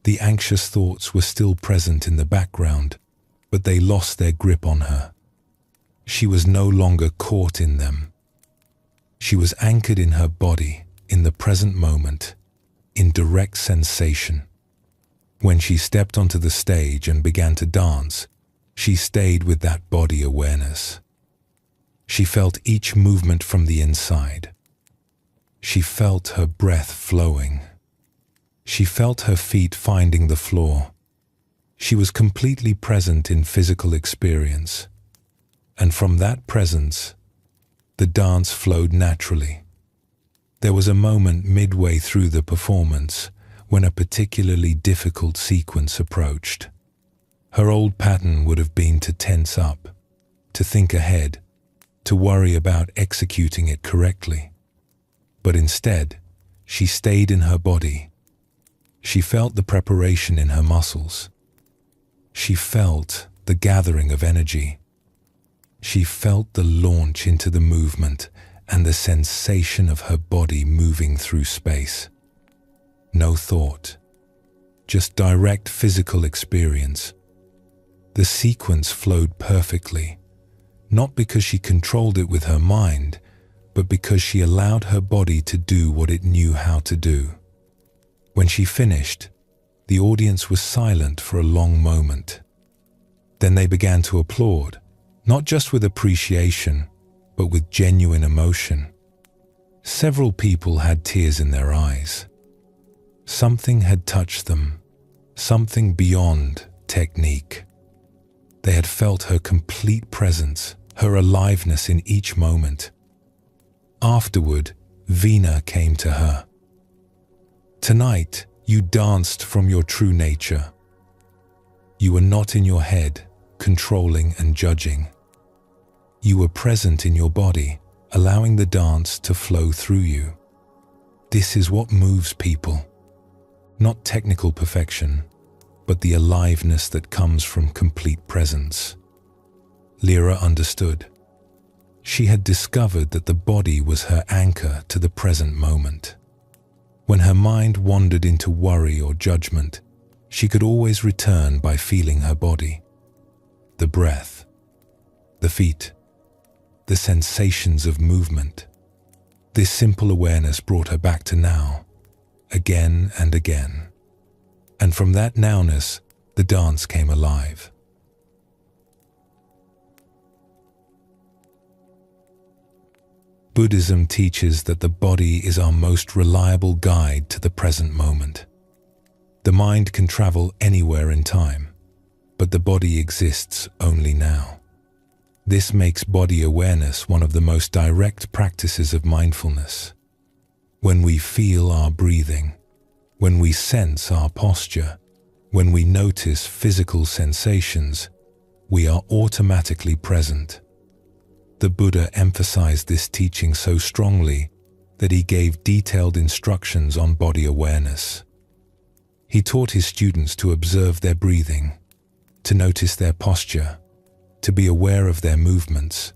The anxious thoughts were still present in the background, but they lost their grip on her. She was no longer caught in them. She was anchored in her body, in the present moment, in direct sensation. When she stepped onto the stage and began to dance, she stayed with that body awareness. She felt each movement from the inside. She felt her breath flowing. She felt her feet finding the floor. She was completely present in physical experience. And from that presence, the dance flowed naturally. There was a moment midway through the performance when a particularly difficult sequence approached. Her old pattern would have been to tense up, to think ahead, to worry about executing it correctly. But instead, she stayed in her body. She felt the preparation in her muscles. She felt the gathering of energy. She felt the launch into the movement and the sensation of her body moving through space. No thought, just direct physical experience. The sequence flowed perfectly, not because she controlled it with her mind, but because she allowed her body to do what it knew how to do. When she finished, the audience was silent for a long moment. Then they began to applaud, not just with appreciation, but with genuine emotion. Several people had tears in their eyes. Something had touched them, something beyond technique. They had felt her complete presence, her aliveness in each moment. Afterward, Veena came to her. Tonight, you danced from your true nature. You were not in your head, controlling and judging. You were present in your body, allowing the dance to flow through you. This is what moves people. Not technical perfection, but the aliveness that comes from complete presence. Lyra understood. She had discovered that the body was her anchor to the present moment. When her mind wandered into worry or judgment, she could always return by feeling her body. The breath, the feet, the sensations of movement. This simple awareness brought her back to now, again and again. And from that nowness, the dance came alive. Buddhism teaches that the body is our most reliable guide to the present moment. The mind can travel anywhere in time, but the body exists only now. This makes body awareness one of the most direct practices of mindfulness. When we feel our breathing, when we sense our posture, when we notice physical sensations, we are automatically present. The Buddha emphasized this teaching so strongly that he gave detailed instructions on body awareness. He taught his students to observe their breathing, to notice their posture, to be aware of their movements,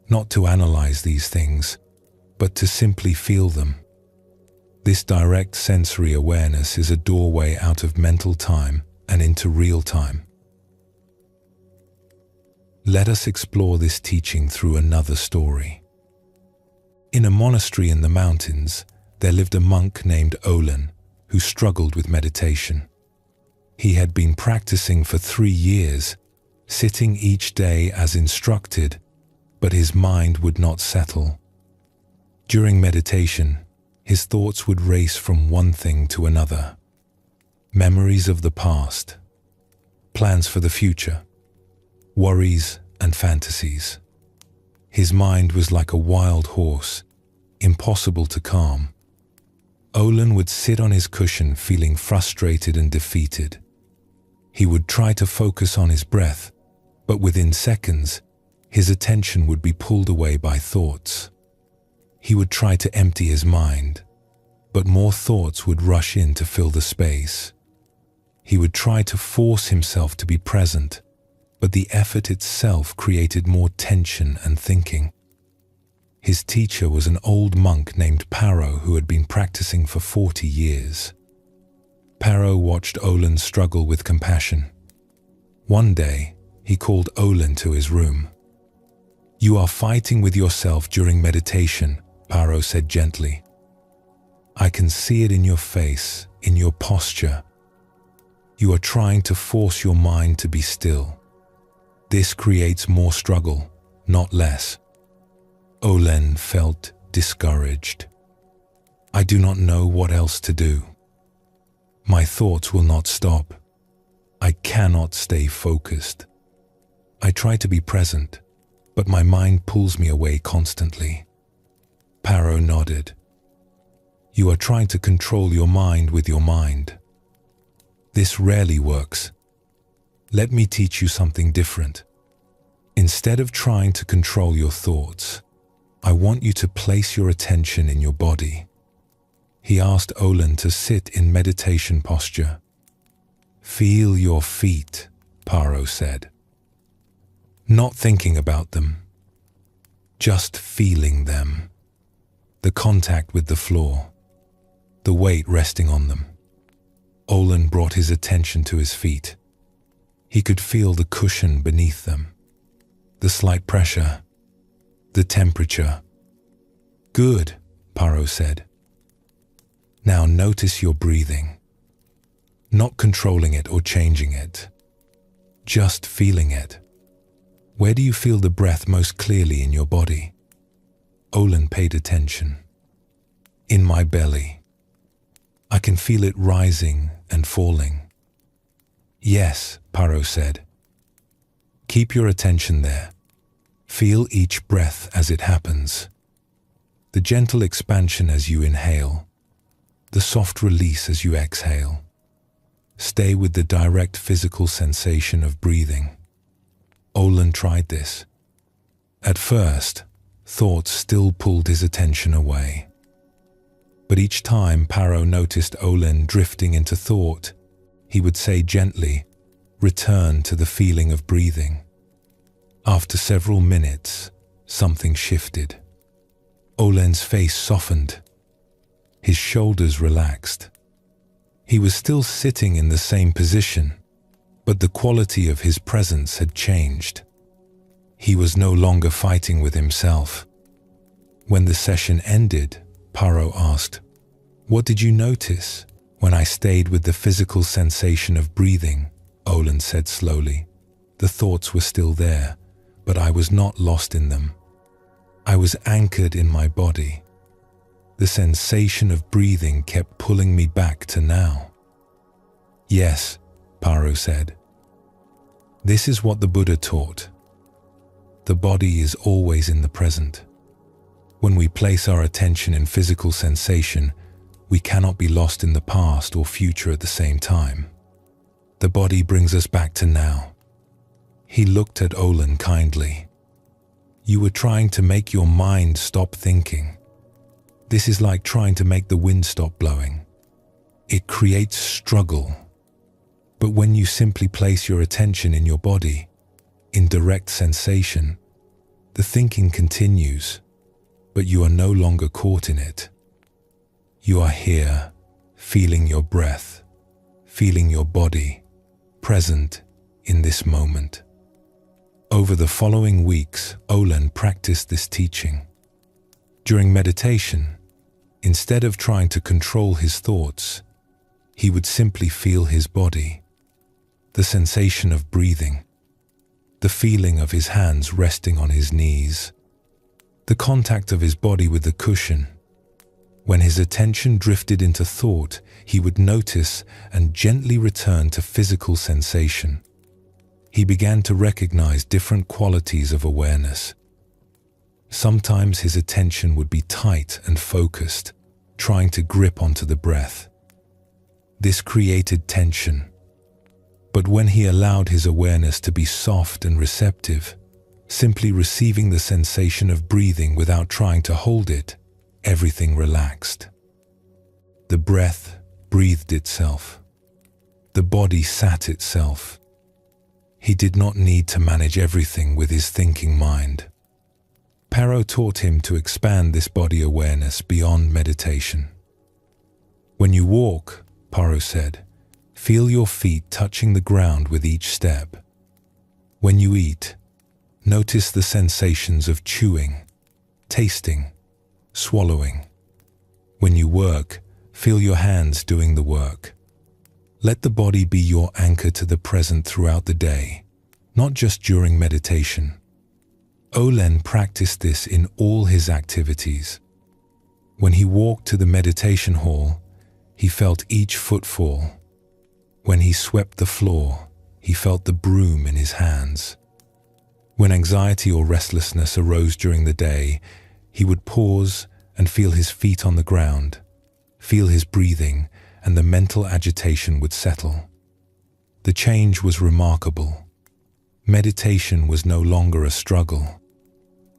not to analyze these things, but to simply feel them. This direct sensory awareness is a doorway out of mental time and into real time. Let us explore this teaching through another story. In a monastery in the mountains, there lived a monk named Olin who struggled with meditation. He had been practicing for 3 years, sitting each day as instructed, but his mind would not settle. During meditation, his thoughts would race from one thing to another. Memories of the past, plans for the future, worries and fantasies. His mind was like a wild horse, impossible to calm. Olin would sit on his cushion feeling frustrated and defeated. He would try to focus on his breath, but within seconds, his attention would be pulled away by thoughts. He would try to empty his mind, but more thoughts would rush in to fill the space. He would try to force himself to be present, but the effort itself created more tension and thinking. His teacher was an old monk named Paro who had been practicing for 40 years. Paro watched Olin struggle with compassion. One day, he called Olin to his room. "You are fighting with yourself during meditation," Paro said gently. "I can see it in your face, in your posture. You are trying to force your mind to be still. This creates more struggle, not less. Olen felt discouraged. I do not know what else to do. My thoughts will not stop. I cannot stay focused. I try to be present, but my mind pulls me away constantly. Paro nodded. You are trying to control your mind with your mind. This rarely works. Let me teach you something different. Instead of trying to control your thoughts, I want you to place your attention in your body. He asked Olen to sit in meditation posture. Feel your feet, Paro said. Not thinking about them, just feeling them. The contact with the floor, the weight resting on them. Olen brought his attention to his feet. He could feel the cushion beneath them, the slight pressure, the temperature. Good, Paro said. Now notice your breathing, not controlling it or changing it, just feeling it. Where do you feel the breath most clearly in your body? Olen paid attention. In my belly. I can feel it rising and falling. Yes, Paro said. Keep your attention there. Feel each breath as it happens. The gentle expansion as you inhale. The soft release as you exhale. Stay with the direct physical sensation of breathing. Olen tried this. At first, thoughts still pulled his attention away. But each time Paro noticed Olen drifting into thought, he would say gently, return to the feeling of breathing. After several minutes, something shifted. Olen's face softened. His shoulders relaxed. He was still sitting in the same position, but the quality of his presence had changed. He was no longer fighting with himself. When the session ended, Paro asked, "What did you notice?" "When I stayed with the physical sensation of breathing," Olen said slowly. "The thoughts were still there, but I was not lost in them. I was anchored in my body. The sensation of breathing kept pulling me back to now." "Yes," Paro said. "This is what the Buddha taught. The body is always in the present. When we place our attention in physical sensation, we cannot be lost in the past or future at the same time. The body brings us back to now." He looked at Olen kindly. "You were trying to make your mind stop thinking. This is like trying to make the wind stop blowing. It creates struggle. But when you simply place your attention in your body, in direct sensation, the thinking continues, but you are no longer caught in it. You are here, feeling your breath, feeling your body, present in this moment." Over the following weeks, Olen practiced this teaching. During meditation, instead of trying to control his thoughts, he would simply feel his body, the sensation of breathing, the feeling of his hands resting on his knees, the contact of his body with the cushion. When his attention drifted into thought, he would notice and gently return to physical sensation. He began to recognize different qualities of awareness. Sometimes his attention would be tight and focused, trying to grip onto the breath. This created tension. But when he allowed his awareness to be soft and receptive, simply receiving the sensation of breathing without trying to hold it, everything relaxed. The breath breathed itself. The body sat itself. He did not need to manage everything with his thinking mind. Paro taught him to expand this body awareness beyond meditation. "When you walk," Paro said, "feel your feet touching the ground with each step. When you eat, notice the sensations of chewing, tasting, swallowing. When you work, feel your hands doing the work. Let the body be your anchor to the present throughout the day, not just during meditation. Olen practiced this in all his activities. When he walked to the meditation hall, he felt each footfall. When he swept the floor, he felt the broom in his hands. When anxiety or restlessness arose during the day, he would pause and feel his feet on the ground, feel his breathing, and the mental agitation would settle. The change was remarkable. Meditation was no longer a struggle.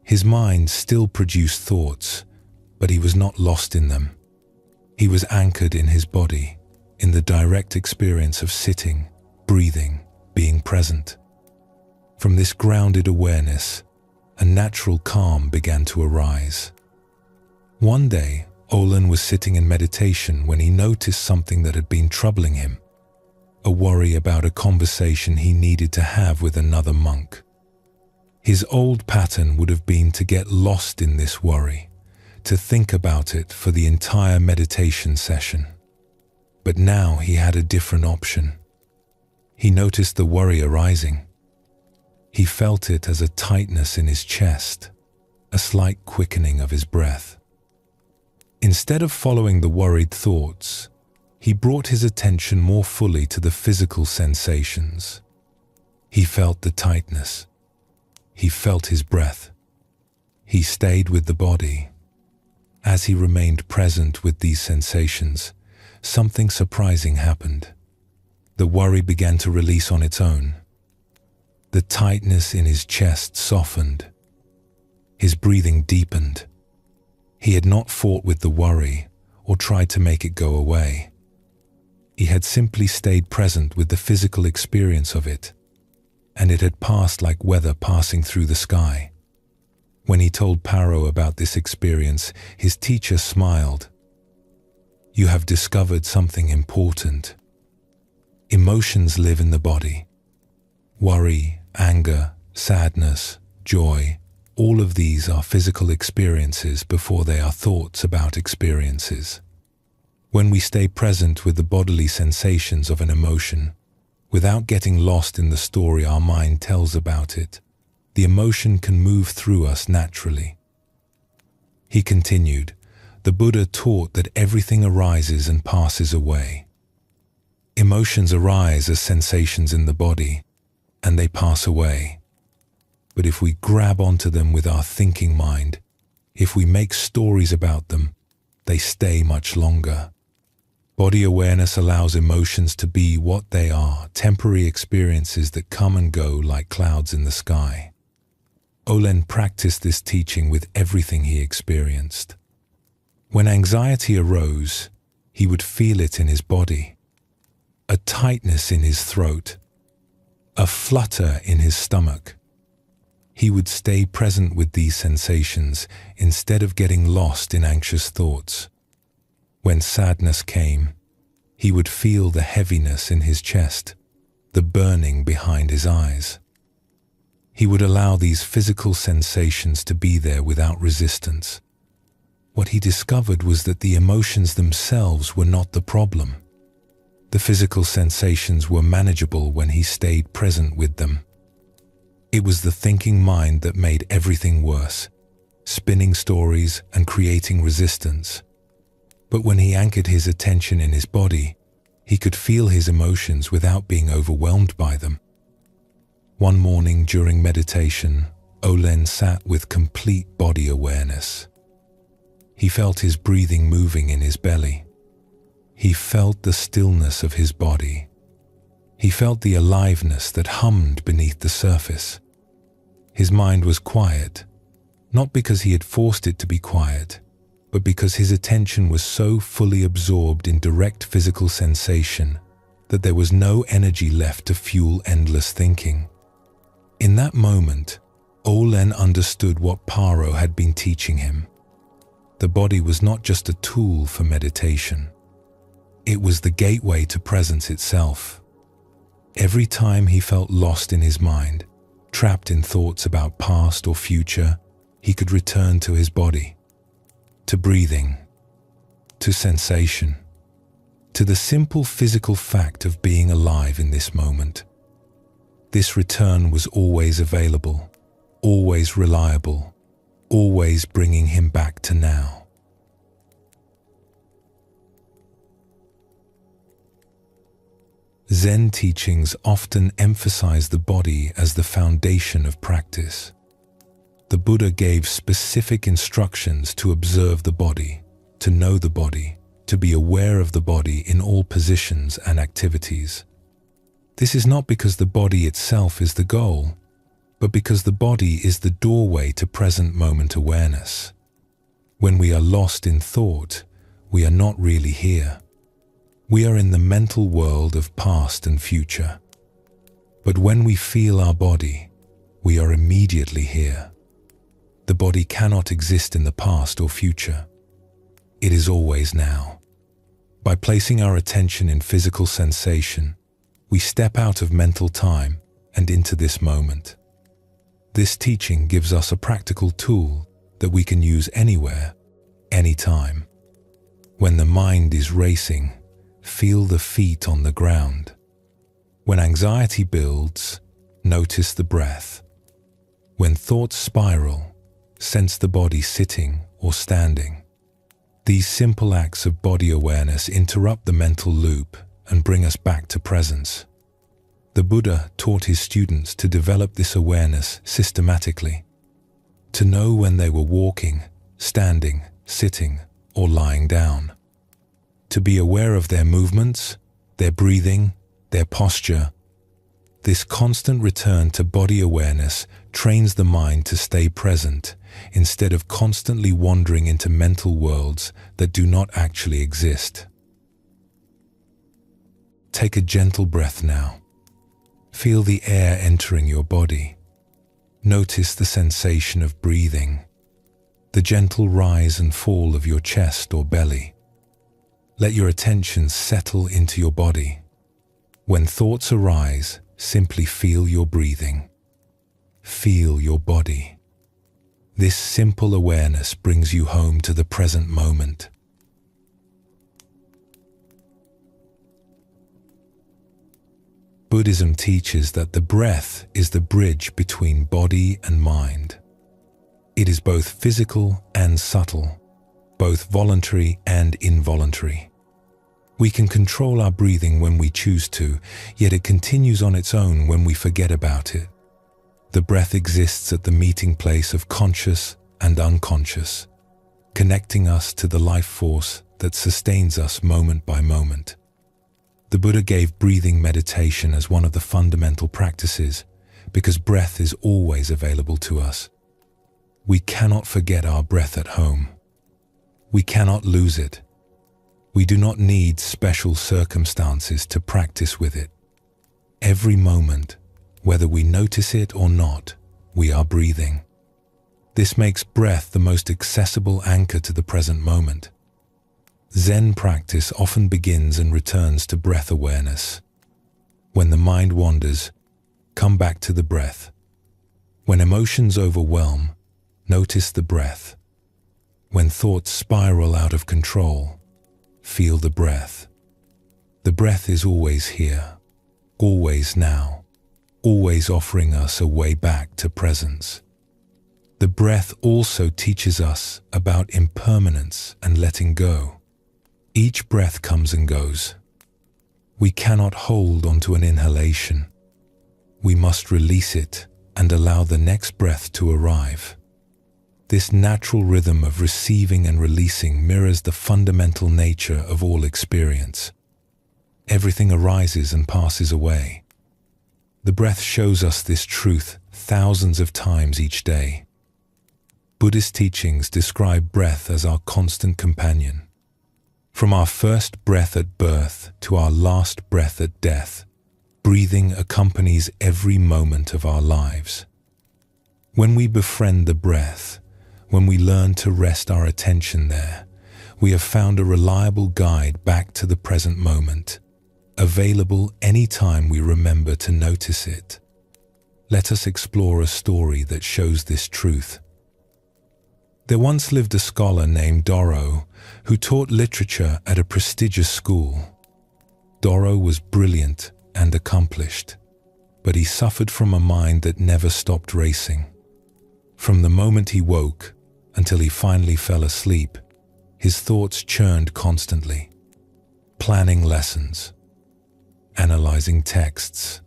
His mind still produced thoughts, but he was not lost in them. He was anchored in his body, in the direct experience of sitting, breathing, being present. From this grounded awareness, a natural calm began to arise. One day, Olen was sitting in meditation when he noticed something that had been troubling him, a worry about a conversation he needed to have with another monk. His old pattern would have been to get lost in this worry, to think about it for the entire meditation session. But now he had a different option. He noticed the worry arising. He felt it as a tightness in his chest, a slight quickening of his breath. Instead of following the worried thoughts, he brought his attention more fully to the physical sensations. He felt the tightness. He felt his breath. He stayed with the body. As he remained present with these sensations, something surprising happened. The worry began to release on its own. The tightness in his chest softened. His breathing deepened. He had not fought with the worry or tried to make it go away. He had simply stayed present with the physical experience of it, and it had passed like weather passing through the sky. When he told Paro about this experience, his teacher smiled. "You have discovered something important. Emotions live in the body. Worry, anger, sadness, joy, all of these are physical experiences before they are thoughts about experiences. When we stay present with the bodily sensations of an emotion, without getting lost in the story our mind tells about it, the emotion can move through us naturally." He continued, "The Buddha taught that everything arises and passes away. Emotions arise as sensations in the body, and they pass away. But if we grab onto them with our thinking mind, if we make stories about them, they stay much longer. Body awareness allows emotions to be what they are, temporary experiences that come and go like clouds in the sky." Olen practiced this teaching with everything he experienced. When anxiety arose, he would feel it in his body, a tightness in his throat, a flutter in his stomach. He would stay present with these sensations instead of getting lost in anxious thoughts. When sadness came, he would feel the heaviness in his chest, the burning behind his eyes. He would allow these physical sensations to be there without resistance. What he discovered was that the emotions themselves were not the problem. The physical sensations were manageable when he stayed present with them. It was the thinking mind that made everything worse, spinning stories and creating resistance. But when he anchored his attention in his body, he could feel his emotions without being overwhelmed by them. One morning during meditation, Olen sat with complete body awareness. He felt his breathing moving in his belly. He felt the stillness of his body. He felt the aliveness that hummed beneath the surface. His mind was quiet, not because he had forced it to be quiet, but because his attention was so fully absorbed in direct physical sensation that there was no energy left to fuel endless thinking. In that moment, Olen understood what Paro had been teaching him. The body was not just a tool for meditation. It was the gateway to presence itself. Every time he felt lost in his mind, trapped in thoughts about past or future, he could return to his body, to breathing, to sensation, to the simple physical fact of being alive in this moment. This return was always available, always reliable, always bringing him back to now. Zen teachings often emphasize the body as the foundation of practice. The Buddha gave specific instructions to observe the body, to know the body, to be aware of the body in all positions and activities. This is not because the body itself is the goal, but because the body is the doorway to present moment awareness. When we are lost in thought, we are not really here. We are in the mental world of past and future. But when we feel our body, we are immediately here. The body cannot exist in the past or future. It is always now. By placing our attention in physical sensation, we step out of mental time and into this moment. This teaching gives us a practical tool that we can use anywhere, anytime. When the mind is racing, feel the feet on the ground. When anxiety builds, notice the breath. When thoughts spiral, sense the body sitting or standing. These simple acts of body awareness interrupt the mental loop and bring us back to presence. The Buddha taught his students to develop this awareness systematically, to know when they were walking, standing, sitting, or lying down. To be aware of their movements, their breathing, their posture. This constant return to body awareness trains the mind to stay present instead of constantly wandering into mental worlds that do not actually exist. Take a gentle breath now. Feel the air entering your body. Notice the sensation of breathing, the gentle rise and fall of your chest or belly. Let your attention settle into your body. When thoughts arise, simply feel your breathing. Feel your body. This simple awareness brings you home to the present moment. Buddhism teaches that the breath is the bridge between body and mind. It is both physical and subtle, both voluntary and involuntary. We can control our breathing when we choose to, yet it continues on its own when we forget about it. The breath exists at the meeting place of conscious and unconscious, connecting us to the life force that sustains us moment by moment. The Buddha gave breathing meditation as one of the fundamental practices because breath is always available to us. We cannot forget our breath at home. We cannot lose it. We do not need special circumstances to practice with it. Every moment, whether we notice it or not, we are breathing. This makes breath the most accessible anchor to the present moment. Zen practice often begins and returns to breath awareness. When the mind wanders, come back to the breath. When emotions overwhelm, notice the breath. When thoughts spiral out of control, feel the breath. The breath is always here, always now, always offering us a way back to presence. The breath also teaches us about impermanence and letting go. Each breath comes and goes. We cannot hold onto an inhalation. We must release it and allow the next breath to arrive. This natural rhythm of receiving and releasing mirrors the fundamental nature of all experience. Everything arises and passes away. The breath shows us this truth thousands of times each day. Buddhist teachings describe breath as our constant companion. From our first breath at birth to our last breath at death, breathing accompanies every moment of our lives. When we befriend the breath, when we learn to rest our attention there, we have found a reliable guide back to the present moment, available anytime we remember to notice it. Let us explore a story that shows this truth. There once lived a scholar named Doro who taught literature at a prestigious school. Doro was brilliant and accomplished, but he suffered from a mind that never stopped racing. From the moment he woke until he finally fell asleep, his thoughts churned constantly, planning lessons, analyzing texts,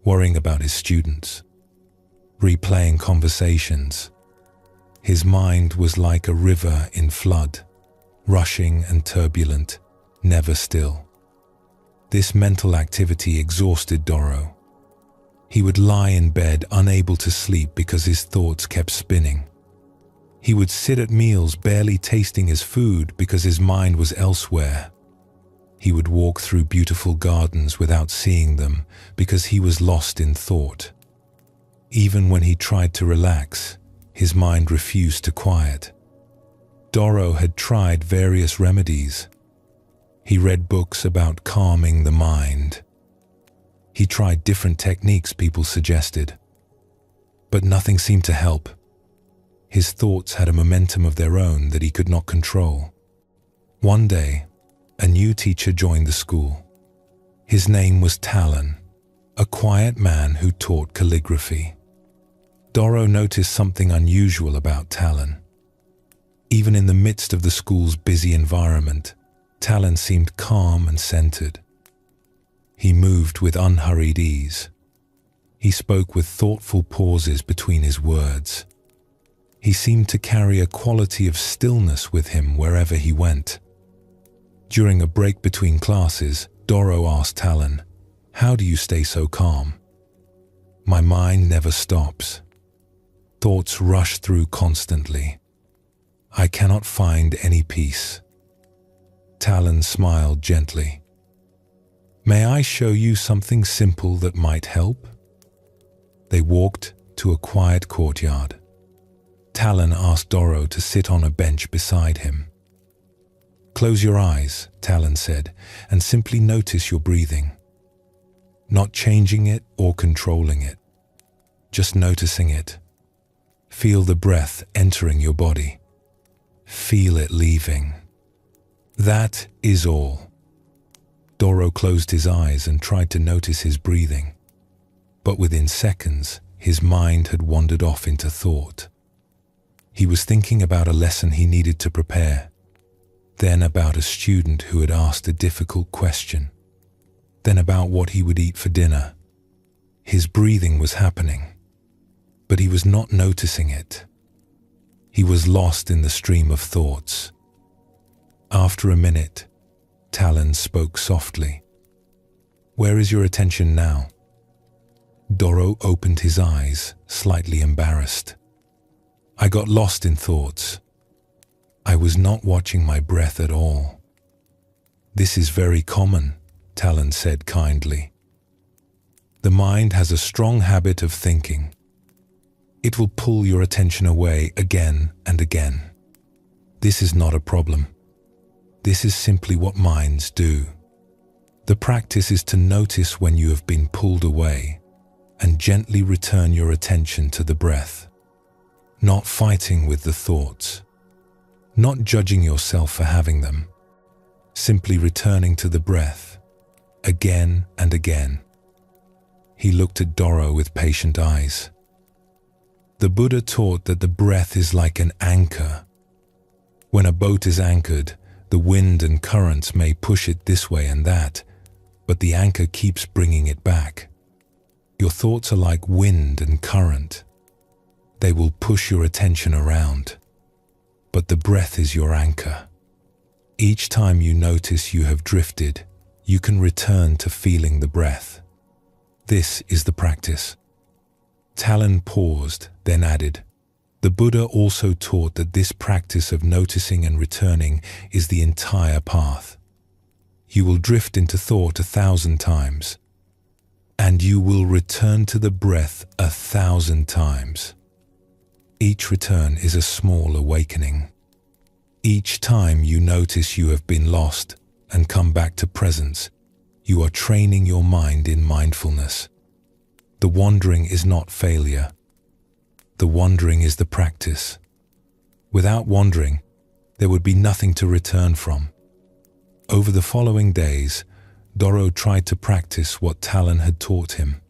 worrying about his students, replaying conversations. His mind was like a river in flood, rushing and turbulent, never still. This mental activity exhausted Doro. He would lie in bed unable to sleep because his thoughts kept spinning. He would sit at meals barely tasting his food because his mind was elsewhere. He would walk through beautiful gardens without seeing them because he was lost in thought. Even when he tried to relax, his mind refused to quiet. Doro had tried various remedies. He read books about calming the mind. He tried different techniques people suggested, but nothing seemed to help. His thoughts had a momentum of their own that he could not control. One day, a new teacher joined the school. His name was Talon, a quiet man who taught calligraphy. Doro noticed something unusual about Talon. Even in the midst of the school's busy environment, Talon seemed calm and centered. He moved with unhurried ease. He spoke with thoughtful pauses between his words. He seemed to carry a quality of stillness with him wherever he went. During a break between classes, Doro asked Talon, "How do you stay so calm?" "My mind never stops. Thoughts rush through constantly. I cannot find any peace." Talon smiled gently. "May I show you something simple that might help?" They walked to a quiet courtyard. Talon asked Doro to sit on a bench beside him. "Close your eyes," Talon said, "and simply notice your breathing. Not changing it or controlling it, just noticing it. Feel the breath entering your body. Feel it leaving. That is all." Doro closed his eyes and tried to notice his breathing, but within seconds, his mind had wandered off into thought. He was thinking about a lesson he needed to prepare, then about a student who had asked a difficult question, then about what he would eat for dinner. His breathing was happening, but he was not noticing it. He was lost in the stream of thoughts. After a minute, Talon spoke softly. "Where is your attention now?" Doro opened his eyes, slightly embarrassed. "I got lost in thoughts. I was not watching my breath at all." "This is very common," Talon said kindly. "The mind has a strong habit of thinking. It will pull your attention away again and again. This is not a problem. This is simply what minds do. The practice is to notice when you have been pulled away and gently return your attention to the breath, not fighting with the thoughts, not judging yourself for having them, simply returning to the breath again and again." He looked at Doro with patient eyes. The Buddha taught that the breath is like an anchor. When a boat is anchored, the wind and currents may push it this way and that, but the anchor keeps bringing it back. Your thoughts are like wind and current. They will push your attention around, but the breath is your anchor. Each time you notice you have drifted, you can return to feeling the breath. This is the practice. Talon paused, then added, "The Buddha also taught that this practice of noticing and returning is the entire path. You will drift into thought 1,000 times, and you will return to the breath 1,000 times. Each return is a small awakening. Each time you notice you have been lost and come back to presence, you are training your mind in mindfulness. The wandering is not failure. The wandering is the practice. Without wandering, there would be nothing to return from." Over the following days, Doro tried to practice what Talon had taught him.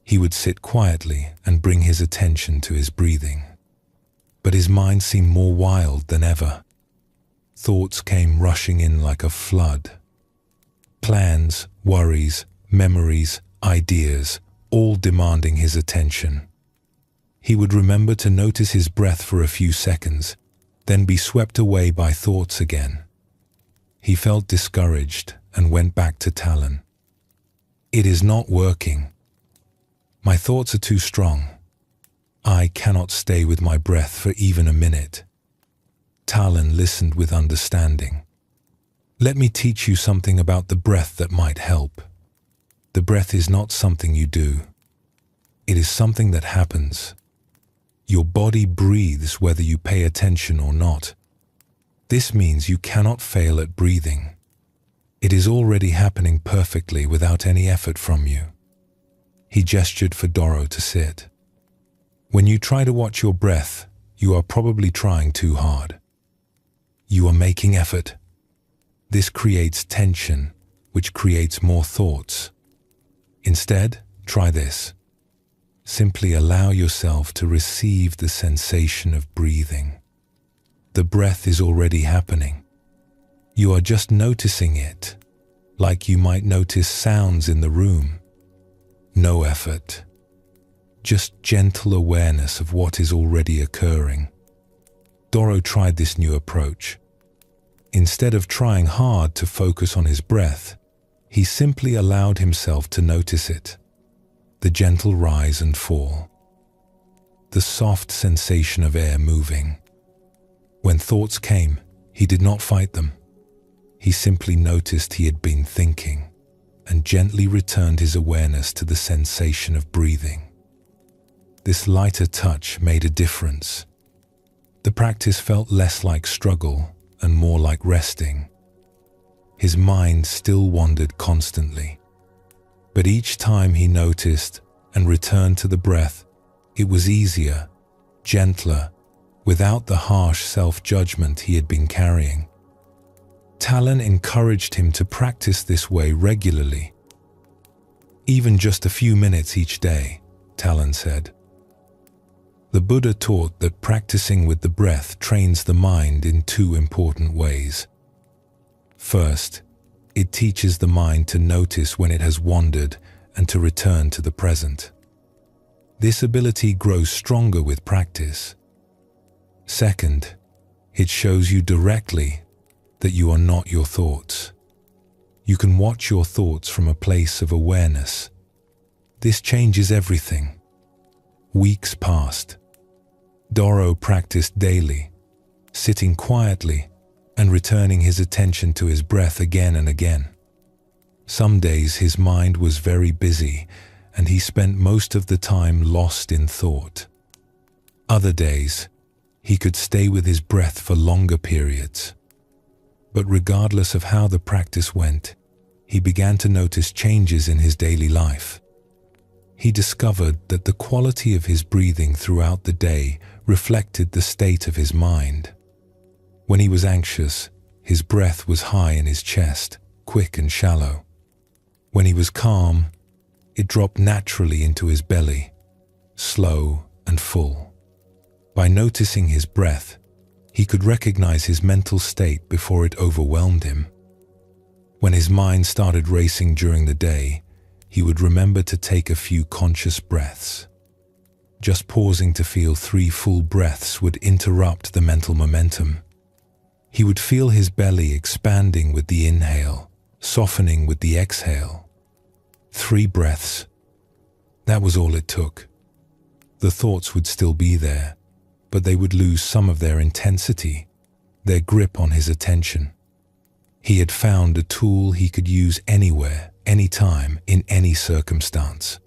He would sit quietly and bring his attention to his breathing. But his mind seemed more wild than ever. Thoughts came rushing in like a flood. Plans, worries, memories, ideas, all demanding his attention. He would remember to notice his breath for a few seconds, then be swept away by thoughts again. He felt discouraged and went back to Talon. "It is not working. My thoughts are too strong. I cannot stay with my breath for even a minute." Talon listened with understanding. "Let me teach you something about the breath that might help. The breath is not something you do. It is something that happens. Your body breathes whether you pay attention or not. This means you cannot fail at breathing. It is already happening perfectly without any effort from you." He gestured for Doro to sit. "When you try to watch your breath, you are probably trying too hard. You are making effort. This creates tension, which creates more thoughts. Instead, try this. Simply allow yourself to receive the sensation of breathing. The breath is already happening. You are just noticing it, like you might notice sounds in the room. No effort. Just gentle awareness of what is already occurring." Doro tried this new approach. Instead of trying hard to focus on his breath, he simply allowed himself to notice it. The gentle rise and fall. The soft sensation of air moving. When thoughts came, he did not fight them. He simply noticed he had been thinking and gently returned his awareness to the sensation of breathing. This lighter touch made a difference. The practice felt less like struggle and more like resting. His mind still wandered constantly, but each time he noticed and returned to the breath, it was easier, gentler, without the harsh self-judgment he had been carrying. Talon encouraged him to practice this way regularly. "Even just a few minutes each day," Talon said. The Buddha taught that practicing with the breath trains the mind in two important ways. First, it teaches the mind to notice when it has wandered and to return to the present. This ability grows stronger with practice. Second, it shows you directly that you are not your thoughts. You can watch your thoughts from a place of awareness. This changes everything. Weeks passed. Doro practiced daily, sitting quietly and returning his attention to his breath again and again. Some days his mind was very busy and he spent most of the time lost in thought. Other days, he could stay with his breath for longer periods. But regardless of how the practice went, he began to notice changes in his daily life. He discovered that the quality of his breathing throughout the day reflected the state of his mind. When he was anxious, his breath was high in his chest, quick and shallow. When he was calm, it dropped naturally into his belly, slow and full. By noticing his breath, he could recognize his mental state before it overwhelmed him. When his mind started racing during the day, he would remember to take a few conscious breaths. Just pausing to feel 3 full breaths would interrupt the mental momentum. He would feel his belly expanding with the inhale, softening with the exhale. 3 breaths. That was all it took. The thoughts would still be there, but they would lose some of their intensity, their grip on his attention. He had found a tool he could use anywhere, anytime, in any circumstance.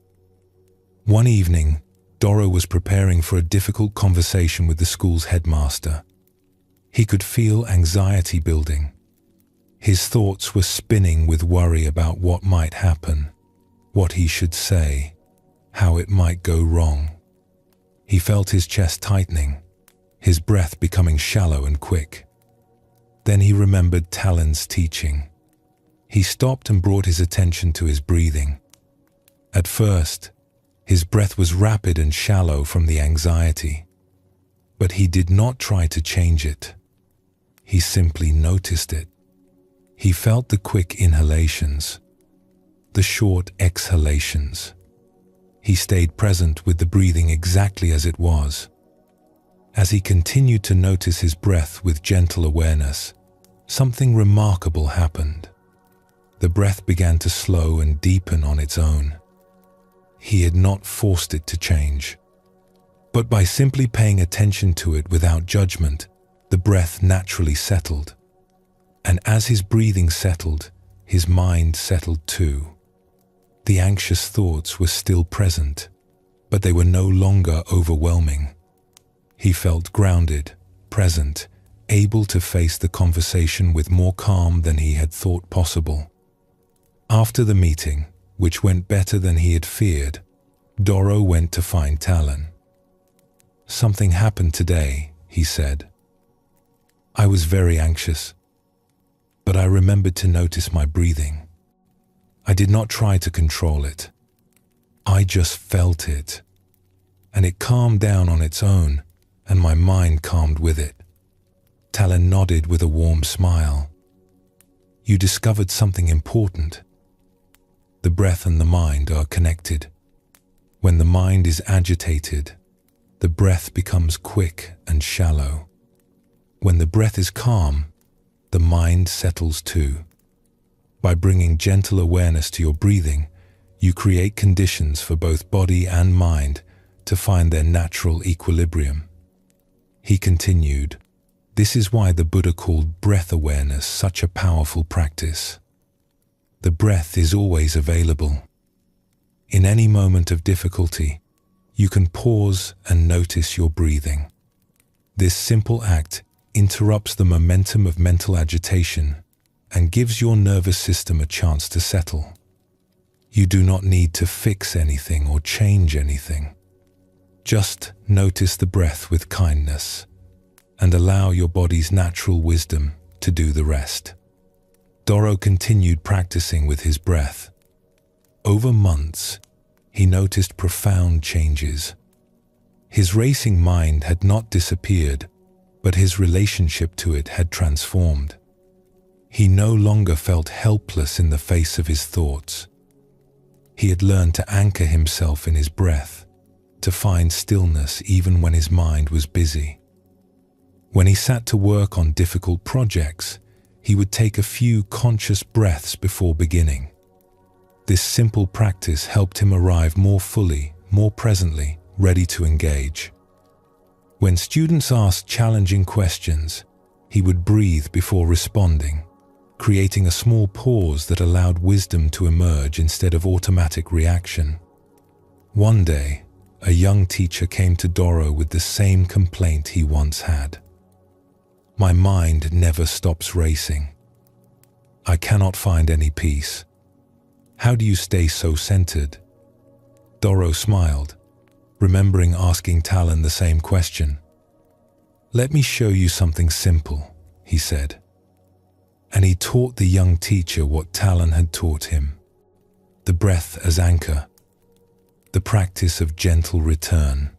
One evening, Doro was preparing for a difficult conversation with the school's headmaster. He could feel anxiety building. His thoughts were spinning with worry about what might happen, what he should say, how it might go wrong. He felt his chest tightening, his breath becoming shallow and quick. Then he remembered Talon's teaching. He stopped and brought his attention to his breathing. At first, his breath was rapid and shallow from the anxiety, but he did not try to change it. He simply noticed it. He felt the quick inhalations, the short exhalations. He stayed present with the breathing exactly as it was. As he continued to notice his breath with gentle awareness, something remarkable happened. The breath began to slow and deepen on its own. He had not forced it to change, but by simply paying attention to it without judgment, the breath naturally settled. And as his breathing settled, his mind settled too. The anxious thoughts were still present, but they were no longer overwhelming. He felt grounded, present, able to face the conversation with more calm than he had thought possible. After the meeting, which went better than he had feared, Doro went to find Talon. "Something happened today," he said. "I was very anxious, but I remembered to notice my breathing. I did not try to control it. I just felt it, and it calmed down on its own, and my mind calmed with it." Talon nodded with a warm smile. "You discovered something important. The breath and the mind are connected. When the mind is agitated, the breath becomes quick and shallow. When the breath is calm, the mind settles too. By bringing gentle awareness to your breathing, you create conditions for both body and mind to find their natural equilibrium." He continued, "This is why the Buddha called breath awareness such a powerful practice. The breath is always available. In any moment of difficulty, you can pause and notice your breathing. This simple act interrupts the momentum of mental agitation and gives your nervous system a chance to settle. You do not need to fix anything or change anything. Just notice the breath with kindness and allow your body's natural wisdom to do the rest." Doro continued practicing with his breath. Over months, he noticed profound changes. His racing mind had not disappeared, but his relationship to it had transformed. He no longer felt helpless in the face of his thoughts. He had learned to anchor himself in his breath, to find stillness even when his mind was busy. When he sat to work on difficult projects, he would take a few conscious breaths before beginning. This simple practice helped him arrive more fully, more presently, ready to engage. When students asked challenging questions, he would breathe before responding, creating a small pause that allowed wisdom to emerge instead of automatic reaction. One day, a young teacher came to Doro with the same complaint he once had. "My mind never stops racing. I cannot find any peace. How do you stay so centered?" Doro smiled, remembering asking Talon the same question. "Let me show you something simple," he said. And he taught the young teacher what Talon had taught him: the breath as anchor, the practice of gentle return,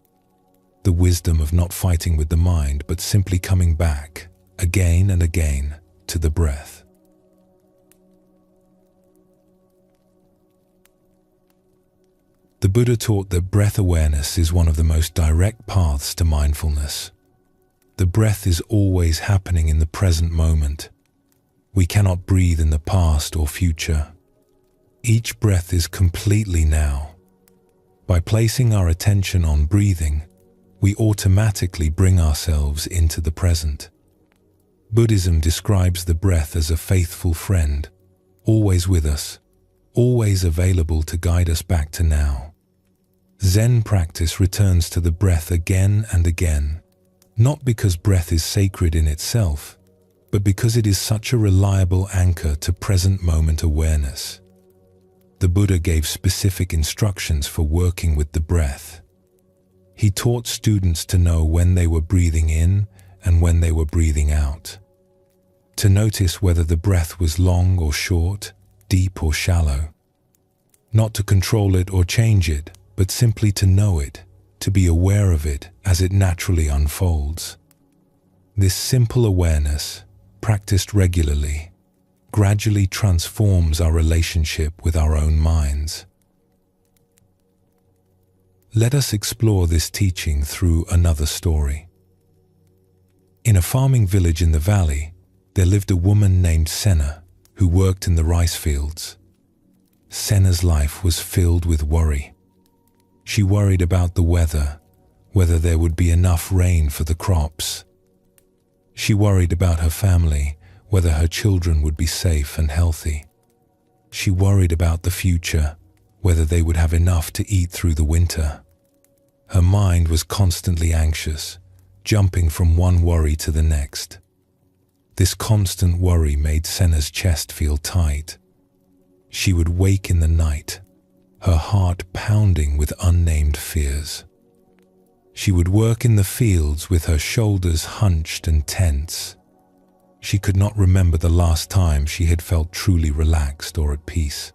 the wisdom of not fighting with the mind but simply coming back, again and again, to the breath. The Buddha taught that breath awareness is one of the most direct paths to mindfulness. The breath is always happening in the present moment. We cannot breathe in the past or future. Each breath is completely now. By placing our attention on breathing, we automatically bring ourselves into the present. Buddhism describes the breath as a faithful friend, always with us, always available to guide us back to now. Zen practice returns to the breath again and again, not because breath is sacred in itself, but because it is such a reliable anchor to present moment awareness. The Buddha gave specific instructions for working with the breath. He taught students to know when they were breathing in and when they were breathing out, to notice whether the breath was long or short deep or shallow. Not to control it or change it, but simply to know it, to be aware of it as it naturally unfolds. This simple awareness, practiced regularly, gradually transforms our relationship with our own minds. Let us explore this teaching through another story. In a farming village in the valley, there lived a woman named Senna who worked in the rice fields. Senna's life was filled with worry. She worried about the weather, whether there would be enough rain for the crops. She worried about her family, whether her children would be safe and healthy. She worried about the future, whether they would have enough to eat through the winter. Her mind was constantly anxious, jumping from one worry to the next. This constant worry made Senna's chest feel tight. She would wake in the night, her heart pounding with unnamed fears. She would work in the fields with her shoulders hunched and tense. She could not remember the last time she had felt truly relaxed or at peace.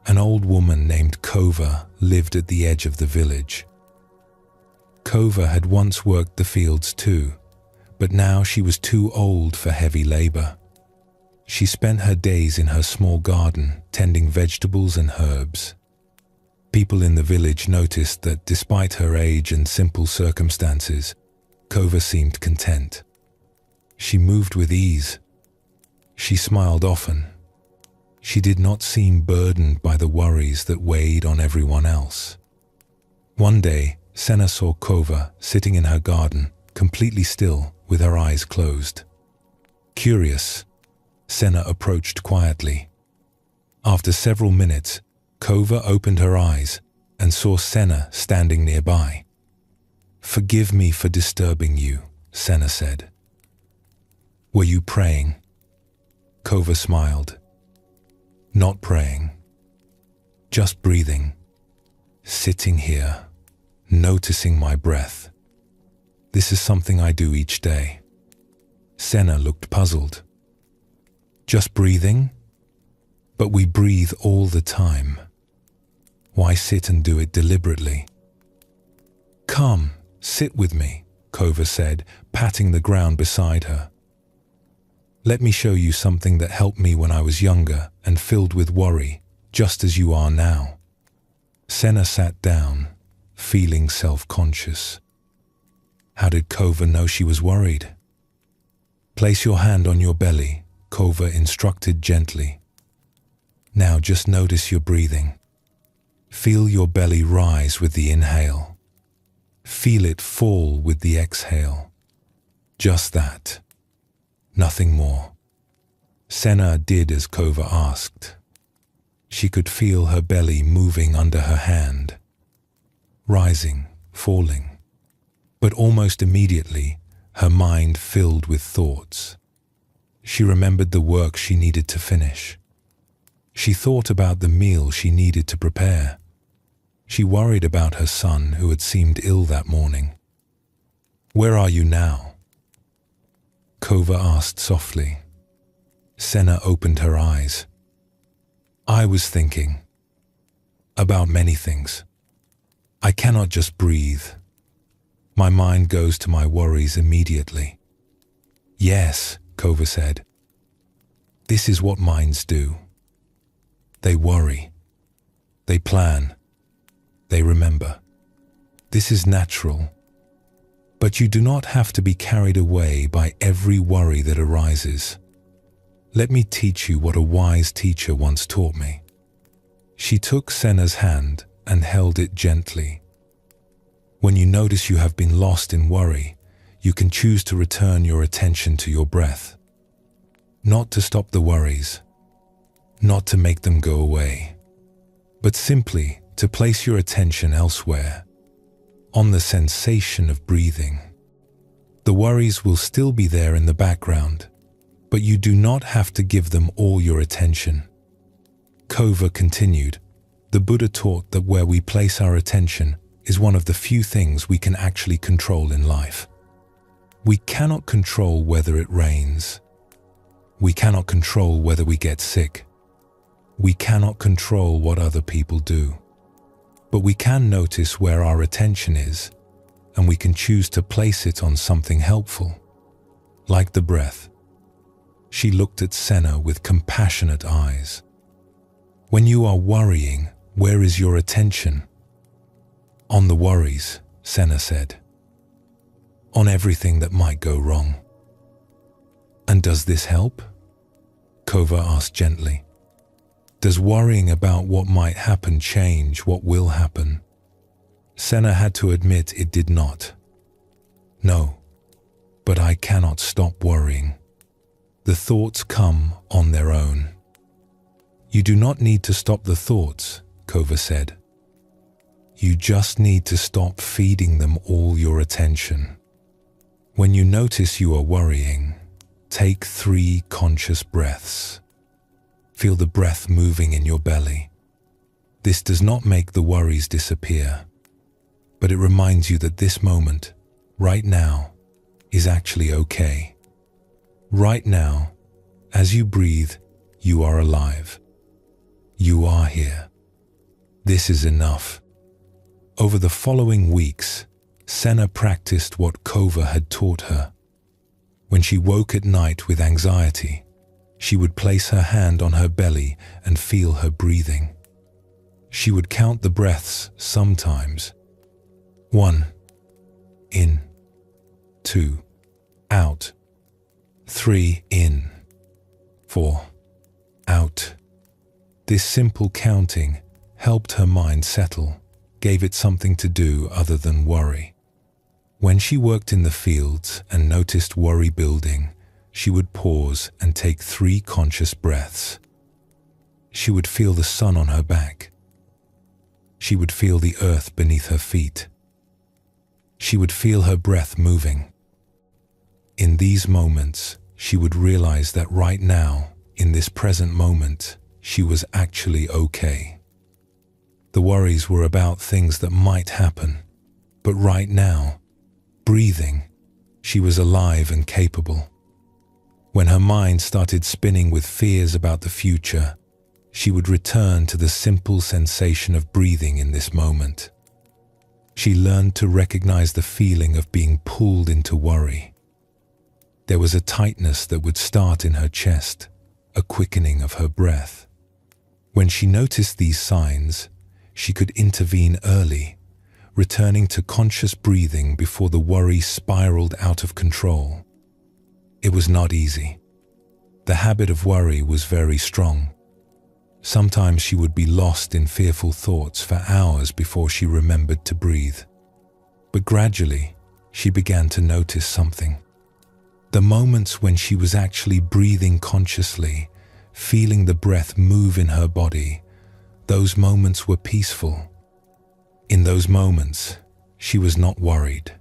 An old woman named Kova lived at the edge of the village. Kova had once worked the fields too, but now she was too old for heavy labor. She spent her days in her small garden, tending vegetables and herbs. People in the village noticed that despite her age and simple circumstances, Kova seemed content. She moved with ease. She smiled often. She did not seem burdened by the worries that weighed on everyone else. One day, Senna saw Kova sitting in her garden, completely still, with her eyes closed. Curious, Senna approached quietly. After several minutes, Kova opened her eyes and saw Senna standing nearby. "Forgive me for disturbing you," Senna said. "Were you praying?" Kova smiled. "Not praying. Just breathing. Sitting here, noticing my breath. This is something I do each day." Senna looked puzzled. "Just breathing? But we breathe all the time. Why sit and do it deliberately?" "Come, sit with me," Kova said, patting the ground beside her. "Let me show you something that helped me when I was younger and filled with worry, just as you are now." Senna sat down, feeling self-conscious. How did Kova know she was worried? "Place your hand on your belly," Kova instructed gently. "Now just notice your breathing. Feel your belly rise with the inhale. Feel it fall with the exhale. Just that. Nothing more." Senna did as Kova asked. She could feel her belly moving under her hand, rising, falling. But almost immediately, her mind filled with thoughts. She remembered the work she needed to finish. She thought about the meal she needed to prepare. She worried about her son who had seemed ill that morning. "Where are you now?" Kova asked softly. Senna opened her eyes. "I was thinking about many things. I cannot just breathe. My mind goes to my worries immediately." "Yes," Kova said. "This is what minds do. They worry. They plan. They remember. This is natural. But you do not have to be carried away by every worry that arises. Let me teach you what a wise teacher once taught me." She took Senna's hand and held it gently. When you notice you have been lost in worry, you can choose to return your attention to your breath. Not to stop the worries, not to make them go away, but simply to place your attention elsewhere, on the sensation of breathing. The worries will still be there in the background, but you do not have to give them all your attention. Kova continued, "The Buddha taught that where we place our attention is one of the few things we can actually control in life. We cannot control whether it rains. We cannot control whether we get sick. We cannot control what other people do, but we can notice where our attention is, and we can choose to place it on something helpful, like the breath. She looked at Senna with compassionate eyes. When you are worrying, where is your attention? On the worries, Senna said. On everything that might go wrong. And does this help? Kova asked gently. Does worrying about what might happen change what will happen? Senna had to admit it did not. No, but I cannot stop worrying. The thoughts come on their own. You do not need to stop the thoughts, Kova said. You just need to stop feeding them all your attention. When you notice you are worrying, take 3 conscious breaths. Feel the breath moving in your belly. This does not make the worries disappear, but it reminds you that this moment, right now, is actually okay. Right now, as you breathe, you are alive. You are here. This is enough. Over the following weeks, Senna practiced what Kova had taught her. When she woke at night with anxiety, she would place her hand on her belly and feel her breathing. She would count the breaths sometimes. 1. In. 2. Out. 3. In. 4. Out. This simple counting helped her mind settle, gave it something to do other than worry. When she worked in the fields and noticed worry building, she would pause and take 3 conscious breaths. She would feel the sun on her back. She would feel the earth beneath her feet. She would feel her breath moving. In these moments, she would realize that right now, in this present moment, she was actually okay. The worries were about things that might happen, but right now, breathing, she was alive and capable. When her mind started spinning with fears about the future, she would return to the simple sensation of breathing in this moment. She learned to recognize the feeling of being pulled into worry. There was a tightness that would start in her chest, a quickening of her breath. When she noticed these signs, she could intervene early, returning to conscious breathing before the worry spiraled out of control. It was not easy. The habit of worry was very strong. Sometimes she would be lost in fearful thoughts for hours before she remembered to breathe. But gradually, she began to notice something. The moments when she was actually breathing consciously, feeling the breath move in her body, those moments were peaceful. In those moments, she was not worried.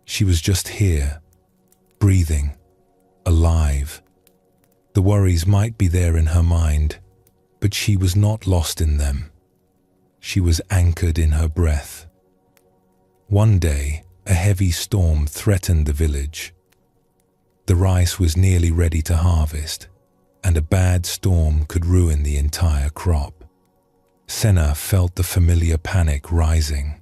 She was just here, breathing, alive. The worries might be there in her mind, but she was not lost in them. She was anchored in her breath. One day, a heavy storm threatened the village. The rice was nearly ready to harvest, and a bad storm could ruin the entire crop. Senna felt the familiar panic rising.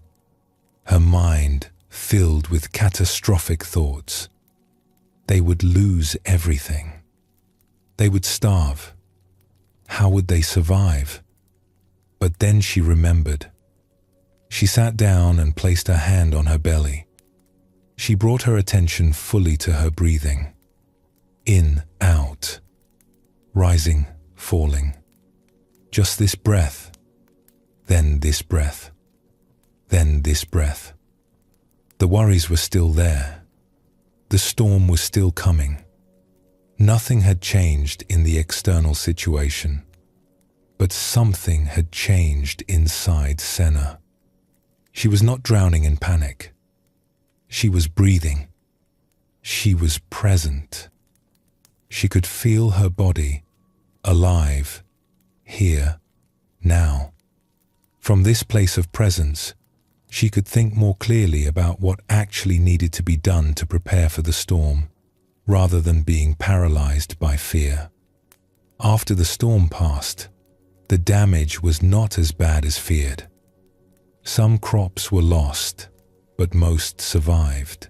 Her mind filled with catastrophic thoughts. They would lose everything. They would starve. How would they survive? But then she remembered. She sat down and placed her hand on her belly. She brought her attention fully to her breathing. In, out, rising, falling. Just this breath, then this breath, then this breath. The worries were still there. The storm was still coming. Nothing had changed in the external situation, but something had changed inside Senna. She was not drowning in panic. She was breathing. She was present. She could feel her body, alive, here, now. From this place of presence, she could think more clearly about what actually needed to be done to prepare for the storm, rather than being paralyzed by fear. After the storm passed, the damage was not as bad as feared. Some crops were lost, but most survived.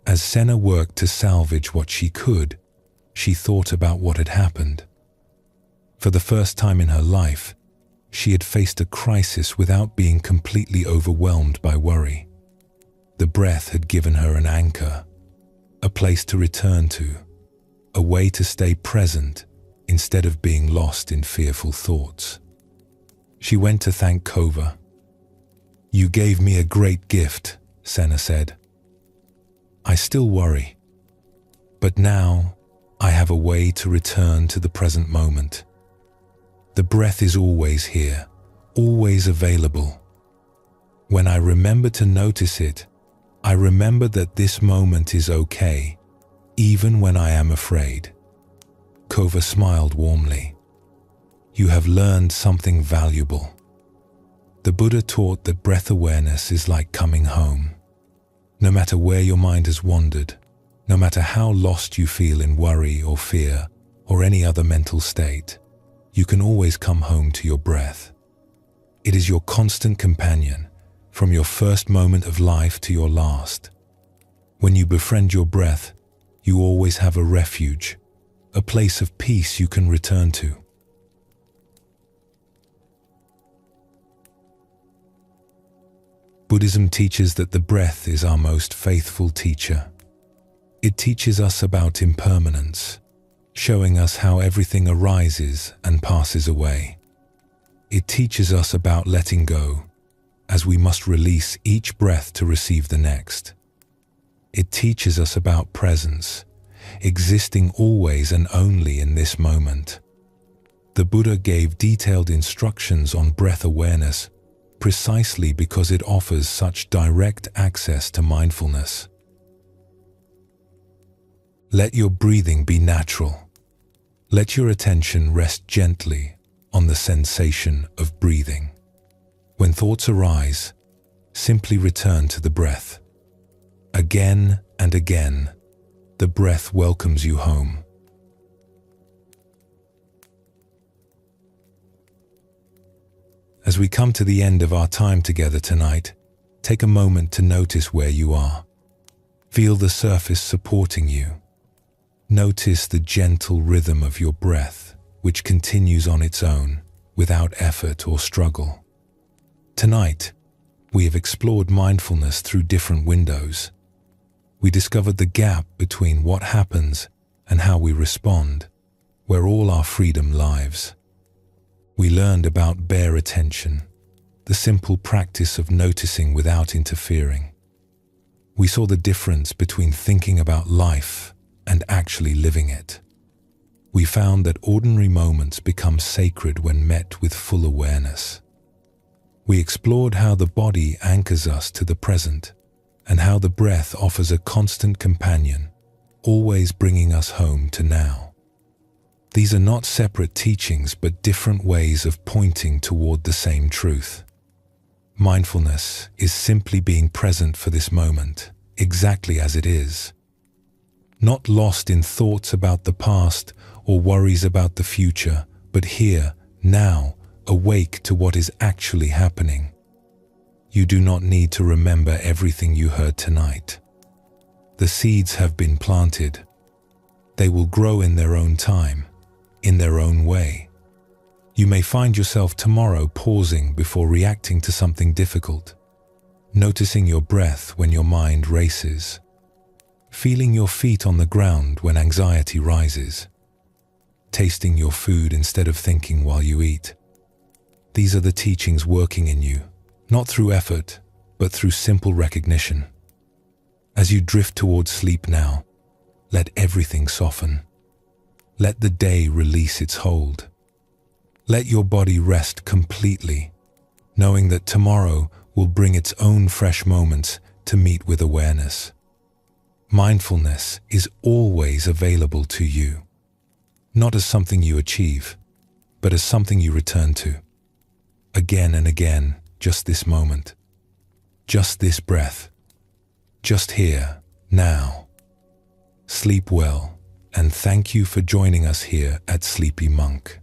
As Senna worked to salvage what she could, she thought about what had happened. For the first time in her life, she had faced a crisis without being completely overwhelmed by worry. The breath had given her an anchor, a place to return to, a way to stay present instead of being lost in fearful thoughts. She went to thank Kova. "You gave me a great gift," Senna said. "I still worry, but now I have a way to return to the present moment. The breath is always here, always available. When I remember to notice it, I remember that this moment is okay, even when I am afraid." Kova smiled warmly. "You have learned something valuable." The Buddha taught that breath awareness is like coming home. No matter where your mind has wandered, no matter how lost you feel in worry or fear or any other mental state, you can always come home to your breath. It is your constant companion, from your first moment of life to your last. When you befriend your breath, you always have a refuge, a place of peace you can return to. Buddhism teaches that the breath is our most faithful teacher. It teaches us about impermanence, showing us how everything arises and passes away. It teaches us about letting go, as we must release each breath to receive the next. It teaches us about presence, existing always and only in this moment. The Buddha gave detailed instructions on breath awareness precisely because it offers such direct access to mindfulness. Let your breathing be natural. Let your attention rest gently on the sensation of breathing. When thoughts arise, simply return to the breath. Again and again, the breath welcomes you home. As we come to the end of our time together tonight, take a moment to notice where you are. Feel the surface supporting you. Notice the gentle rhythm of your breath, which continues on its own, without effort or struggle. Tonight, we have explored mindfulness through different windows. We discovered the gap between what happens and how we respond, where all our freedom lies. We learned about bare attention, the simple practice of noticing without interfering. We saw the difference between thinking about life and actually living it. We found that ordinary moments become sacred when met with full awareness. We explored how the body anchors us to the present and how the breath offers a constant companion, always bringing us home to now. These are not separate teachings but different ways of pointing toward the same truth. Mindfulness is simply being present for this moment, exactly as it is. Not lost in thoughts about the past or worries about the future, but here, now, awake to what is actually happening. You do not need to remember everything you heard tonight. The seeds have been planted. They will grow in their own time, in their own way. You may find yourself tomorrow pausing before reacting to something difficult, noticing your breath when your mind races, feeling your feet on the ground when anxiety rises, tasting your food instead of thinking while you eat. These are the teachings working in you, not through effort, but through simple recognition. As you drift towards sleep now, let everything soften. Let the day release its hold. Let your body rest completely, knowing that tomorrow will bring its own fresh moments to meet with awareness. Mindfulness is always available to you, not as something you achieve, but as something you return to. Again and again, just this moment, just this breath, just here, now. Sleep well, and thank you for joining us here at Sleepy Monk.